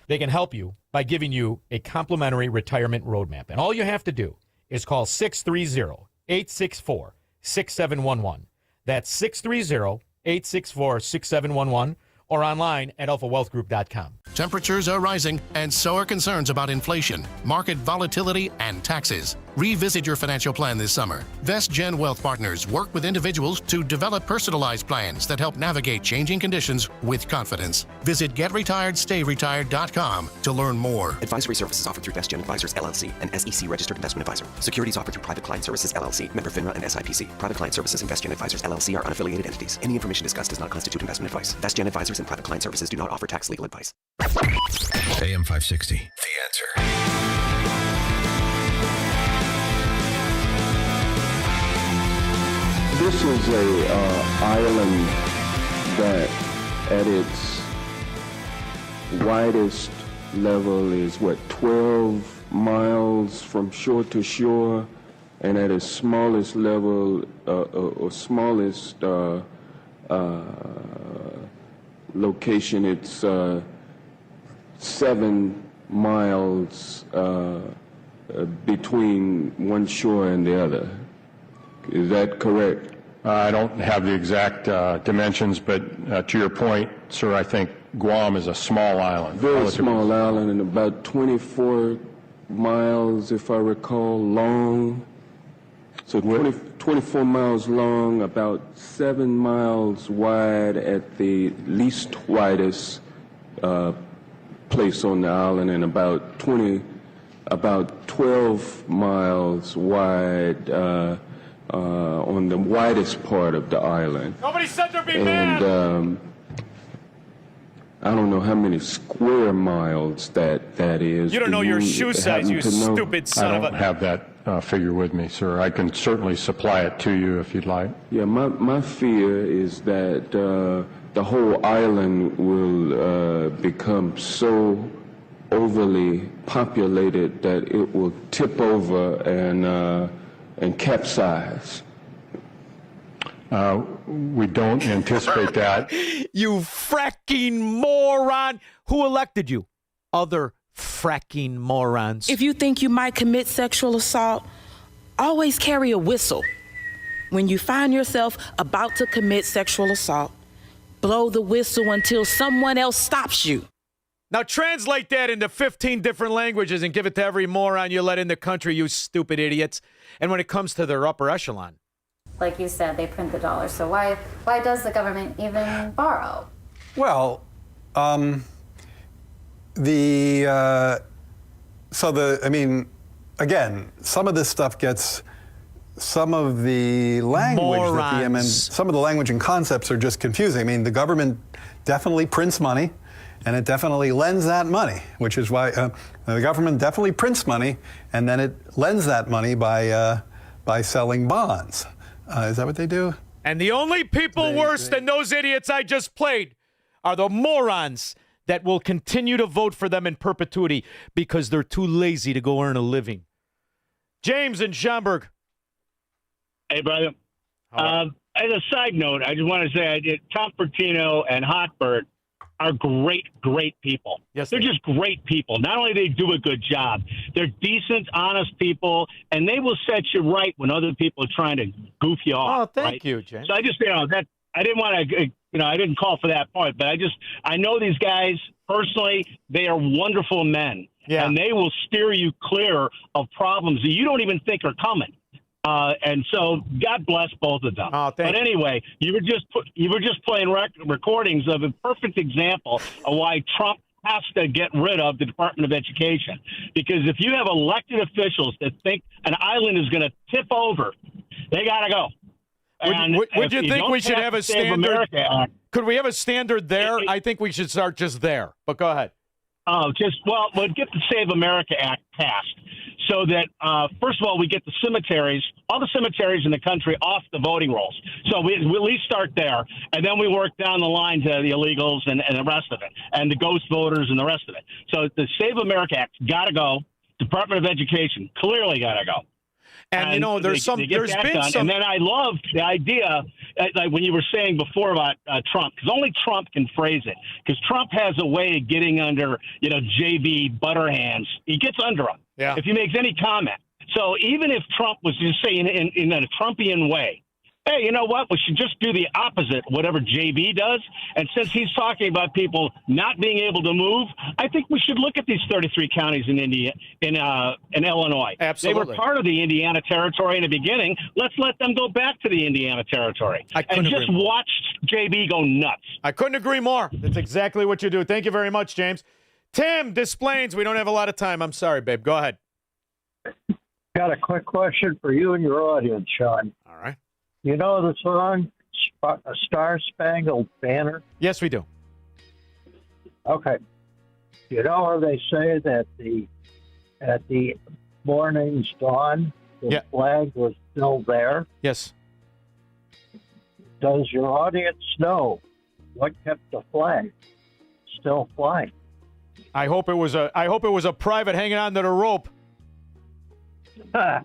They can help you by giving you a complimentary retirement roadmap. And all you have to do is call 630-864-6711. That's 630-864-6711 or online at alphawealthgroup.com. Temperatures are rising, and so are concerns about inflation, market volatility, and taxes. Revisit your financial plan this summer. VestGen Wealth Partners work with individuals to develop personalized plans that help navigate changing conditions with confidence. Visit GetRetiredStayRetired.com to learn more. Advisory services offered through VestGen Advisors, LLC, an SEC registered investment advisor. Securities offered through Private Client Services, LLC, member FINRA and SIPC. Private Client Services and VestGen Advisors, LLC are unaffiliated entities. Any information discussed does not constitute investment advice. VestGen Advisors and Private Client Services do not offer tax legal advice. AM 560. The Answer. This is a island that at its widest level is 12 miles from shore to shore, and at its smallest level or smallest location, it's 7 miles between one shore and the other. Is that correct? I don't have the exact dimensions, but to your point, sir, I think Guam is a small island. Very small island, and about 24 miles, if I recall, long. So 24 miles long, about 7 miles wide at the least widest place on the island, and about 12 miles wide on the widest part of the island. Nobody said there'd be and I don't know how many square miles that is. You don't know your shoe size, you stupid son of a... I don't have that figure with me, sir. I can certainly supply it to you if you'd like. Yeah, my fear is that the whole island will become so overly populated that it will tip over and capsize. We don't anticipate that. You fracking moron! Who elected you? Other Fracking morons. If you think you might commit sexual assault, always carry a whistle. When you find yourself about to commit sexual assault, blow the whistle until someone else stops you. Now translate that into 15 different languages and give it to every moron you let in the country, you stupid idiots. And when it comes to their upper echelon. Like you said, they print the dollars. So why does the government even borrow? Well, again, some of this stuff gets, some of the language some of the language and concepts are just confusing. I mean, the government definitely prints money, and it definitely lends that money, which is why the government definitely prints money, and then it lends that money by selling bonds. Is that what they do? And the only people worse than those idiots I just played are the morons that will continue to vote for them in perpetuity because they're too lazy to go earn a living. James in Schaumburg. Hey, brother. As a side note, I just want to say Tom Pertino and Hochberg are great, great people. Yes, they're just great people. Not only do they do a good job, they're decent, honest people, and they will set you right when other people are trying to goof you off. Oh, thank you, James. So I just, that I didn't want to, I didn't call for that point, but I know these guys personally. They are wonderful men, and they will steer you clear of problems that you don't even think are coming. And so, God bless both of them. But anyway, you were just playing recordings of a perfect example of why Trump has to get rid of the Department of Education. Because if you have elected officials that think an island is going to tip over, they got to go. Would you think we should have a standard? Could we have a standard there? I think we should start just there. But go ahead. We'll get the Save America Act passed so that, first of all, we get the cemeteries, all the cemeteries in the country off the voting rolls. So we at least start there, and then we work down the line to the illegals and the rest of it, and the ghost voters and the rest of it. So the Save America Act got to go. Department of Education clearly got to go. And there's been some. And then I love the idea, like when you were saying before about Trump, because only Trump can phrase it. Because Trump has a way of getting under, JB Butterhands. He gets under him if he makes any comment. So even if Trump was just saying in a Trumpian way, hey, you know what? We should just do the opposite, whatever JB does. And since he's talking about people not being able to move, I think we should look at these 33 counties in Illinois. Absolutely. They were part of the Indiana Territory in the beginning. Let's let them go back to the Indiana Territory. And just watch JB go nuts. I couldn't agree more. That's exactly what you do. Thank you very much, James. Tim, Des Plaines. We don't have a lot of time. I'm sorry, babe. Go ahead. Got a quick question for you and your audience, Shaun. All right. You know the song Star Spangled Banner? Yes, we do. Okay. You know how they say that at the morning's dawn, the flag was still there? Yes. Does your audience know what kept the flag still flying? I hope it was a private hanging on to the rope. Oh yeah,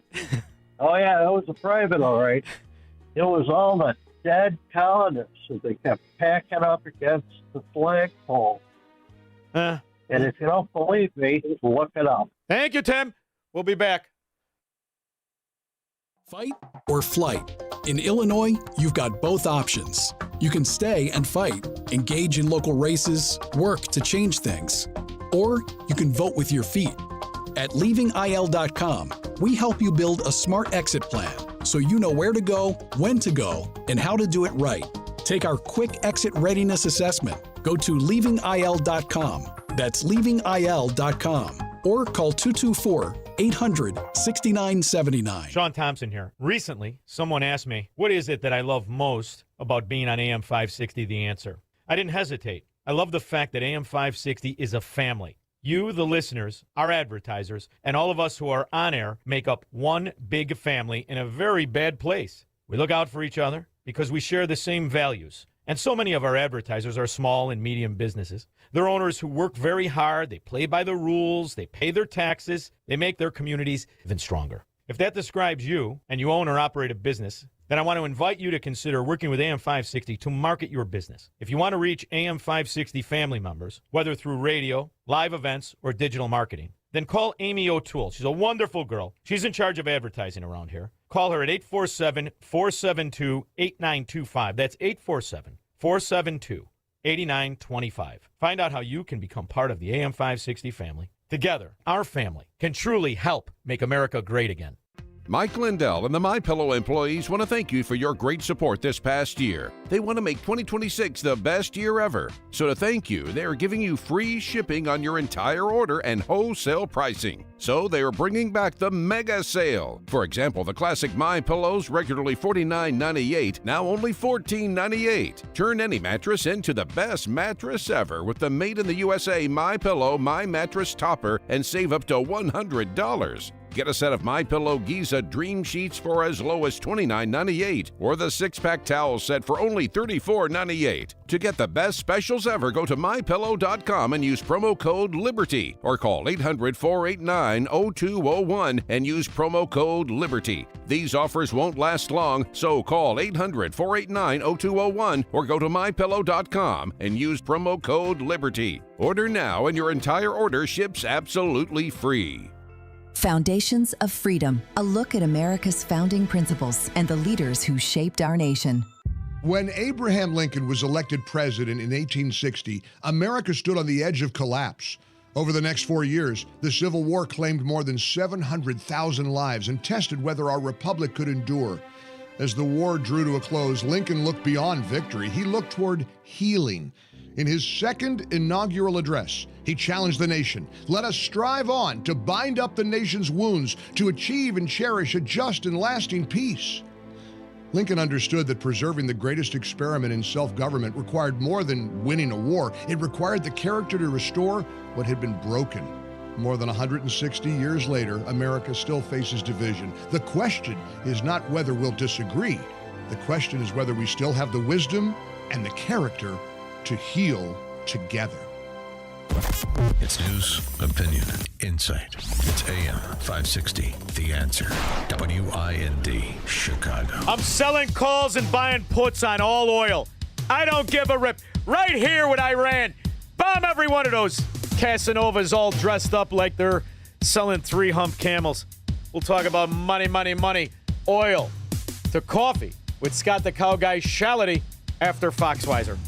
that was a private, all right. It was all the dead colonists that they kept packing up against the flagpole. And if you don't believe me, look it up. Thank you, Tim. We'll be back. Fight or flight. In Illinois, you've got both options. You can stay and fight, engage in local races, work to change things. Or you can vote with your feet. At leavingil.com, we help you build a smart exit plan so you know where to go, when to go, and how to do it right. Take our quick exit readiness assessment. Go to leavingil.com. That's leavingil.com. Or call 224-800-6979. Shaun Thompson here. Recently, someone asked me, what is it that I love most about being on AM 560 The Answer? I didn't hesitate. I love the fact that AM 560 is a family. You, the listeners, our advertisers, and all of us who are on air make up one big family in a very bad place. We look out for each other because we share the same values. And so many of our advertisers are small and medium businesses. They're owners who work very hard, they play by the rules, they pay their taxes, they make their communities even stronger. If that describes you and you own or operate a business, then I want to invite you to consider working with AM 560 to market your business. If you want to reach AM 560 family members, whether through radio, live events, or digital marketing, then call Amy O'Toole. She's a wonderful girl. She's in charge of advertising around here. Call her at 847-472-8925. That's 847-472-8925. Find out how you can become part of the AM 560 family. Together, our family can truly help make America great again. Mike Lindell and the MyPillow employees want to thank you for your great support this past year. They want to make 2026 the best year ever. So to thank you, they are giving you free shipping on your entire order and wholesale pricing. So they are bringing back the mega sale. For example, the classic MyPillows, regularly $49.98, now only $14.98. Turn any mattress into the best mattress ever with the Made in the USA MyPillow My Mattress Topper and save up to $100. Get a set of MyPillow Giza Dream Sheets for as low as $29.98 or the 6-pack towel set for only $34.98. To get the best specials ever, go to MyPillow.com and use promo code LIBERTY or call 800-489-0201 and use promo code LIBERTY. These offers won't last long, so call 800-489-0201 or go to MyPillow.com and use promo code LIBERTY. Order now and your entire order ships absolutely free. Foundations of Freedom, a look at America's founding principles and the leaders who shaped our nation. When Abraham Lincoln was elected president in 1860, America stood on the edge of collapse. Over the next 4 years, the Civil War claimed more than 700,000 lives and tested whether our republic could endure. As the war drew to a close, Lincoln looked beyond victory. He looked toward healing. In his second inaugural address, he challenged the nation. Let us strive on to bind up the nation's wounds, to achieve and cherish a just and lasting peace. Lincoln understood that preserving the greatest experiment in self-government required more than winning a war. It required the character to restore what had been broken. More than 160 years later, America still faces division. The question is not whether we'll disagree. The question is whether we still have the wisdom and the character to heal together. It's news, opinion, insight. It's AM 560, The Answer. WIND, Chicago. I'm selling calls and buying puts on all oil. I don't give a rip. Right here with Iran. Bomb every one of those Casanovas all dressed up like they're selling 3-hump camels. We'll talk about money, money, money, oil, to coffee with Scott the Cow Guy Shality after Foxweiser.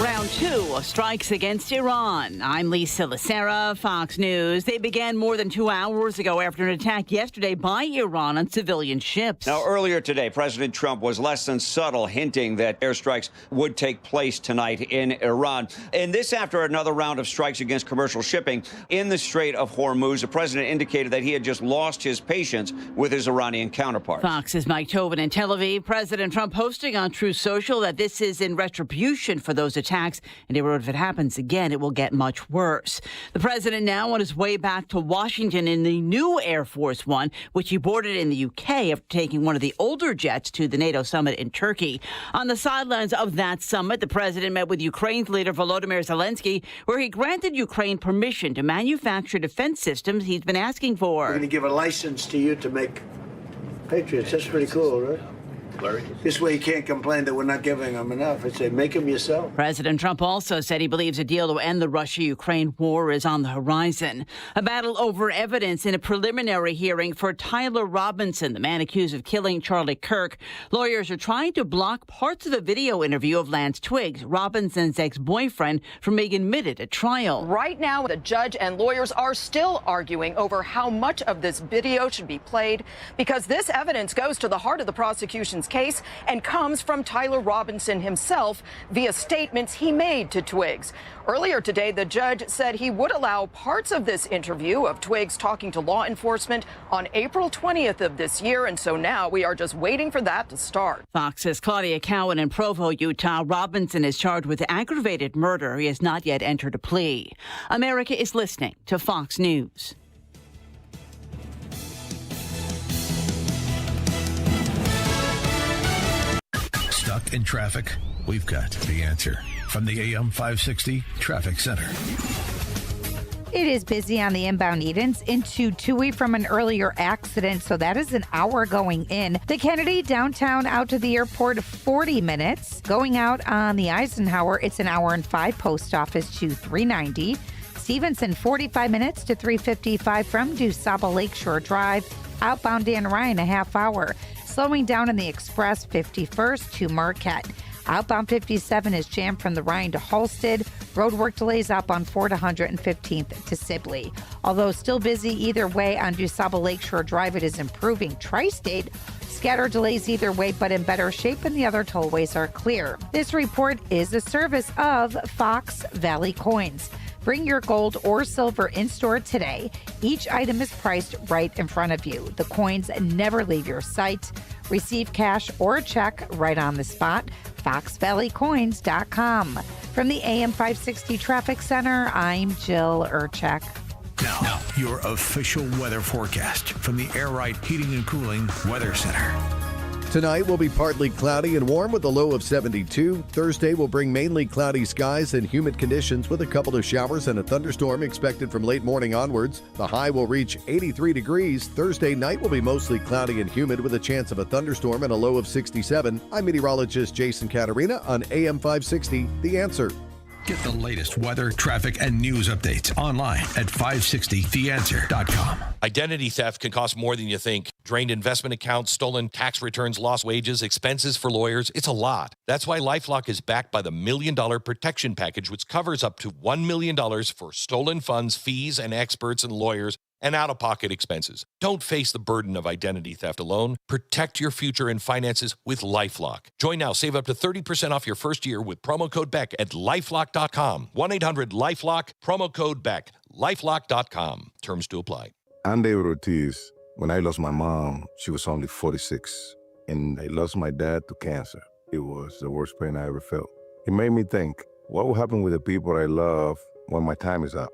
Round 2 of strikes against Iran. I'm Lisa Lacera, Fox News. They began more than 2 hours ago after an attack yesterday by Iran on civilian ships. Now, earlier today, President Trump was less than subtle, hinting that airstrikes would take place tonight in Iran. And this after another round of strikes against commercial shipping in the Strait of Hormuz. The president indicated that he had just lost his patience with his Iranian counterparts. Fox's Mike Tobin in Tel Aviv. President Trump posting on Truth Social that this is in retribution for those attacks. And he wrote, if it happens again, it will get much worse. The president now on his way back to Washington in the new Air Force One, which he boarded in the UK after taking one of the older jets to the NATO summit in Turkey. On the sidelines of that summit, the president met with Ukraine's leader Volodymyr Zelensky, where he granted Ukraine permission to manufacture defense systems he's been asking for. We're going to give a license to you to make Patriots. That's pretty cool, right? This way you can't complain that we're not giving them enough. I'd say make them yourself. President Trump also said he believes a deal to end the Russia-Ukraine war is on the horizon. A battle over evidence in a preliminary hearing for Tyler Robinson, the man accused of killing Charlie Kirk. Lawyers are trying to block parts of a video interview of Lance Twiggs, Robinson's ex-boyfriend, from being admitted at trial. Right now, the judge and lawyers are still arguing over how much of this video should be played because this evidence goes to the heart of the prosecution's case and comes from Tyler Robinson himself via statements he made to Twiggs. Earlier today, the judge said he would allow parts of this interview of Twiggs talking to law enforcement on April 20th of this year, and so now we are just waiting for that to start. Fox's Claudia Cowan in Provo, Utah. Robinson is charged with aggravated murder. He has not yet entered a plea. America is listening to Fox News. Stuck in traffic? We've got the answer from the AM 560 Traffic Center. It is busy on the inbound Edens into Toohey from an earlier accident, so that is an hour going in. The Kennedy downtown out to the airport, 40 minutes. Going out on the Eisenhower, it's an hour and 5, post office to 390. Stevenson, 45 minutes to 355 from DuSable Lakeshore Drive. Outbound Dan Ryan, a half hour. Slowing down in the Express, 51st to Marquette. Outbound 57 is jammed from the Rhine to Halstead. Roadwork delays outbound 4 to 115th to Sibley. Although still busy either way on DuSable Lakeshore Drive, it is improving. Tri-State, scattered delays either way, but in better shape, and the other tollways are clear. This report is a service of Fox Valley Coins. Bring your gold or silver in-store today. Each item is priced right in front of you. The coins never leave your sight. Receive cash or a check right on the spot. FoxValleyCoins.com. From the AM 560 Traffic Center, I'm Jill Urchek. Now, your official weather forecast from the Air Right Heating and Cooling Weather Center. Tonight will be partly cloudy and warm with a low of 72. Thursday will bring mainly cloudy skies and humid conditions with a couple of showers and a thunderstorm expected from late morning onwards. The high will reach 83 degrees. Thursday night will be mostly cloudy and humid with a chance of a thunderstorm and a low of 67. I'm meteorologist Jason Caterina on AM 560, The Answer. Get the latest weather, traffic, and news updates online at 560theanswer.com. Identity theft can cost more than you think. Drained investment accounts, stolen tax returns, lost wages, expenses for lawyers. It's a lot. That's why LifeLock is backed by the $1 Million Protection Package, which covers up to $1 million for stolen funds, fees, and experts and lawyers, and out-of-pocket expenses. Don't face the burden of identity theft alone. Protect your future and finances with LifeLock. Join now. Save up to 30% off your first year with promo code BECK at LifeLock.com. 1-800-LifeLock, promo code BECK. LifeLock.com. Terms to apply. I'm David Ortiz. When I lost my mom, she was only 46. And I lost my dad to cancer. It was the worst pain I ever felt. It made me think, what will happen with the people I love when my time is up?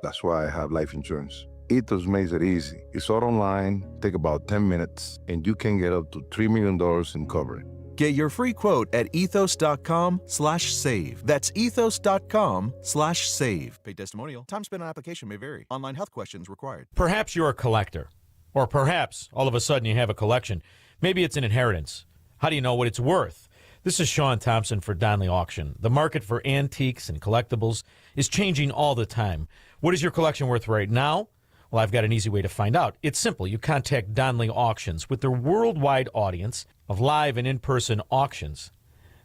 That's why I have life insurance. Ethos makes it easy. It's all online, take about 10 minutes, and you can get up to $3 million in coverage. Get your free quote at ethos.com/save. That's ethos.com/save. Paid testimonial. Time spent on application may vary. Online health questions required. Perhaps you're a collector, or perhaps all of a sudden you have a collection. Maybe it's an inheritance. How do you know what it's worth? This is Shaun Thompson for Donley Auction. The market for antiques and collectibles is changing all the time. What is your collection worth right now? Well, I've got an easy way to find out. It's simple. You contact Donley Auctions. With their worldwide audience of live and in-person auctions,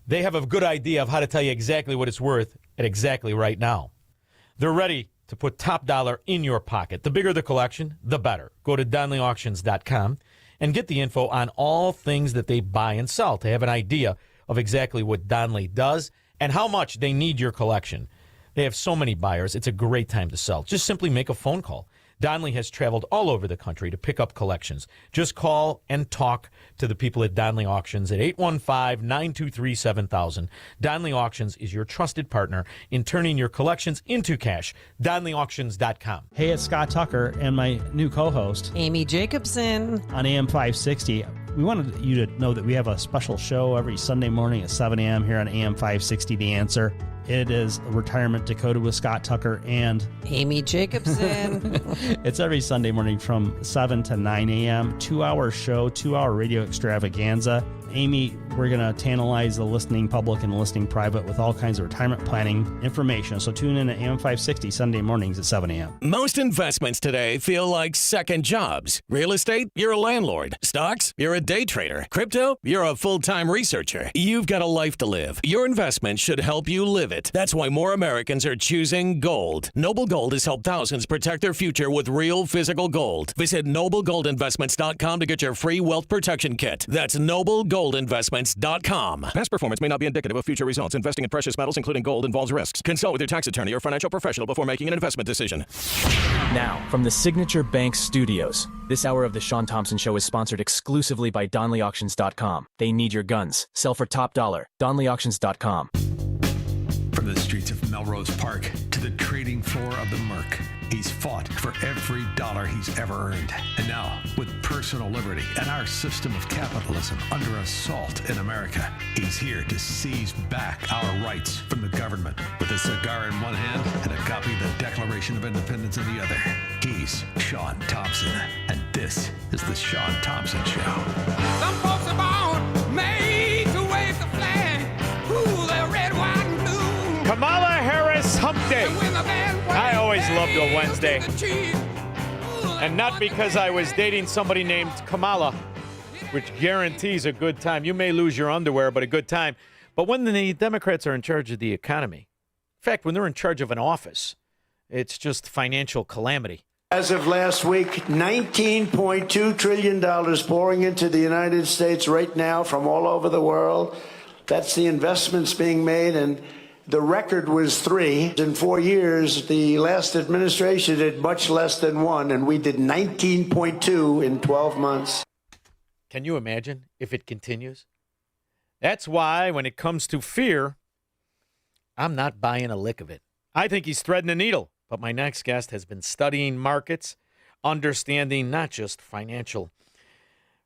they have a good idea of how to tell you exactly what it's worth at exactly right now. They're ready to put top dollar in your pocket. The bigger the collection, the better. Go to DonleyAuctions.com and get the info on all things that they buy and sell to have an idea of exactly what Donley does and how much they need your collection. They have so many buyers, it's a great time to sell. Just simply make a phone call. Donley has traveled all over the country to pick up collections. Just call and talk to the people at Donley Auctions at 815-923-7000. Donley Auctions is your trusted partner in turning your collections into cash. DonleyAuctions.com. Hey, it's Scott Tucker and my new co-host, Amy Jacobson, on AM 560. We wanted you to know that we have a special show every Sunday morning at 7 a.m. here on AM 560, The Answer. It is Retirement Decoded with Scott Tucker and Amy Jacobson. It's every Sunday morning from 7 to 9 a.m. 2-hour show, 2-hour radio extravaganza. Amy, we're going to tantalize the listening public and the listening private with all kinds of retirement planning information. So tune in at AM 560 Sunday mornings at 7 a.m. Most investments today feel like second jobs. Real estate, you're a landlord. Stocks, you're a day trader. Crypto, you're a full-time researcher. You've got a life to live. Your investment should help you live it. That's why more Americans are choosing gold. Noble Gold has helped thousands protect their future with real physical gold. Visit NobleGoldInvestments.com to get your free wealth protection kit. That's NobleGoldInvestments.com. Past performance may not be indicative of future results. Investing in precious metals, including gold, involves risks. Consult with your tax attorney or financial professional before making an investment decision. Now, from the Signature Bank Studios, this hour of the Shaun Thompson Show is sponsored exclusively by DonleyAuctions.com. They need your guns. Sell for top dollar. DonleyAuctions.com. From the streets of Melrose Park to to the trading floor of the Merc. He's fought for every dollar he's ever earned. And now, with personal liberty and our system of capitalism under assault in America, he's here to seize back our rights from the government. With a cigar in one hand and a copy of the Declaration of Independence in the other, he's Shaun Thompson. And this is the Shaun Thompson Show. Some folks are born made to wave the flag. Ooh, they're red, white, and blue. Kamala Harris Hump Day. I always loved a Wednesday. And not because I was dating somebody named Kamala, which guarantees a good time. You may lose your underwear, but a good time. But when the Democrats are in charge of the economy, in fact, when they're in charge of an office, it's just financial calamity. As of last week, $19.2 trillion pouring into the United States right now from all over the world. That's the investments being made, and the record was 3. In 4 years, the last administration did much less than 1, and we did 19.2 in 12 months. Can you imagine if it continues? That's why when it comes to fear, I'm not buying a lick of it. I think he's threading a needle. But my next guest has been studying markets, understanding not just financial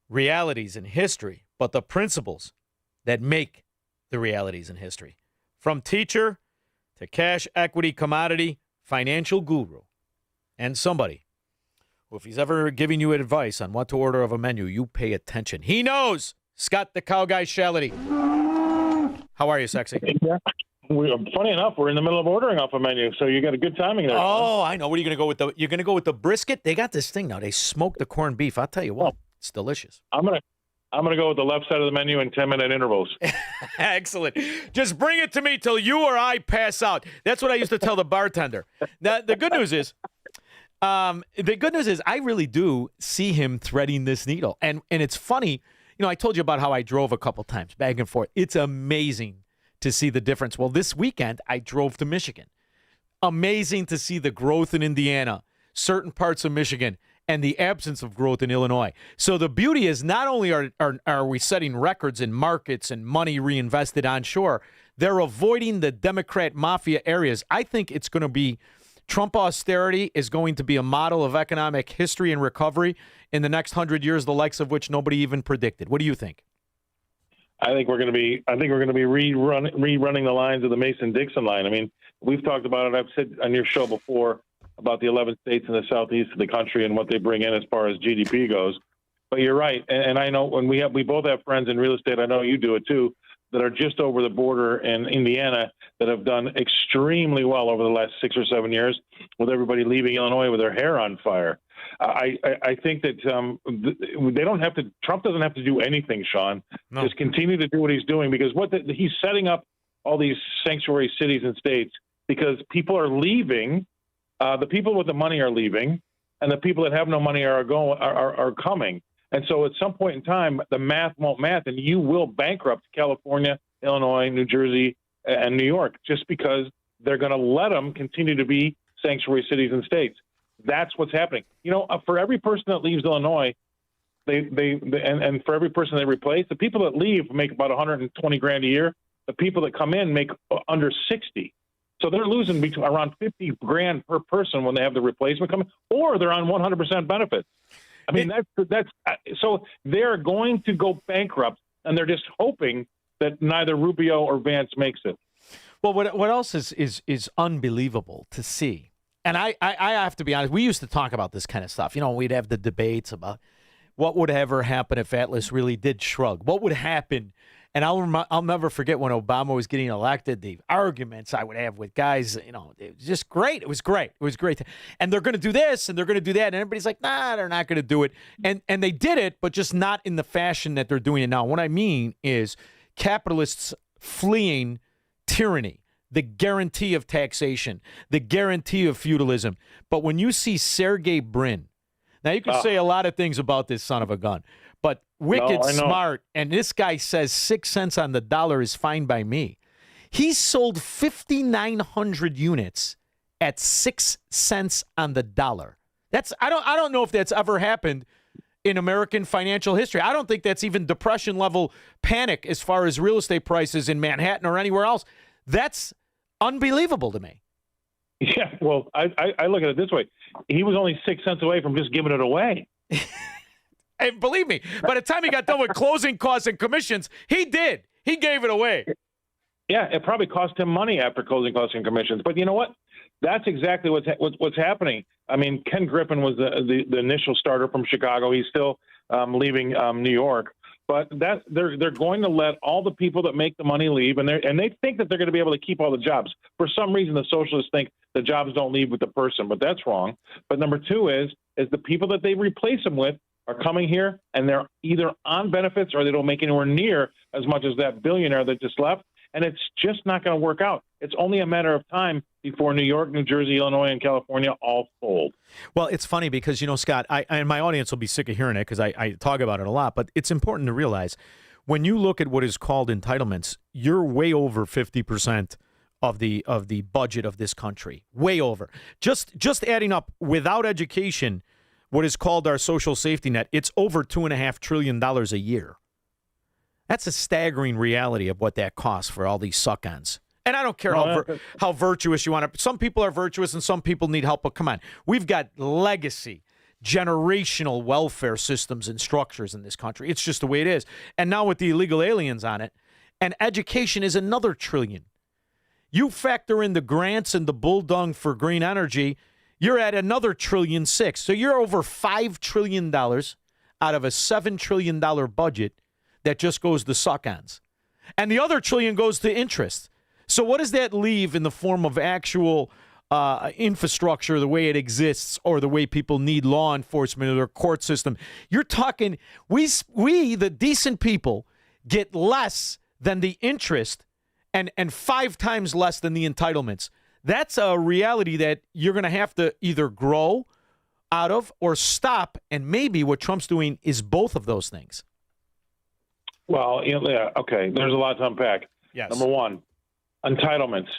realities in history, but the principles that make the realities in history. From teacher to cash equity commodity financial guru, and somebody who, if he's ever giving you advice on what to order of a menu, you pay attention. He knows. Scott the Cow Guy Shelley. How are you, sexy? Funny enough, we're in the middle of ordering off a menu, so you got a good timing there. Oh, I know. What are you going to go with? You're going to go with the brisket? They got this thing now. They smoke the corned beef. I'll tell you what, it's delicious. I'm gonna go with the left side of the menu in 10-minute intervals. Excellent. Just bring it to me till you or I pass out. That's what I used to tell the bartender. Now, the good news is, I really do see him threading this needle, and it's funny. You know, I told you about how I drove a couple times back and forth. It's amazing to see the difference. Well, this weekend, I drove to Michigan. Amazing to see the growth in Indiana, certain parts of Michigan, and the absence of growth in Illinois. So the beauty is not only are we setting records in markets and money reinvested onshore, they're avoiding the Democrat mafia areas. I think it's going to be Trump austerity is going to be a model of economic history and recovery in the next 100 years, the likes of which nobody even predicted. What do you think? I think we're going to be rerunning the lines of the Mason-Dixon line. I mean, we've talked about it. I've said on your show before about the 11 states in the southeast of the country and what they bring in as far as GDP goes. But you're right, and I know when we both have friends in real estate. I know you do it too, that are just over the border in Indiana that have done extremely well over the last 6 or 7 years, with everybody leaving Illinois with their hair on fire. I think that they don't have to. Trump doesn't have to do anything, Shaun. No. Just continue to do what he's doing, because he's setting up all these sanctuary cities and states because people are leaving. The people with the money are leaving, and the people that have no money are coming. And so at some point in time, the math won't math, and you will bankrupt California, Illinois, New Jersey, and New York just because they're going to let them continue to be sanctuary cities and states. That's what's happening. You know, for every person that leaves Illinois, and for every person they replace, the people that leave make about $120,000 a year. The people that come in make under 60. So they're losing around $50,000 per person when they have the replacement coming, or they're on 100% benefits. I mean, that's so they're going to go bankrupt, and they're just hoping that neither Rubio or Vance makes it. Well, what else is unbelievable to see? And I have to be honest, we used to talk about this kind of stuff. You know, we'd have the debates about what would ever happen if Atlas really did shrug. What would happen? And I'll never forget when Obama was getting elected, the arguments I would have with guys, you know, it was just great. It was great. It was great. And they're going to do this and they're going to do that. And everybody's like, nah, they're not going to do it. And they did it, but just not in the fashion that they're doing it now. What I mean is capitalists fleeing tyranny, the guarantee of taxation, the guarantee of feudalism. But when you see Sergey Brin, now you can say a lot of things about this son of a gun, but wicked smart, and this guy says 6 cents on the dollar is fine by me. He sold 5,900 units at 6 cents on the dollar. That's I don't know if that's ever happened in American financial history. I don't think that's even depression level panic as far as real estate prices in Manhattan or anywhere else. That's unbelievable to me. Yeah, well, I look at it this way. He was only 6 cents away from just giving it away. And believe me, by the time he got done with closing costs and commissions, he did. He gave it away. Yeah, it probably cost him money after closing costs and commissions. But you know what? That's exactly what's happening. I mean, Ken Griffin was the initial starter from Chicago. He's still leaving New York. But they're going to let all the people that make the money leave, and they think that they're going to be able to keep all the jobs. For some reason, the socialists think the jobs don't leave with the person, but that's wrong. But number two is the people that they replace them with are coming here, and they're either on benefits or they don't make anywhere near as much as that billionaire that just left. And it's just not going to work out. It's only a matter of time before New York, New Jersey, Illinois, and California all fold. Well, it's funny because, Scott, and my audience will be sick of hearing it because I talk about it a lot, but it's important to realize when you look at what is called entitlements, you're way over 50% of the budget of this country. Way over. Just adding up without education, what is called our social safety net, it's over $2.5 trillion a year. That's a staggering reality of what that costs for all these suck-ons. And I don't care how virtuous you want to. Some people are virtuous and some people need help. But come on, we've got legacy, generational welfare systems and structures in this country. It's just the way it is. And now with the illegal aliens on it, and education is another $1 trillion. You factor in the grants and the bulldung for green energy, you're at another $1.6 trillion. So you're over $5 trillion out of a $7 trillion budget that just goes to suck-ons. And the other $1 trillion goes to interest. So what does that leave in the form of actual infrastructure, the way it exists, or the way people need law enforcement or their court system? You're talking, we the decent people, get less than the interest and 5 times less than the entitlements. That's a reality that you're going to have to either grow out of or stop. And maybe what Trump's doing is both of those things. Well, yeah, okay. There's a lot to unpack. Yes. Number one, entitlements.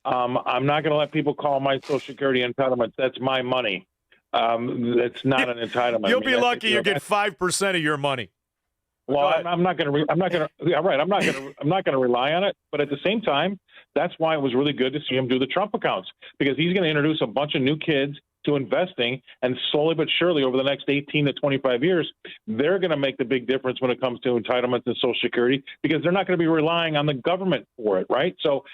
I'm not going to let people call my Social Security entitlements. That's my money. It's not an entitlement. You'll be lucky you get 5% of your money. Well, I'm not going to. I'm not going to. Yeah, right. I'm not going to rely on it. But at the same time, that's why it was really good to see him do the Trump accounts, because he's going to introduce a bunch of new kids to investing, and slowly but surely over the next 18 to 25 years, they're going to make the big difference when it comes to entitlements and Social Security, because they're not going to be relying on the government for it, right? So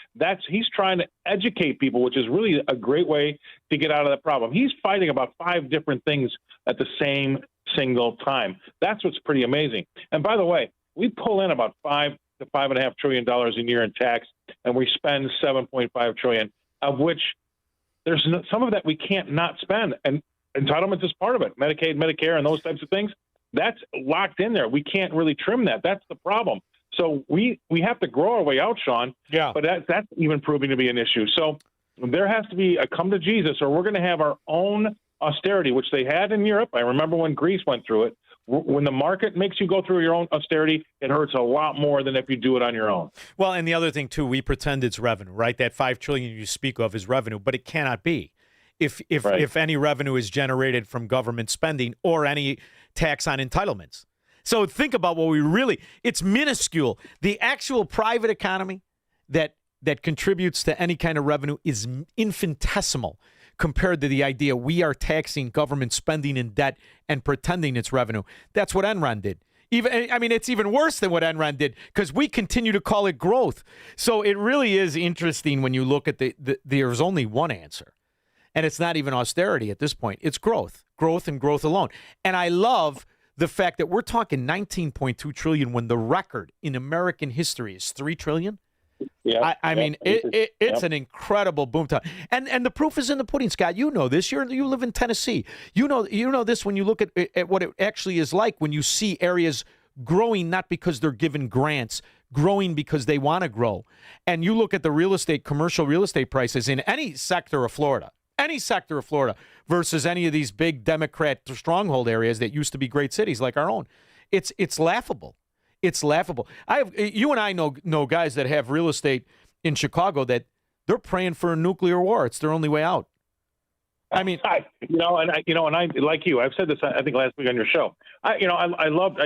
he's trying to educate people, which is really a great way to get out of that problem. He's fighting about 5 different things at the same single time. That's what's pretty amazing. And by the way, we pull in about $5 to $5.5 trillion a year in tax, and we spend $7.5 trillion, of which there's some of that we can't not spend, and entitlements is part of it. Medicaid, Medicare, and those types of things, that's locked in there. We can't really trim that. That's the problem. So we have to grow our way out, Shaun. Yeah. But that's even proving to be an issue. So there has to be a come to Jesus, or we're going to have our own austerity, which they had in Europe. I remember when Greece went through it. When the market makes you go through your own austerity, it hurts a lot more than if you do it on your own. Well, and the other thing, too, we pretend it's revenue, right? That $5 trillion you speak of is revenue, but it cannot be. If any revenue is generated from government spending or any tax on entitlements. So think about what it's minuscule. The actual private economy that contributes to any kind of revenue is infinitesimal compared to the idea we are taxing government spending and debt and pretending it's revenue. That's what Enron did. It's even worse than what Enron did, because we continue to call it growth. So it really is interesting when you look at there's only one answer, and it's not even austerity at this point. It's growth and growth alone. And I love the fact that we're talking $19.2 trillion when the record in American history is $3 trillion. Yeah, it's an incredible boom time, and the proof is in the pudding, Scott. You know this. You live in Tennessee. You know this when you look at what it actually is like when you see areas growing, not because they're given grants, growing because they want to grow. And you look at the commercial real estate prices in any sector of Florida versus any of these big Democrat stronghold areas that used to be great cities like our own. It's laughable. It's laughable. You and I know guys that have real estate in Chicago that they're praying for a nuclear war. It's their only way out. I mean, I like you. I've said this, I think, last week on your show. I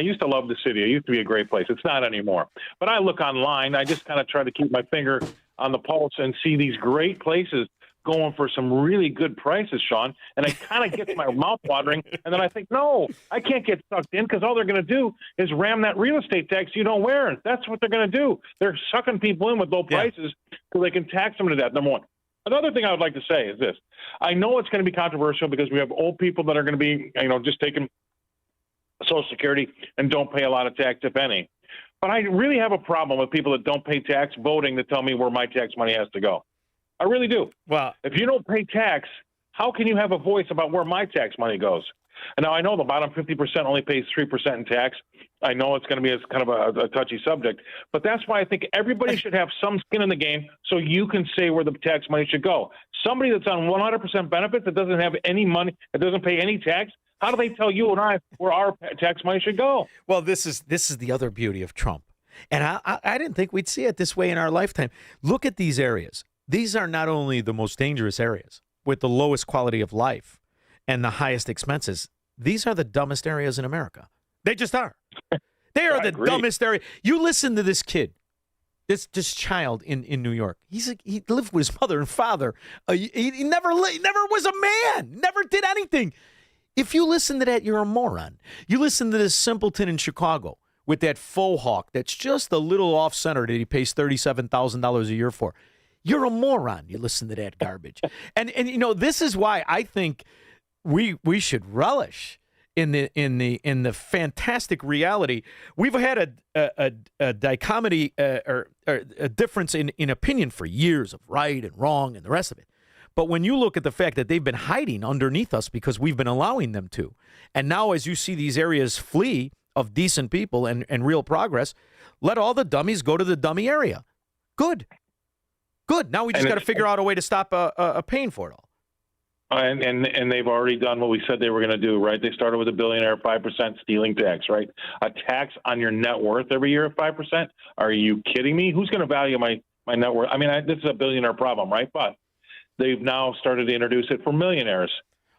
used to love the city. It used to be a great place. It's not anymore. But I look online. I just kind of try to keep my finger on the pulse and see these great places going for some really good prices, Shaun, and it kind of gets my mouth watering. And then I think, no, I can't get sucked in because all they're going to do is ram that real estate tax you don't wear. That's what they're going to do. They're sucking people in with low prices so they can tax them to death, number one. Another thing I would like to say is this. I know it's going to be controversial because we have old people that are going to be, just taking Social Security and don't pay a lot of tax, if any. But I really have a problem with people that don't pay tax voting to tell me where my tax money has to go. I really do. Well, if you don't pay tax, how can you have a voice about where my tax money goes? And now I know the bottom 50% only pays 3% in tax. I know it's going to be kind of a touchy subject, but that's why I think everybody should have some skin in the game so you can say where the tax money should go. Somebody that's on 100% benefits that doesn't have any money, that doesn't pay any tax, how do they tell you and I where our tax money should go? Well, this is the other beauty of Trump. And I didn't think we'd see it this way in our lifetime. Look at these areas. These are not only the most dangerous areas with the lowest quality of life and the highest expenses. These are the dumbest areas in America. They just are. They are the dumbest area. You listen to this kid, this child in New York. He lived with his mother and father. He never was a man. Never did anything. If you listen to that, you're a moron. You listen to this simpleton in Chicago with that faux hawk that's just a little off-center that he pays $37,000 a year for. You're a moron. You listen to that garbage. And this is why I think we should relish in the fantastic reality. We've had a dichotomy or a difference in opinion for years of right and wrong and the rest of it. But when you look at the fact that they've been hiding underneath us because we've been allowing them to, and now as you see these areas flee of decent people and real progress, let all the dummies go to the dummy area. Good. Now we just got to figure out a way to stop paying for it all. And they've already done what we said they were going to do, right? They started with a billionaire 5% stealing tax, right? A tax on your net worth every year of 5%? Are you kidding me? Who's going to value my net worth? I mean, this is a billionaire problem, right? But they've now started to introduce it for millionaires.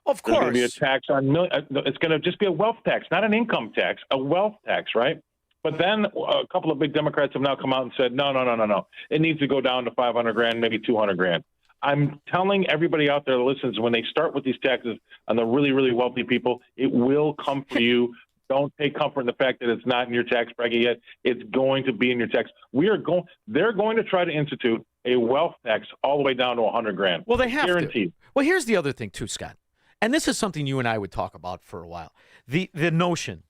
Of course. There's going to be a tax on it's going to just be a wealth tax, not an income tax, a wealth tax, right? But then a couple of big Democrats have now come out and said, no. It needs to go down to $500,000, maybe $200,000. I'm telling everybody out there that listens, when they start with these taxes on the really, really wealthy people, it will come for you. Don't take comfort in the fact that it's not in your tax bracket yet. It's going to be in your tax. They're going to try to institute a wealth tax all the way down to $100,000. Well, they have guaranteed. To. Well, here's the other thing too, Scott. And this is something you and I would talk about for a while. The notion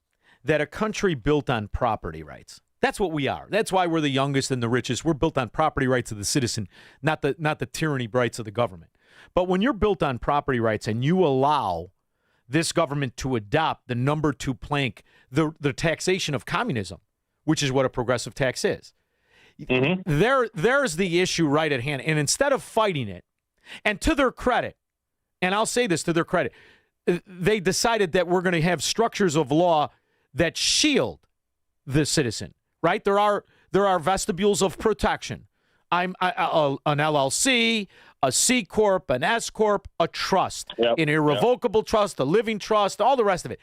that a country built on property rights. That's what we are. That's why we're the youngest and the richest. We're built on property rights of the citizen, not the tyranny rights of the government. But when you're built on property rights and you allow this government to adopt the number 2 plank, the taxation of communism, which is what a progressive tax is, there's the issue right at hand. And instead of fighting it, and to their credit, and I'll say this to their credit, they decided that we're going to have structures of law that shield the citizen. Right? There are vestibules of protection. I'm an LLC, a C Corp, an S Corp, a trust, an irrevocable trust, a living trust, all the rest of it.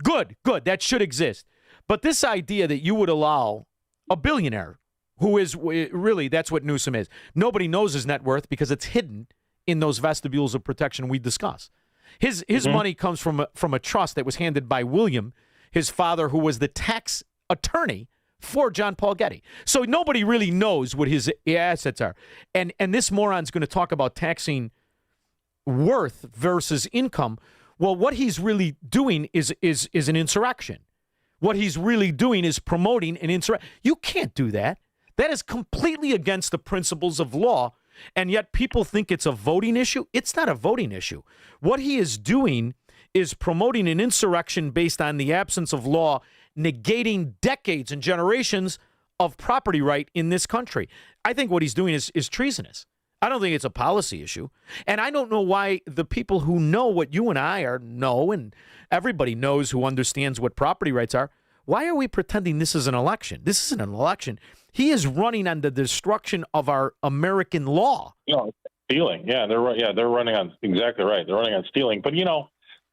Good. That should exist. But this idea that you would allow a billionaire, who is really, that's what Newsom is. Nobody knows his net worth because it's hidden in those vestibules of protection we discuss. His money comes from a trust that was handed by William, his father, who was the tax attorney for John Paul Getty. So nobody really knows what his assets are. And this moron's going to talk about taxing worth versus income. Well, what he's really doing is an insurrection. What he's really doing is promoting an insurrection. You can't do that. That is completely against the principles of law, and yet people think it's a voting issue. It's not a voting issue. What he is doing is promoting an insurrection based on the absence of law, negating decades and generations of property right in this country. I think what he's doing is treasonous. I don't think it's a policy issue. And I don't know why the people who know what you and I know, and everybody knows who understands what property rights are, why are we pretending this is an election? This isn't an election. He is running on the destruction of our American law. No, stealing. Yeah, they're running on, exactly right. They're running on stealing. But,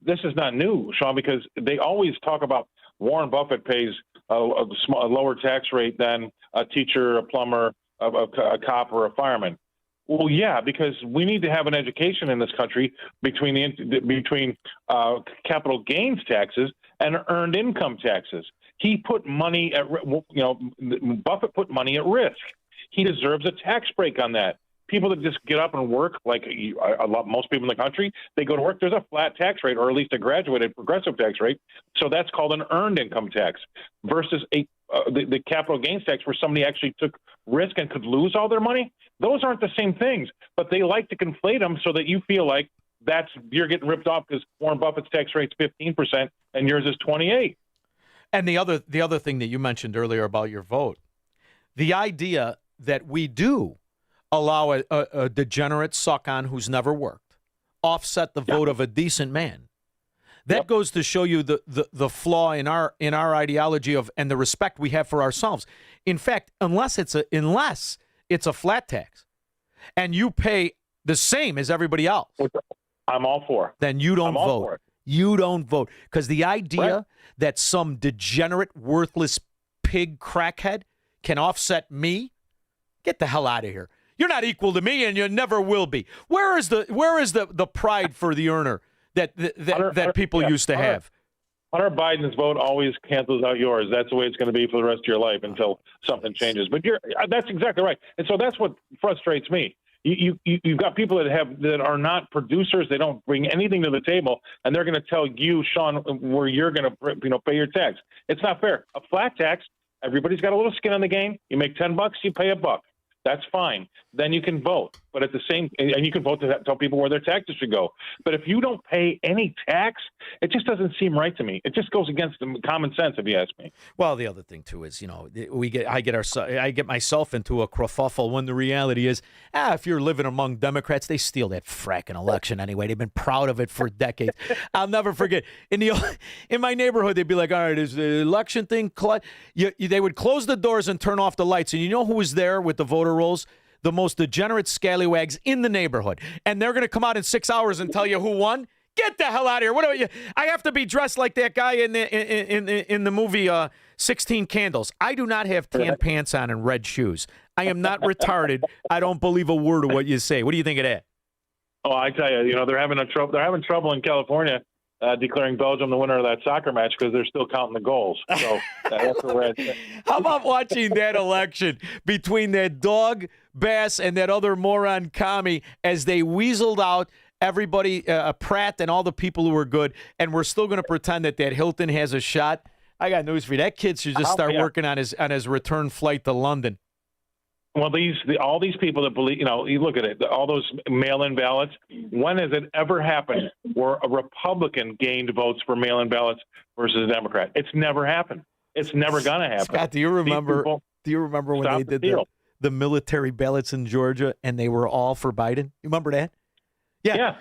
this is not new, Shaun, because they always talk about Warren Buffett pays a lower tax rate than a teacher, a plumber, a cop, or a fireman. Well, yeah, because we need to have an education in this country between capital gains taxes and earned income taxes. He put money at, Buffett put money at risk. He deserves a tax break on that. People that just get up and work, like most people in the country, they go to work. There's a flat tax rate, or at least a graduated progressive tax rate. So that's called an earned income tax versus the capital gains tax, where somebody actually took risk and could lose all their money. Those aren't the same things, but they like to conflate them so that you feel like you're getting ripped off because Warren Buffett's tax rate's 15% and yours is 28%. And the other thing that you mentioned earlier about your vote, the idea that we do allow a degenerate suck-on who's never worked offset the vote of a decent man. That goes to show you the flaw in our ideology and the respect we have for ourselves. In fact, unless it's a flat tax and you pay the same as everybody else, I'm all for. Then you don't vote. You don't vote because the idea that some degenerate, worthless pig crackhead can offset me, get the hell out of here. You're not equal to me, and you never will be. Where is the pride for the earner that people used to have? Hunter Biden's vote always cancels out yours. That's the way it's going to be for the rest of your life until something changes. But that's exactly right. And so that's what frustrates me. You've got people that are not producers. They don't bring anything to the table, and they're going to tell you, Shaun, where you're going to pay your tax. It's not fair. A flat tax, everybody's got a little skin in the game. You make $10, you pay $1. That's fine. Then you can vote. But at the same, and you can vote to tell people where their taxes should go. But if you don't pay any tax, it just doesn't seem right to me. It just goes against common sense, if you ask me. Well, the other thing too is, I get myself into a kerfuffle when the reality is, if you're living among Democrats, they steal that fracking election anyway. They've been proud of it for decades. I'll never forget in my neighborhood, they'd be like, all right, is the election thing? They would close the doors and turn off the lights, and you know who was there with the voter rolls? The most degenerate scallywags in the neighborhood. And they're going to come out in 6 hours and tell you who won? Get the hell out of here. What are you? I have to be dressed like that guy in the movie 16 Candles. I do not have tan pants on and red shoes. I am not retarded. I don't believe a word of what you say. What do you think of that? Oh, I tell you, they're having trouble in California declaring Belgium the winner of that soccer match because they're still counting the goals. So that's where we're at. How about watching that election between that dog Bass and that other moron commie as they weaseled out everybody, Pratt and all the people who were good, and we're still going to pretend that Hilton has a shot? I got news for you. That kid should just start working on his return flight to London. Well, all these people that believe, you look at it, all those mail-in ballots. When has it ever happened where a Republican gained votes for mail-in ballots versus a Democrat? It's never happened. It's never going to happen. Scott, do you remember when they did the military ballots in Georgia and they were all for Biden? You remember that? Yeah.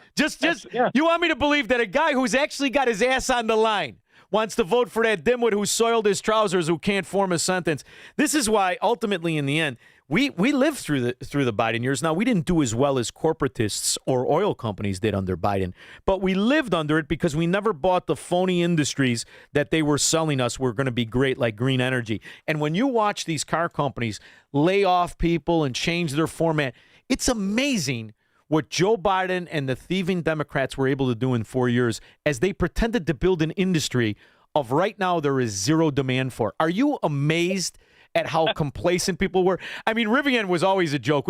You want me to believe that a guy who's actually got his ass on the line wants to vote for that dimwit who soiled his trousers, who can't form a sentence? This is why, ultimately, in the end, we lived through the Biden years. Now, we didn't do as well as corporatists or oil companies did under Biden, but we lived under it because we never bought the phony industries that they were selling us were going to be great, like green energy. And when you watch these car companies lay off people and change their format, it's amazing what Joe Biden and the thieving Democrats were able to do in 4 years as they pretended to build an industry of right now there is zero demand for. Are you amazed at how complacent people were? I mean, Rivian was always a joke.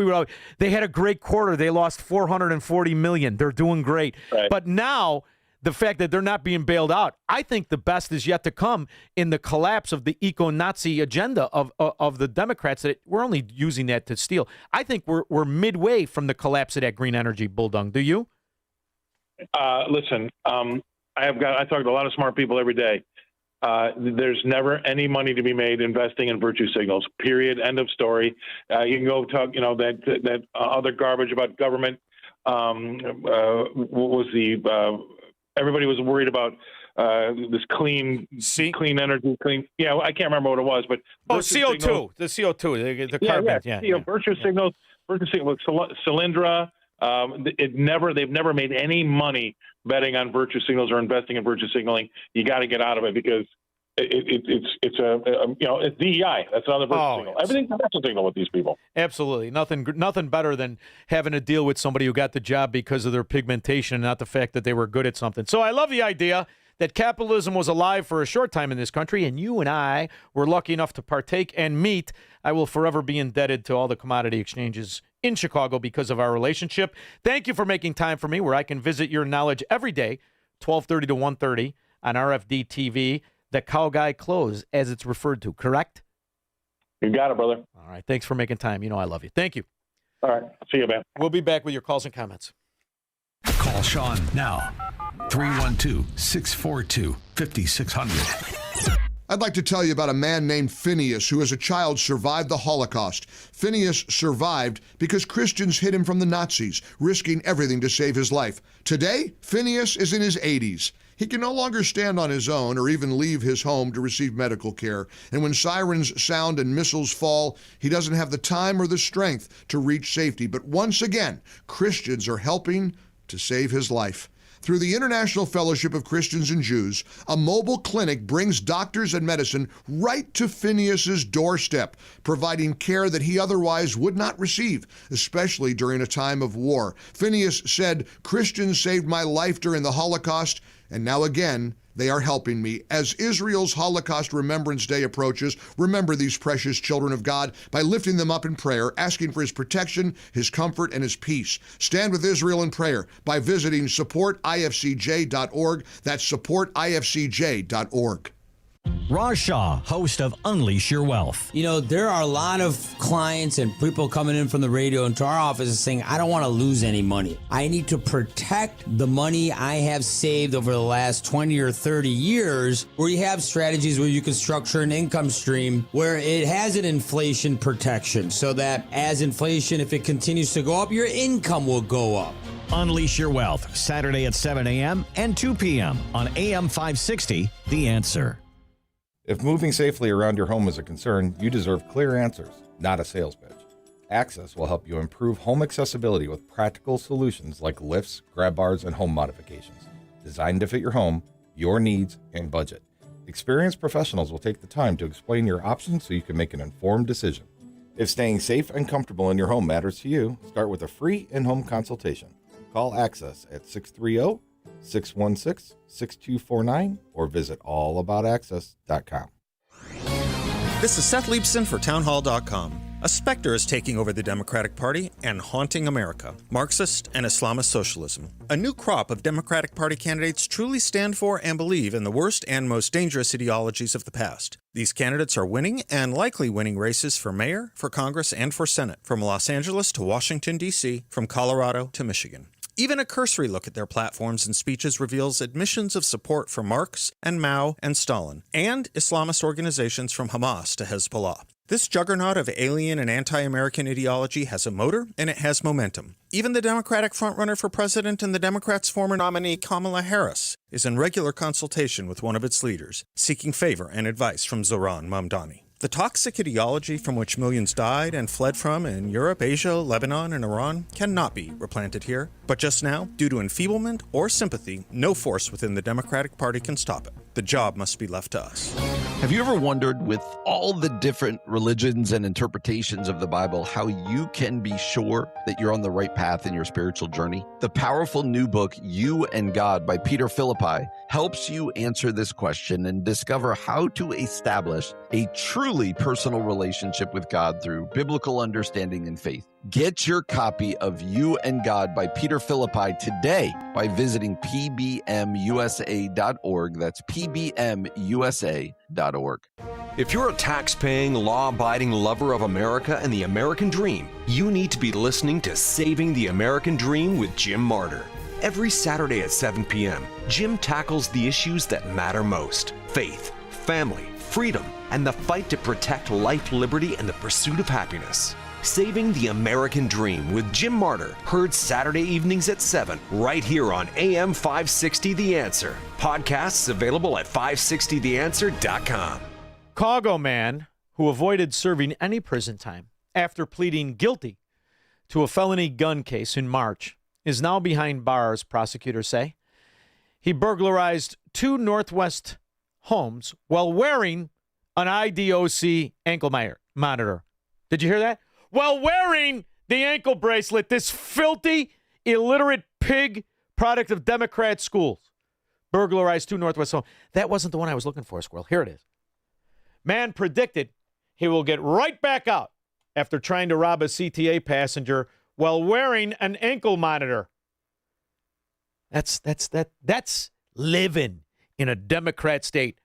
They had a great quarter. They lost $440 million. They're doing great. Right. But now the fact that they're not being bailed out, I think the best is yet to come in the collapse of the eco-Nazi agenda of the Democrats. That we're only using that to steal. I think we're midway from the collapse of that green energy bulldog. Do you? Listen, I talk to a lot of smart people every day. There's never any money to be made investing in virtue signals, period, end of story. You can go talk, that other garbage about government. Everybody was worried about this clean energy, Yeah, I can't remember what it was, but CO2, signals, the CO2, the carbon. Yeah. Virtue signals, Solyndra. They've never made any money betting on virtue signals or investing in virtue signaling. You got to get out of it because it's DEI. That's another virtue signal. Everything's a virtue signal with these people. Absolutely. Nothing better than having to deal with somebody who got the job because of their pigmentation and not the fact that they were good at something. So I love the idea that capitalism was alive for a short time in this country, and you and I were lucky enough to partake and meet. I will forever be indebted to all the commodity exchanges in Chicago because of our relationship. Thank you for making time for me where I can visit your knowledge every day, 12:30 to 1:30 on RFD TV. The Cow Guy Close, as it's referred to, correct? You got it, brother. All right. Thanks for making time. You know I love you. Thank you. All right. See you, man. We'll be back with your calls and comments. Call Shaun now. 312-642-5600. I'd like to tell you about a man named Phineas who as a child survived the Holocaust. Phineas survived because Christians hid him from the Nazis, risking everything to save his life. Today, Phineas is in his 80s. He can no longer stand on his own or even leave his home to receive medical care. And when sirens sound and missiles fall, he doesn't have the time or the strength to reach safety. But once again, Christians are helping to save his life. Through the International Fellowship of Christians and Jews, a mobile clinic brings doctors and medicine right to Phineas's doorstep, providing care that he otherwise would not receive, especially during a time of war. Phineas said, "Christians saved my life during the Holocaust, and now again, they are helping me." As Israel's Holocaust Remembrance Day approaches, remember these precious children of God by lifting them up in prayer, asking for his protection, his comfort, and his peace. Stand with Israel in prayer by visiting supportifcj.org. That's supportifcj.org. Raj Shah, host of Unleash Your Wealth. You know, there are a lot of clients and people coming in from the radio into our office saying, I don't want to lose any money. I need to protect the money I have saved over the last 20 or 30 years, where you have strategies where you can structure an income stream where it has an inflation protection so that as inflation, if it continues to go up, your income will go up. Unleash Your Wealth, Saturday at 7 a.m. and 2 p.m. on AM 560, The Answer. If moving safely around your home is a concern, you deserve clear answers, not a sales pitch. Access will help you improve home accessibility with practical solutions like lifts, grab bars, and home modifications, designed to fit your home, your needs, and budget. Experienced professionals will take the time to explain your options so you can make an informed decision. If staying safe and comfortable in your home matters to you, start with a free in-home consultation. Call Access at 630-616-6249 or visit allaboutaccess.com. This is Seth Leibson for townhall.com. A specter is taking over the Democratic Party and haunting America. Marxist and Islamist socialism. A new crop of Democratic Party candidates truly stand for and believe in the worst and most dangerous ideologies of the past. These candidates are winning and likely winning races for mayor, for Congress, and for Senate, from Los Angeles to Washington, D.C., from Colorado to Michigan. Even a cursory look at their platforms and speeches reveals admissions of support for Marx and Mao and Stalin, and Islamist organizations from Hamas to Hezbollah. This juggernaut of alien and anti-American ideology has a motor, and it has momentum. Even the Democratic frontrunner for president and the Democrats' former nominee Kamala Harris is in regular consultation with one of its leaders, seeking favor and advice from Zohran Mamdani. The toxic ideology from which millions died and fled from in Europe, Asia, Lebanon, and Iran cannot be replanted here. But just now, due to enfeeblement or sympathy, no force within the Democratic Party can stop it. The job must be left to us. Have you ever wondered, with all the different religions and interpretations of the Bible, how you can be sure that you're on the right path in your spiritual journey? The powerful new book, You and God by Peter Philippi, helps you answer this question and discover how to establish a truly personal relationship with God through biblical understanding and faith. Get your copy of You and God by Peter Philippi today by visiting pbmusa.org. That's pbmusa.org. If you're a tax-paying, law-abiding lover of America and the American dream, you need to be listening to Saving the American Dream with Jim Martyr. Every Saturday at 7 p.m., Jim tackles the issues that matter most: faith, family, freedom, and the fight to protect life, liberty, and the pursuit of happiness. Saving the American Dream with Jim Martyr, heard Saturday evenings at 7, right here on AM 560 The Answer. Podcasts available at 560theanswer.com. Chicago man who avoided serving any prison time after pleading guilty to a felony gun case in March is now behind bars, prosecutors say. He burglarized 2 Northwest homes while wearing an IDOC ankle monitor. Did you hear that? While wearing the ankle bracelet, this filthy, illiterate pig product of Democrat schools burglarized 2 Northwest homes. That wasn't the one I was looking for, Squirrel. Here it is. Man predicted he will get right back out after trying to rob a CTA passenger while wearing an ankle monitor. That's living in a Democrat state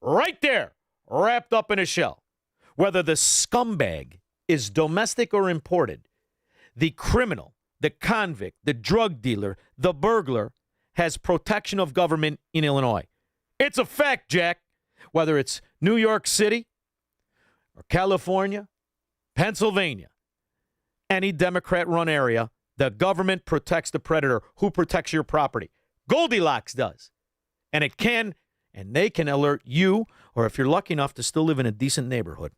right there, wrapped up in a shell. Whether the scumbag is domestic or imported, the criminal, the convict, the drug dealer, the burglar has protection of government in Illinois. It's a fact, Jack. Whether it's New York City or California, Pennsylvania, any Democrat-run area, the government protects the predator. Who protects your property? Goldilocks does. And it can, and they can alert you, or if you're lucky enough to still live in a decent neighborhood,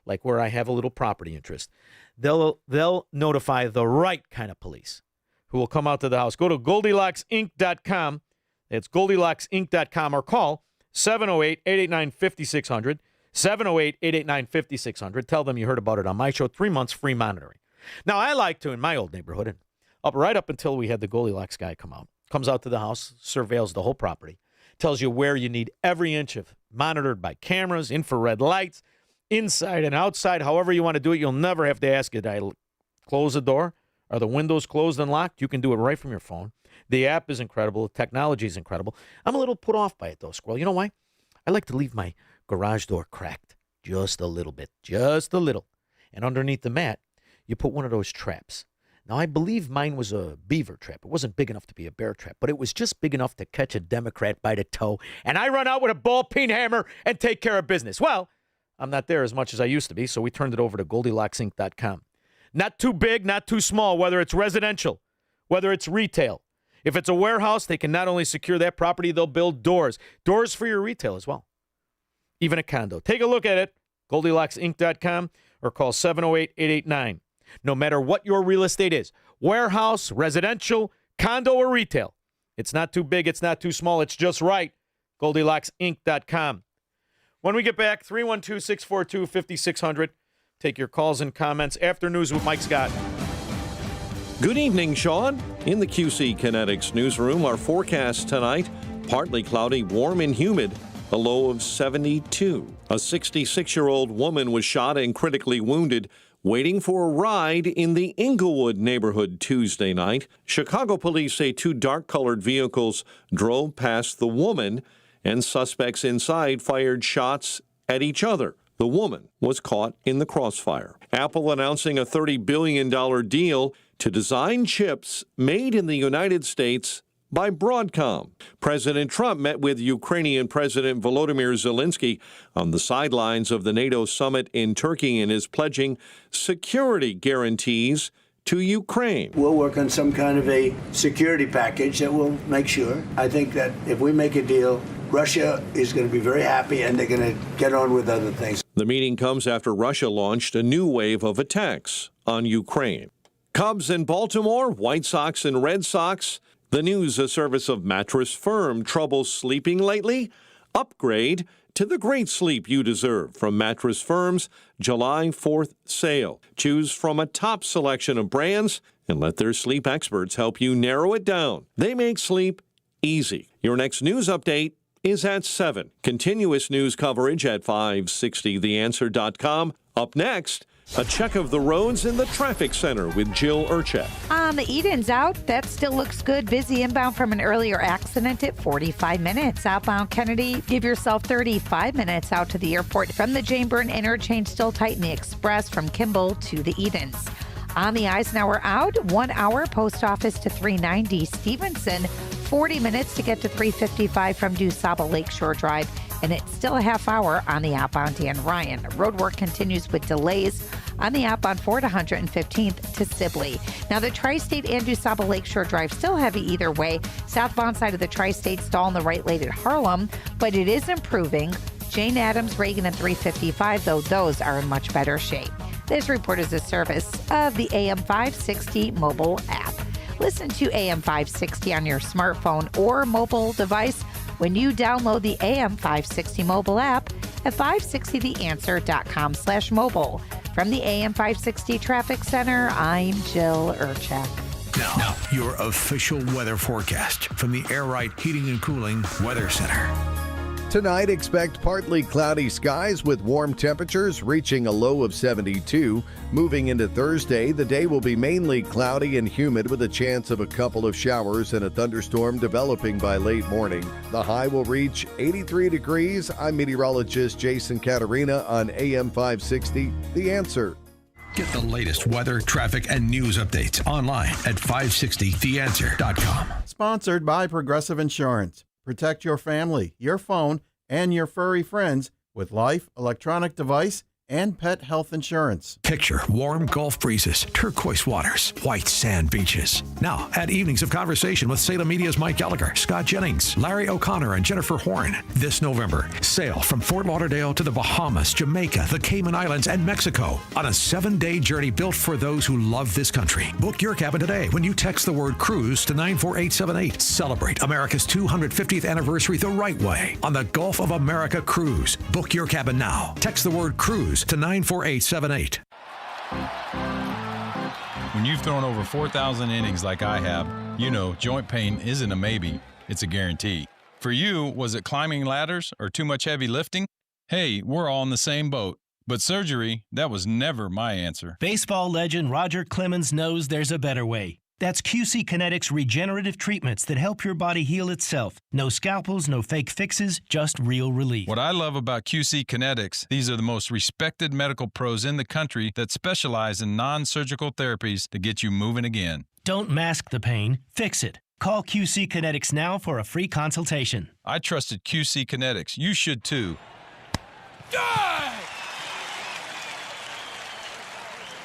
like where I have a little property interest, they'll notify the right kind of police who will come out to the house. Go to GoldilocksInc.com. It's GoldilocksInc.com or call 708-889-5600. 708-889-5600. Tell them you heard about it on my show. 3 months free monitoring. Now, I like to, in my old neighborhood, and right up until we had the Goldilocks guy come out, comes out to the house, surveils the whole property, tells you where you need every inch of monitored by cameras, infrared lights, inside and outside, however you want to do it. You'll never have to ask it. I close the door. Are the windows closed and locked? You can do it right from your phone. The app is incredible. The technology is incredible. I'm a little put off by it, though, Squirrel. You know why? I like to leave my garage door cracked just a little bit, just a little. And underneath the mat, you put one of those traps. Now, I believe mine was a beaver trap. It wasn't big enough to be a bear trap, but it was just big enough to catch a Democrat by the toe. And I run out with a ball-peen hammer and take care of business. Well, I'm not there as much as I used to be, so we turned it over to GoldilocksInc.com. Not too big, not too small, whether it's residential, whether it's retail. If it's a warehouse, they can not only secure that property, they'll build doors. Doors for your retail as well. Even a condo. Take a look at it, GoldilocksInc.com, or call 708-889. No matter what your real estate is, warehouse, residential, condo, or retail, it's not too big, it's not too small, it's just right. GoldilocksInc.com. When we get back, 312-642-5600. Take your calls and comments after news with Mike Scott. Good evening, Shaun. In the QC Kinetics newsroom, our forecast tonight, partly cloudy, warm and humid, a low of 72. A 66-year-old woman was shot and critically wounded waiting for a ride in the Inglewood neighborhood Tuesday night. Chicago police say 2 dark-colored vehicles drove past the woman, and suspects inside fired shots at each other. The woman was caught in the crossfire. Apple announcing a $30 billion deal to design chips made in the United States by Broadcom. President Trump met with Ukrainian President Volodymyr Zelensky on the sidelines of the NATO summit in Turkey and is pledging security guarantees to Ukraine. We'll work on some kind of a security package that will make sure. I think that if we make a deal, Russia is going to be very happy and they're going to get on with other things. The meeting comes after Russia launched a new wave of attacks on Ukraine. Cubs in Baltimore, White Sox and Red Sox. The news, a service of Mattress Firm. Trouble sleeping lately? Upgrade to the great sleep you deserve from Mattress Firm's July 4th sale. Choose from a top selection of brands and let their sleep experts help you narrow it down. They make sleep easy. Your next news update is at 7. Continuous news coverage at 560theanswer.com. Up next, a check of the roads in the traffic center with Jill Urchek. On the Eden's out, that still looks good. Busy inbound from an earlier accident at 45 minutes. Outbound Kennedy, give yourself 35 minutes out to the airport. From the Jane Byrne interchange, still tight in the express from Kimball to the Edens. On the Eisenhower out, 1 hour post office to 390 Stevenson. 40 minutes to get to 355 from DuSable Lakeshore Drive, and it's still a half hour on the outbound Dan Ryan. Road work continues with delays on the outbound 4 to 115th to Sibley. Now, the Tri-State and DuSable Lakeshore Drive still heavy either way. Southbound side of the Tri-State stall in the right lane at Harlem, but it is improving. Jane Addams, Reagan, and 355, though those are in much better shape. This report is a service of the AM 560 mobile app. Listen to AM 560 on your smartphone or mobile device when you download the AM 560 mobile app at 560theanswer.com/mobile. From the AM 560 Traffic Center, I'm Jill Urchak. Now, your official weather forecast from the Air Right Heating and Cooling Weather Center. Tonight, expect partly cloudy skies with warm temperatures reaching a low of 72. Moving into Thursday, the day will be mainly cloudy and humid with a chance of a couple of showers and a thunderstorm developing by late morning. The high will reach 83 degrees. I'm meteorologist Jason Caterina on AM 560, The Answer. Get the latest weather, traffic, and news updates online at 560theanswer.com. Sponsored by Progressive Insurance. Protect your family, your phone, and your furry friends with life, electronic device, and pet health insurance. Picture warm Gulf breezes, turquoise waters, white sand beaches. Now, add evenings of conversation with Salem Media's Mike Gallagher, Scott Jennings, Larry O'Connor, and Jennifer Horn. This November, sail from Fort Lauderdale to the Bahamas, Jamaica, the Cayman Islands, and Mexico on a 7-day journey built for those who love this country. Book your cabin today when you text the word cruise to 94878. Celebrate America's 250th anniversary the right way on the Gulf of America Cruise. Book your cabin now. Text the word cruise to 94878. When you've thrown over 4,000 innings like I have, you know joint pain isn't a maybe, it's a guarantee. For you, was it climbing ladders or too much heavy lifting? Hey, we're all in the same boat. But surgery, that was never my answer. Baseball legend Roger Clemens knows there's a better way. That's QC Kinetics regenerative treatments that help your body heal itself. No scalpels, no fake fixes, just real relief. What I love about QC Kinetics, these are the most respected medical pros in the country that specialize in non-surgical therapies to get you moving again. Don't mask the pain, fix it. Call QC Kinetics now for a free consultation. I trusted QC Kinetics. You should too.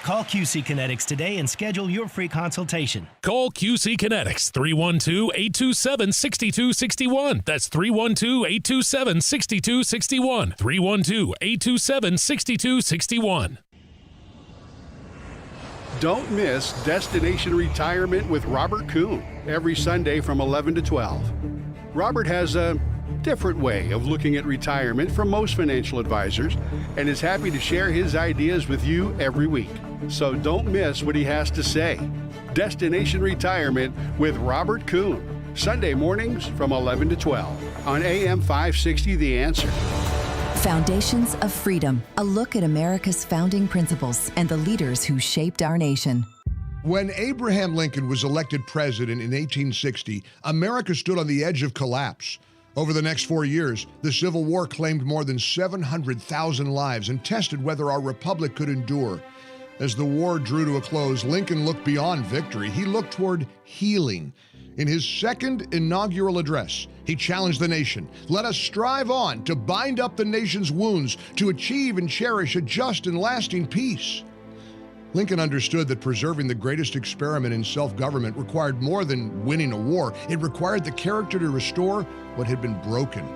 Call QC Kinetics today and schedule your free consultation. Call QC Kinetics, 312-827-6261. That's 312-827-6261. 312-827-6261. Don't miss Destination Retirement with Robert Kuhn every Sunday from 11 to 12. Robert has a different way of looking at retirement from most financial advisors and is happy to share his ideas with you every week. So don't miss what he has to say. Destination Retirement with Robert Kuhn, Sunday mornings from 11 to 12 on AM 560 The Answer. Foundations of Freedom, a look at America's founding principles and the leaders who shaped our nation. When Abraham Lincoln was elected president in 1860, America stood on the edge of collapse. Over the next 4 years, the Civil War claimed more than 700,000 lives and tested whether our republic could endure. As the war drew to a close, Lincoln looked beyond victory. He looked toward healing. In his second inaugural address, he challenged the nation. Let us strive on to bind up the nation's wounds, to achieve and cherish a just and lasting peace. Lincoln understood that preserving the greatest experiment in self-government required more than winning a war. It required the character to restore what had been broken.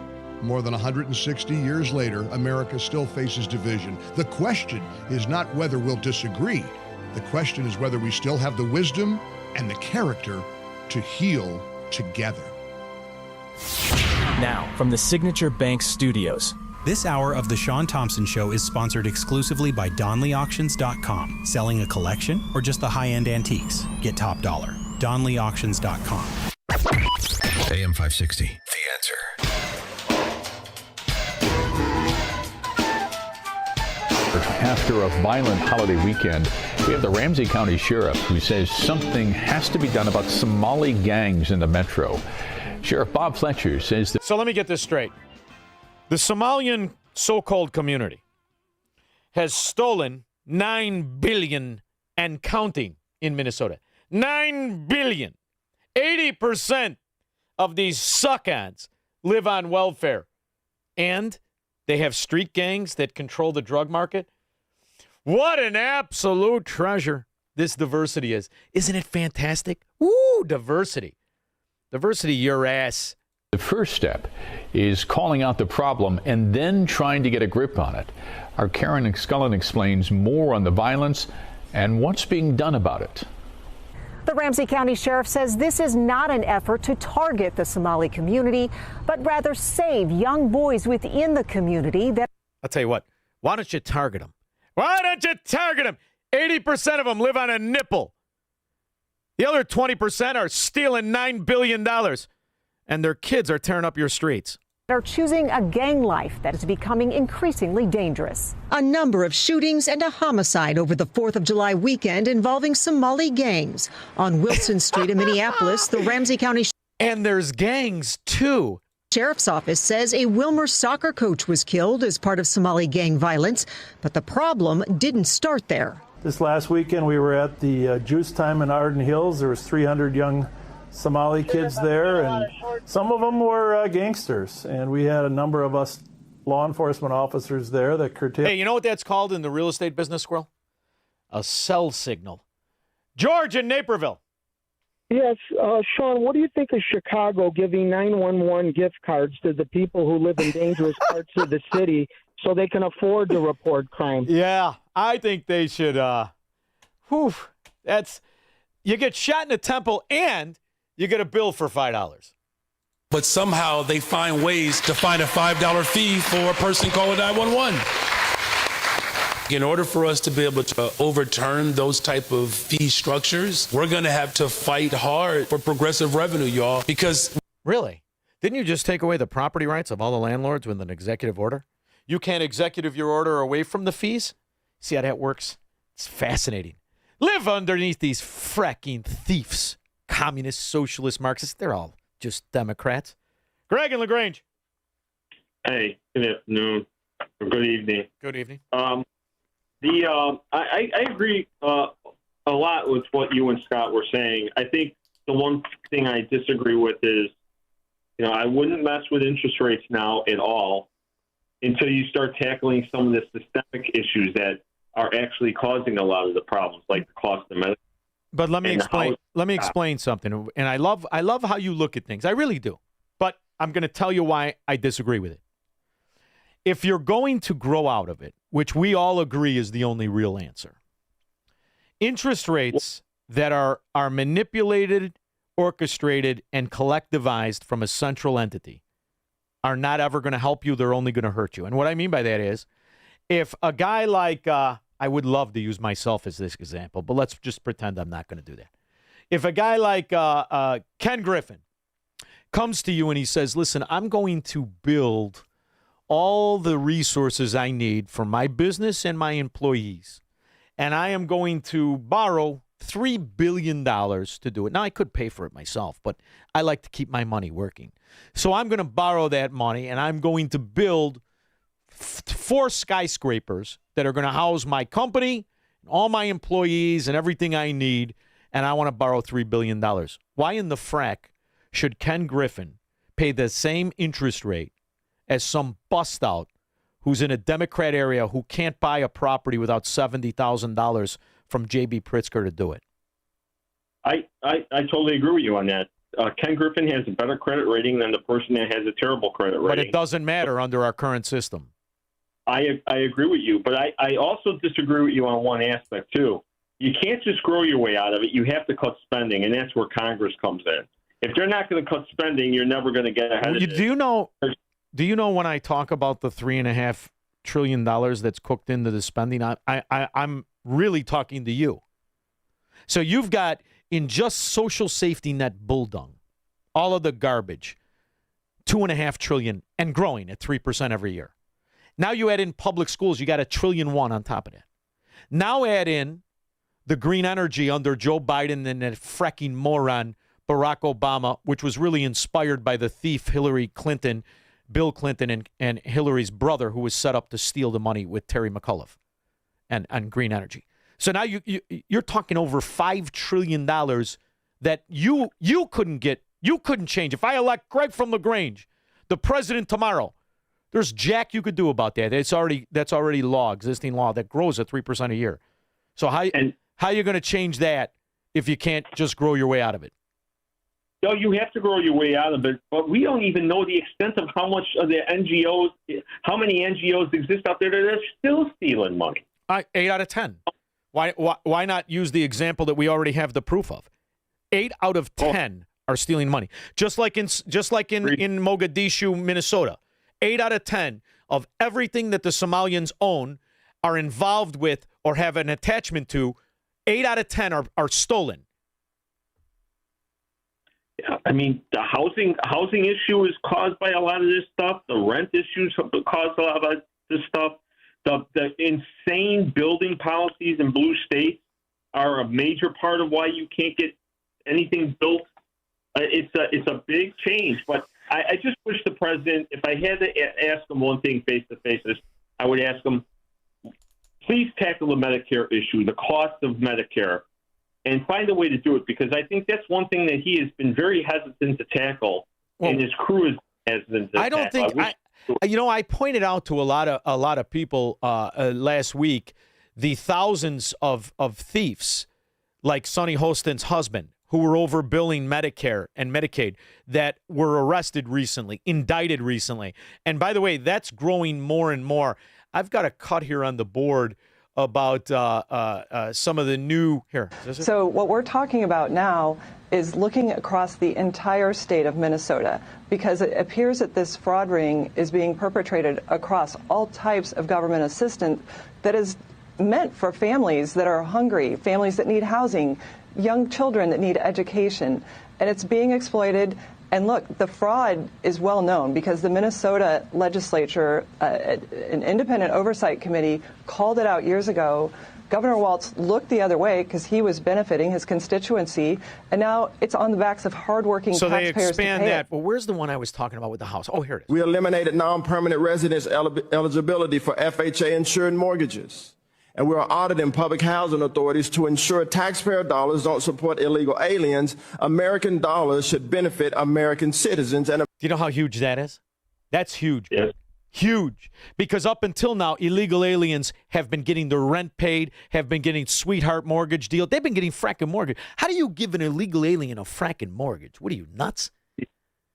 More than 160 years later, America still faces division. The question is not whether we'll disagree. The question is whether we still have the wisdom and the character to heal together. Now, from the Signature Bank Studios. This hour of The Shaun Thompson Show is sponsored exclusively by DonleyAuctions.com. Selling a collection or just the high-end antiques? Get top dollar. DonleyAuctions.com. AM 560, The Answer. After a violent holiday weekend, we have the Ramsey County Sheriff who says something has to be done about Somali gangs in the metro. Sheriff Bob Fletcher says that... So let me get this straight. The Somalian so-called community has stolen $9 billion and counting in Minnesota. $9 billion. 80% of these suck-ads live on welfare. And they have street gangs that control the drug market. What an absolute treasure this diversity is. Isn't it fantastic? Woo, diversity. Diversity your ass. the first step is calling out the problem and then trying to get a grip on it. Our Karen Scullin explains more on the violence and what's being done about it. The Ramsey County Sheriff says this is not an effort to target the Somali community, but rather save young boys within the community that. I'll tell you what, why don't you target them? Why don't you target them? 80% of them live on a nipple. The other 20% are stealing $9 billion, and their kids are tearing up your streets. Are choosing a gang life that is becoming increasingly dangerous. A number of shootings and a homicide over the 4th of July weekend involving Somali gangs. On Wilson Street in Minneapolis, the Ramsey County. And there's gangs, too. Sheriff's Office says a Wilmer soccer coach was killed as part of Somali gang violence, but the problem didn't start there. This last weekend, we were at the Juice Time in Arden Hills. There was 300 young Somali kids there, and some of them were gangsters. And we had a number of us law enforcement officers there that curtailed. Hey, you know what that's called in the real estate business, Squirrel? A cell signal. George in Naperville. Yes, Shaun, what do you think of Chicago giving 911 gift cards to the people who live in dangerous parts of the city so they can afford to report crime? Yeah, I think they should. You get shot in the temple and you get a bill for $5. But somehow they find ways to find a $5 fee for a person calling 911. In order for us to be able to overturn those type of fee structures, we're going to have to fight hard for progressive revenue, y'all, because... Really? Didn't you just take away the property rights of all the landlords with an executive order? You can't executive your order away from the fees? See how that works? It's fascinating. Live underneath these fracking thieves. Communists, socialists, Marxists, they're all just Democrats. Greg in LaGrange. Hey, good afternoon. Or good evening. Good evening. I agree a lot with what you and Scott were saying. I think the one thing I disagree with is, I wouldn't mess with interest rates now at all until you start tackling some of the systemic issues that are actually causing a lot of the problems, like the cost of medicine. But let me explain. Let me explain something. And I love how you look at things. I really do. But I'm going to tell you why I disagree with it. If you're going to grow out of it, which we all agree is the only real answer, interest rates that are manipulated, orchestrated, and collectivized from a central entity are not ever going to help you. They're only going to hurt you. And what I mean by that is, if a guy like, I would love to use myself as this example, but let's just pretend I'm not going to do that. If a guy like Ken Griffin comes to you and he says, listen, I'm going to build all the resources I need for my business and my employees, and I am going to borrow $3 billion to do it. Now, I could pay for it myself, but I like to keep my money working. So I'm going to borrow that money, and I'm going to build 4 skyscrapers that are going to house my company, all my employees, and everything I need, and I want to borrow $3 billion. Why in the frack should Ken Griffin pay the same interest rate as some bust-out who's in a Democrat area who can't buy a property without $70,000 from J.B. Pritzker to do it? I totally agree with you on that. Ken Griffin has a better credit rating than the person that has a terrible credit rating. But it doesn't matter under our current system. I agree with you, but I also disagree with you on one aspect, too. You can't just grow your way out of it. You have to cut spending, and that's where Congress comes in. If they're not going to cut spending, you're never going to get ahead of it. Do you know when I talk about the $3.5 trillion that's cooked into the spending, I'm really talking to you. So you've got, in just social safety net bulldung, all of the garbage, $2.5 trillion and growing at 3% every year. Now you add in public schools, you got $1.1 trillion on top of that. Now add in the green energy under Joe Biden and that fracking moron Barack Obama, which was really inspired by the thief Hillary Clinton, Bill Clinton, and Hillary's brother, who was set up to steal the money with Terry McAuliffe and green energy. So now you're talking over $5 trillion that you couldn't get, you couldn't change. If I elect Greg from LaGrange, the president tomorrow, there's jack you could do about that. That's already law, existing law that grows at 3% a year. So how are you going to change that if you can't just grow your way out of it? No, you have to grow your way out of it, but we don't even know the extent of how much of the NGOs, how many NGOs exist out there that are still stealing money. 8 out of 10. Why not use the example that we already have the proof of? 8 out of 10 are stealing money. Just like in Mogadishu, Minnesota. 8 out of 10 of everything that the Somalians own are involved with or have an attachment to. 8 out of 10 are stolen. Yeah, I mean, the housing issue is caused by a lot of this stuff. The rent issues cause a lot of this stuff. The insane building policies in blue states are a major part of why you can't get anything built. It's a big change. But I just wish the president, if I had to ask him one thing face to face, I would ask him, please tackle the Medicare issue, the cost of Medicare, and find a way to do it, because I think that's one thing that he has been very hesitant to tackle, and his crew is hesitant to tackle. I don't think I pointed out to a lot of people last week the thousands of thieves like Sonny Hostin's husband who were overbilling Medicare and Medicaid that were arrested recently, indicted recently. And by the way, that's growing more and more. I've got a cut here on the board about some of the new here. So what we're talking about now is looking across the entire state of Minnesota, because it appears that this fraud ring is being perpetrated across all types of government assistance that is meant for families that are hungry, families that need housing, young children that need education, and it's being exploited. And look, the fraud is well known because the Minnesota legislature, an independent oversight committee, called it out years ago. Governor Walz looked the other way because he was benefiting his constituency, and now it's on the backs of hardworking taxpayers. So they expand that. Well, where's the one I was talking about with the house? Oh, here it is. We eliminated non-permanent residence eligibility for FHA-insured mortgages. And we're auditing public housing authorities to ensure taxpayer dollars don't support illegal aliens. American dollars should benefit American citizens. And do you know how huge that is? That's huge. Yes. Huge. Because up until now, illegal aliens have been getting their rent paid, have been getting sweetheart mortgage deal. They've been getting fracking mortgage. How do you give an illegal alien a fracking mortgage? What are you, nuts?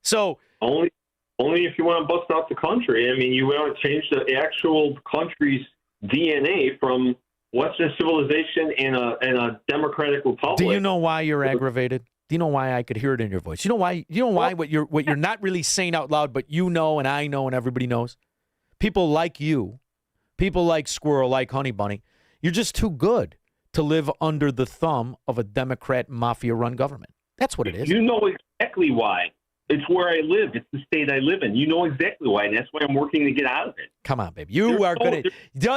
So only if you want to bust out the country. I mean, you want to change the actual country's DNA from Western civilization in a democratic republic. Do you know why you're aggravated? Do you know why I could hear it in your voice? You know why? You know why? What you're not really saying out loud, but you know, and I know, and everybody knows. People like you, people like Squirrel, like Honey Bunny. You're just too good to live under the thumb of a Democrat mafia-run government. That's what it is. You know exactly why. It's where I live. It's the state I live in. You know exactly why, and that's why I'm working to get out of it. Come on, baby. You are going to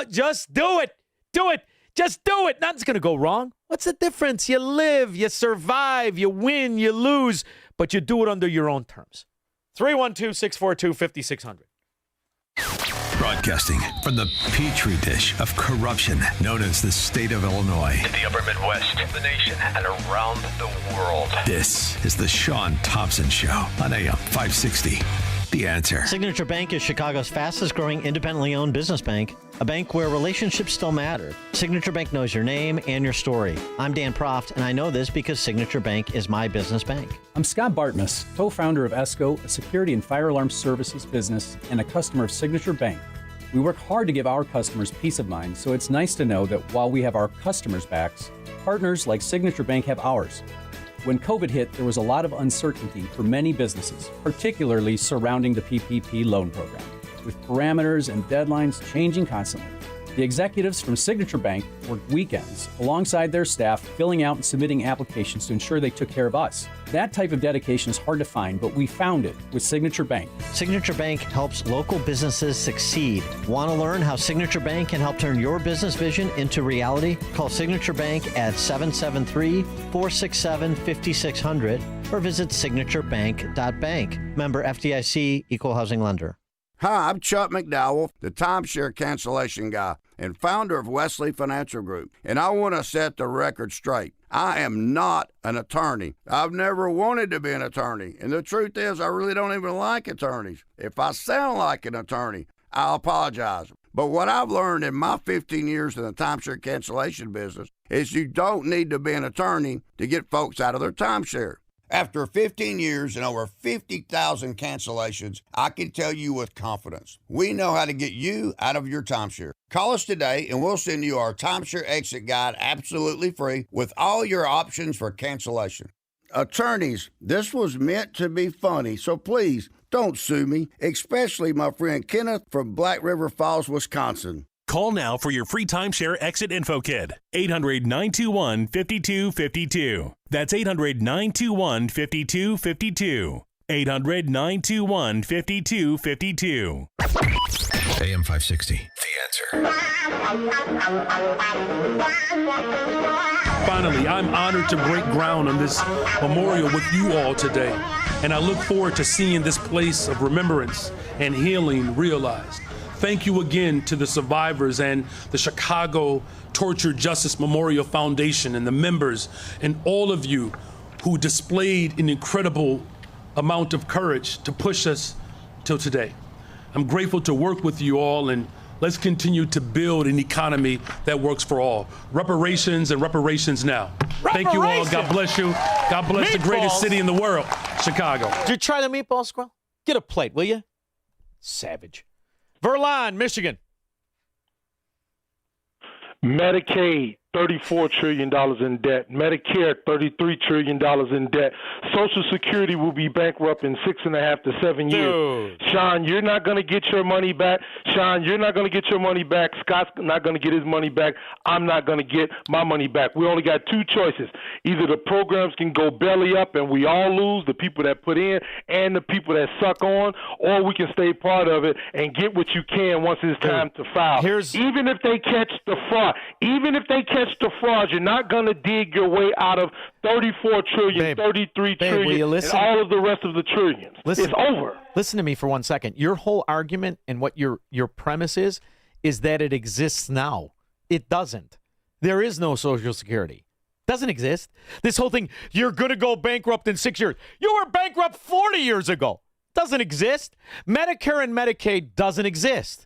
just do it. Do it. Just do it. Nothing's going to go wrong. What's the difference? You live, you survive, you win, you lose, but you do it under your own terms. 312-642-5600. Broadcasting from the petri dish of corruption known as the state of Illinois. In the upper Midwest, the nation, and around the world. This is the Shaun Thompson Show on AM 560. The Answer. Signature Bank is Chicago's fastest growing independently owned business bank, a bank where relationships still matter. Signature Bank knows your name and your story. I'm Dan Proft, and I know this because Signature Bank is my business bank. I'm Scott Bartmus, co-founder of ESCO, a security and fire alarm services business, and a customer of Signature Bank. We work hard to give our customers peace of mind, so it's nice to know that while we have our customers' backs, partners like Signature Bank have ours. When COVID hit, there was a lot of uncertainty for many businesses, particularly surrounding the PPP loan program, with parameters and deadlines changing constantly. The executives from Signature Bank worked weekends alongside their staff, filling out and submitting applications to ensure they took care of us. That type of dedication is hard to find, but we found it with Signature Bank. Signature Bank helps local businesses succeed. Want to learn how Signature Bank can help turn your business vision into reality? Call Signature Bank at 773-467-5600 or visit signaturebank.bank. Member FDIC, Equal Housing Lender. Hi, I'm Chuck McDowell, the timeshare cancellation guy and founder of Wesley Financial Group, and I want to set the record straight. I am not an attorney. I've never wanted to be an attorney, and the truth is I really don't even like attorneys. If I sound like an attorney, I'll apologize. But what I've learned in my 15 years in the timeshare cancellation business is you don't need to be an attorney to get folks out of their timeshare. After 15 years and over 50,000 cancellations, I can tell you with confidence, we know how to get you out of your timeshare. Call us today and we'll send you our timeshare exit guide absolutely free with all your options for cancellation. Attorneys, this was meant to be funny, so please don't sue me, especially my friend Kenneth from Black River Falls, Wisconsin. Call now for your free timeshare exit info kit. 800-921-5252. That's 800-921-5252. 800-921-5252. AM 560. The Answer. Finally, I'm honored to break ground on this memorial with you all today. And I look forward to seeing this place of remembrance and healing realized. Thank you again to the survivors and the Chicago Torture Justice Memorial Foundation and the members and all of you who displayed an incredible amount of courage to push us till today. I'm grateful to work with you all, and let's continue to build an economy that works for all. Reparations and reparations now. Thank you all. God bless you. God bless the greatest city in the world, Chicago. Did you try the meatball, Squirrel? Get a plate, will you? Savage. Verlon, Michigan. Medicaid, $34 trillion in debt. Medicare, $33 trillion in debt. Social Security will be bankrupt in 6.5 to 7 years. Shaun, you're not going to get your money back. Shaun, you're not going to get your money back. Scott's not going to get his money back. I'm not going to get my money back. We only got two choices. Either the programs can go belly up and we all lose, the people that put in and the people that suck on, or we can stay part of it and get what you can once it's time to file. Even if they catch the fraud, the fraud, you're not going to dig your way out of 34 trillion, 33 trillion, and all of the rest of the trillions. It's over. Listen to me for 1 second. Your whole argument and what your premise is that it exists now. It doesn't. There is no Social Security. Doesn't exist. This whole thing, you're going to go bankrupt in 6 years. You were bankrupt 40 years ago. Doesn't exist. Medicare and Medicaid doesn't exist.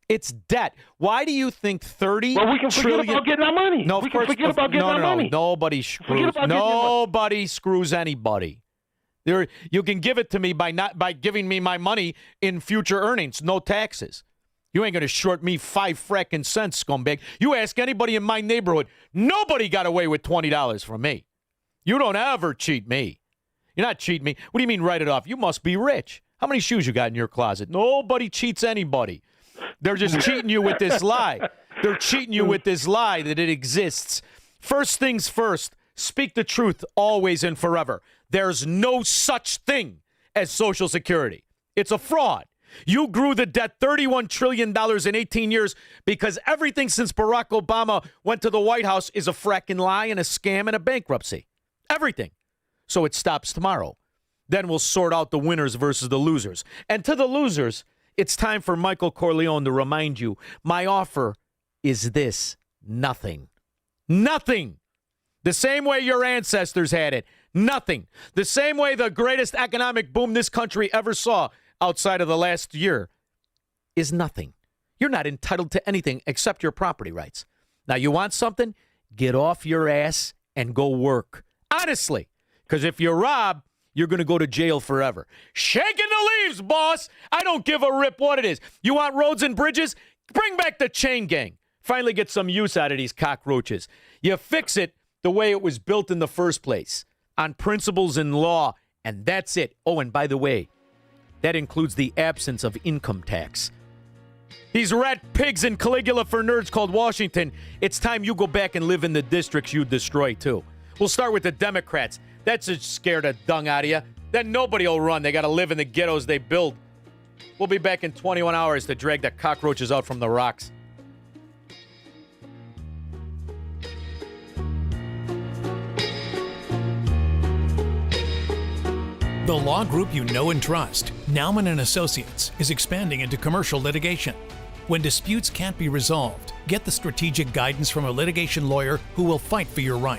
It's debt. Why do you think 30 Well, we can forget trillion... about getting our money. No, we can forget about getting our money. Nobody screws. Nobody screws anybody. You can give it to me by giving me my money in future earnings, no taxes. You ain't going to short me 5 fracking cents, scumbag. You ask anybody in my neighborhood, nobody got away with $20 from me. You don't ever cheat me. You're not cheating me. What do you mean write it off? You must be rich. How many shoes you got in your closet? Nobody cheats anybody. They're just cheating you with this lie. They're cheating you with this lie that it exists. First things first, speak the truth always and forever. There's no such thing as Social Security. It's a fraud. You grew the debt $31 trillion in 18 years because everything since Barack Obama went to the White House is a fracking lie and a scam and a bankruptcy. Everything. So it stops tomorrow. Then we'll sort out the winners versus the losers. And to the losers, it's time for Michael Corleone to remind you, my offer is this: nothing. Nothing. The same way your ancestors had it. Nothing. The same way the greatest economic boom this country ever saw outside of the last year is nothing. You're not entitled to anything except your property rights. Now, you want something? Get off your ass and go work. Honestly, because if you rob, you're going to go to jail forever. Shaking the leaves, boss. I don't give a rip what it is. You want roads and bridges? Bring back the chain gang. Finally get some use out of these cockroaches. You fix it the way it was built in the first place, on principles and law, and that's it. Oh, and by the way, that includes the absence of income tax. These rat pigs in Caligula for nerds called Washington, it's time you go back and live in the districts you destroy, too. We'll start with the Democrats. That's just scared the dung out of you. Then nobody will run. They got to live in the ghettos they build. We'll be back in 21 hours to drag the cockroaches out from the rocks. The law group you know and trust, Nauman & Associates, is expanding into commercial litigation. When disputes can't be resolved, get the strategic guidance from a litigation lawyer who will fight for your rights.